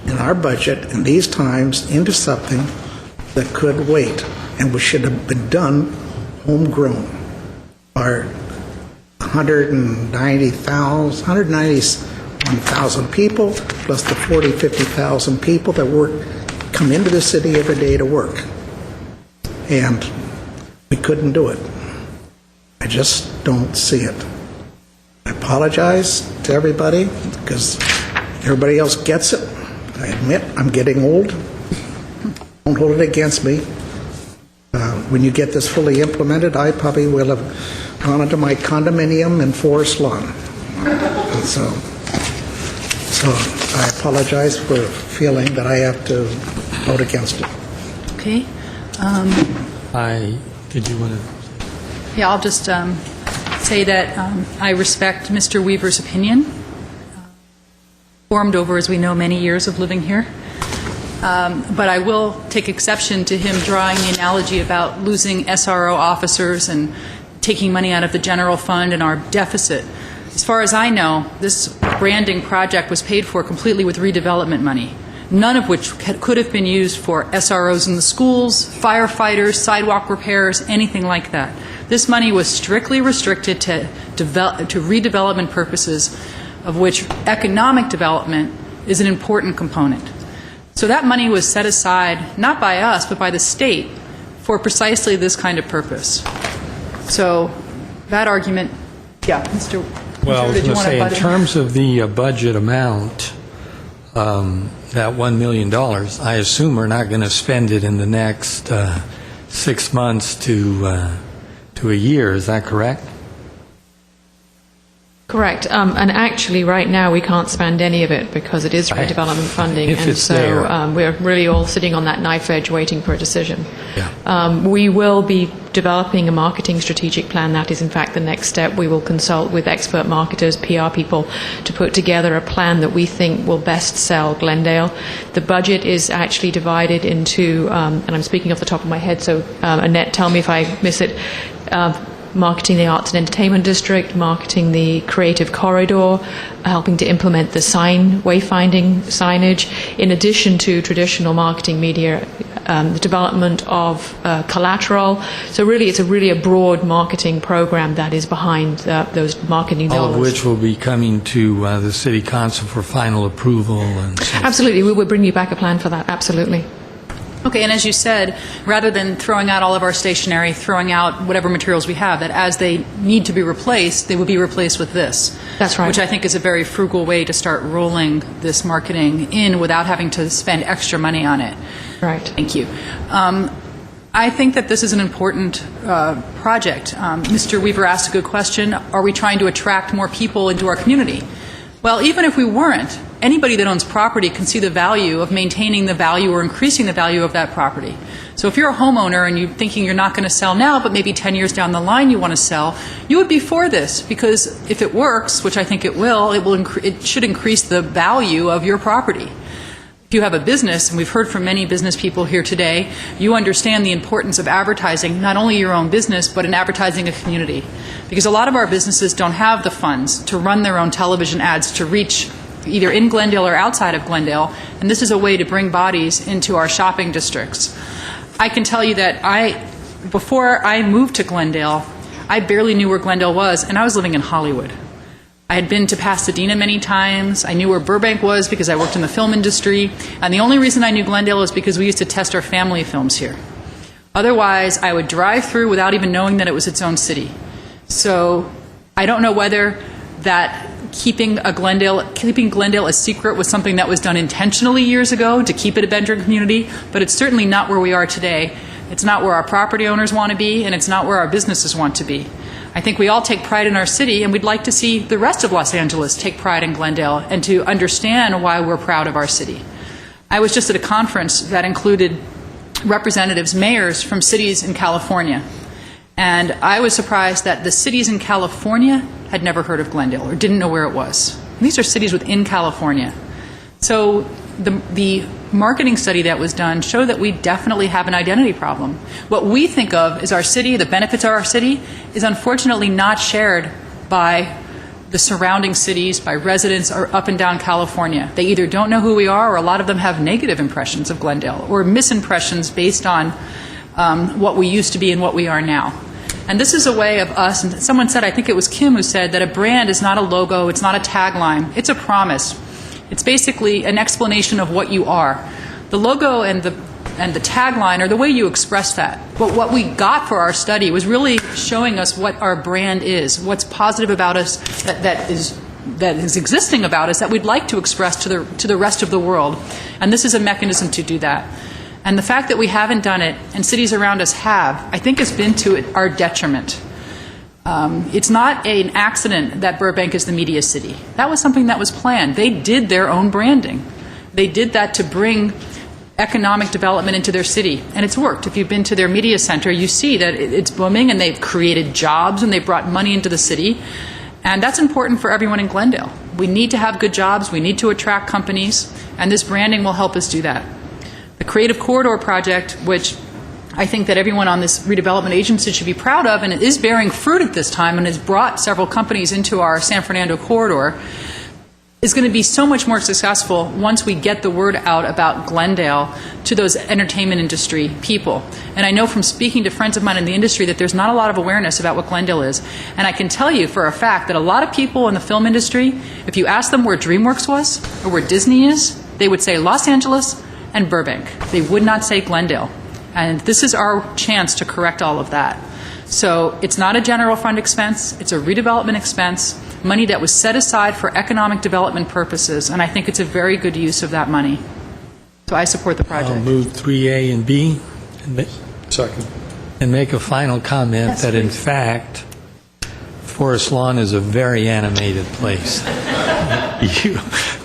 in our budget in these times into something that could wait and which should have been done homegrown. Our 191,000 people plus the 40, 50,000 people that come into the city every day to work. And we couldn't do it. I just don't see it. I apologize to everybody because everybody else gets it. I admit I'm getting old. Don't hold it against me. When you get this fully implemented, I probably will have gone into my condominium in Forest Lawn. And so I apologize for feeling that I have to vote against it. Okay. Did you want to? Yeah, I'll just say that I respect Mr. Weaver's opinion, formed over, as we know, many years of living here. But I will take exception to him drawing the analogy about losing SRO officers and taking money out of the general fund and our deficit. As far as I know, this branding project was paid for completely with redevelopment money, none of which could have been used for SROs in the schools, firefighters, sidewalk repairs, anything like that. This money was strictly restricted to redevelopment purposes, of which economic development is an important component. So that money was set aside, not by us, but by the state, for precisely this kind of purpose. So that argument, yeah, Mr. Well, I was did you going to want say, to in terms of the budget amount, that $1 million, I assume we're not going to spend it in the next 6 months to a year. Is that correct? Correct. And actually, right now, we can't spend any of it because it is redevelopment funding. If and it's so there. We're really all sitting on that knife edge waiting for a decision. Yeah. We will be developing a marketing strategic plan. That is, in fact, the next step. We will consult with expert marketers, PR people, to put together a plan that we think will best sell Glendale. The budget is actually divided into, and I'm speaking off the top of my head, so Annette, tell me if I miss it, marketing the arts and entertainment district, marketing the creative corridor, helping to implement the wayfinding signage, in addition to traditional marketing media, the development of collateral. So really, it's a broad marketing program that is behind those marketing dollars. All of which will be coming to the City Council for final approval. And so. Absolutely. We will bring you back a plan for that. Absolutely. Okay, and as you said, rather than throwing out all of our stationery, throwing out whatever materials we have, that as they need to be replaced, they will be replaced with this. That's right. Which I think is a very frugal way to start rolling this marketing in without having to spend extra money on it. Right. Thank you. I think that this is an important project. Mr. Weaver asked a good question. Are we trying to attract more people into our community? Well, even if we weren't, anybody that owns property can see the value of maintaining the value or increasing the value of that property. So if you're a homeowner and you're thinking you're not going to sell now, but maybe 10 years down the line you want to sell, you would be for this, because if it works, which I think it will, it should increase the value of your property. If you have a business, and we've heard from many business people here today, you understand the importance of advertising, not only your own business, but in advertising a community. Because a lot of our businesses don't have the funds to run their own television ads to reach either in Glendale or outside of Glendale, and this is a way to bring bodies into our shopping districts. I can tell you that before I moved to Glendale, I barely knew where Glendale was, and I was living in Hollywood. I had been to Pasadena many times. I knew where Burbank was because I worked in the film industry. And the only reason I knew Glendale was because we used to test our family films here. Otherwise, I would drive through without even knowing that it was its own city. So I don't know whether that keeping Glendale a secret was something that was done intentionally years ago to keep it a bedroom community, but it's certainly not where we are today. It's not where our property owners want to be, and it's not where our businesses want to be. I think we all take pride in our city, and we'd like to see the rest of Los Angeles take pride in Glendale and to understand why we're proud of our city. I was just at a conference that included representatives, mayors from cities in California, and I was surprised that the cities in California had never heard of Glendale or didn't know where it was. And these are cities within California. So the marketing study that was done showed that we definitely have an identity problem. What we think of as our city, the benefits of our city, is unfortunately not shared by the surrounding cities, by residents or up and down California. They either don't know who we are, or a lot of them have negative impressions of Glendale or misimpressions based on what we used to be and what we are now. And this is a way of us, and someone said, I think it was Kim who said, that a brand is not a logo, it's not a tagline, it's a promise. It's basically an explanation of what you are. The logo and the tagline are the way you express that. But what we got for our study was really showing us what our brand is, what's positive about us that is existing about us that we'd like to express to the rest of the world. And this is a mechanism to do that. And the fact that we haven't done it, and cities around us have, I think has been to our detriment. It's not an accident that Burbank is the media city. That was something that was planned. They did their own branding. They did that to bring economic development into their city, and it's worked. If you've been to their media center, you see that it's booming, and they've created jobs, and they've brought money into the city, and that's important for everyone in Glendale. We need to have good jobs. We need to attract companies, and this branding will help us do that. The Creative Corridor project, which I think that everyone on this redevelopment agency should be proud of, and it is bearing fruit at this time and has brought several companies into our San Fernando corridor, is going to be so much more successful once we get the word out about Glendale to those entertainment industry people. And I know from speaking to friends of mine in the industry that there's not a lot of awareness about what Glendale is. And I can tell you for a fact that a lot of people in the film industry, if you ask them where DreamWorks was or where Disney is, they would say Los Angeles and Burbank. They would not say Glendale. And this is our chance to correct all of that. So it's not a general fund expense, it's a redevelopment expense, money that was set aside for economic development purposes, and I think it's a very good use of that money. So I support the project. I'll move 3A and B. Second. And make a final comment that, in fact, Forest Lawn is a very animated place.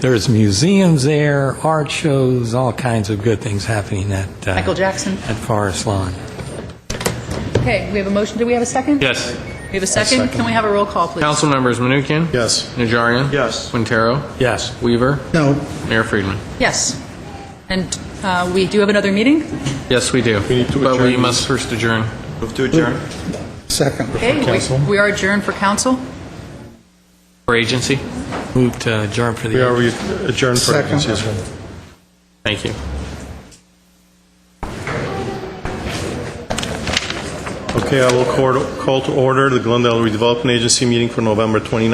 There's museums there, art shows, all kinds of good things happening at Michael Jackson. at Forest Lawn. Okay, we have a motion. Do we have a second? Yes. We have a second. Can we have a roll call, please? Council members Manukian? Yes. Najarian? Yes. Quintero? Yes. Weaver? No. Mayor Friedman? Yes. And we do have another meeting? Yes, we do. We need to but adjourn we must first adjourn. Move to adjourn. Second. Okay, we are adjourned for council. For agency? Move to adjourn for the... We are adjourned for Second. agency as well. Thank you. Okay, I will call to order the Glendale Redevelopment Agency meeting for November 29th.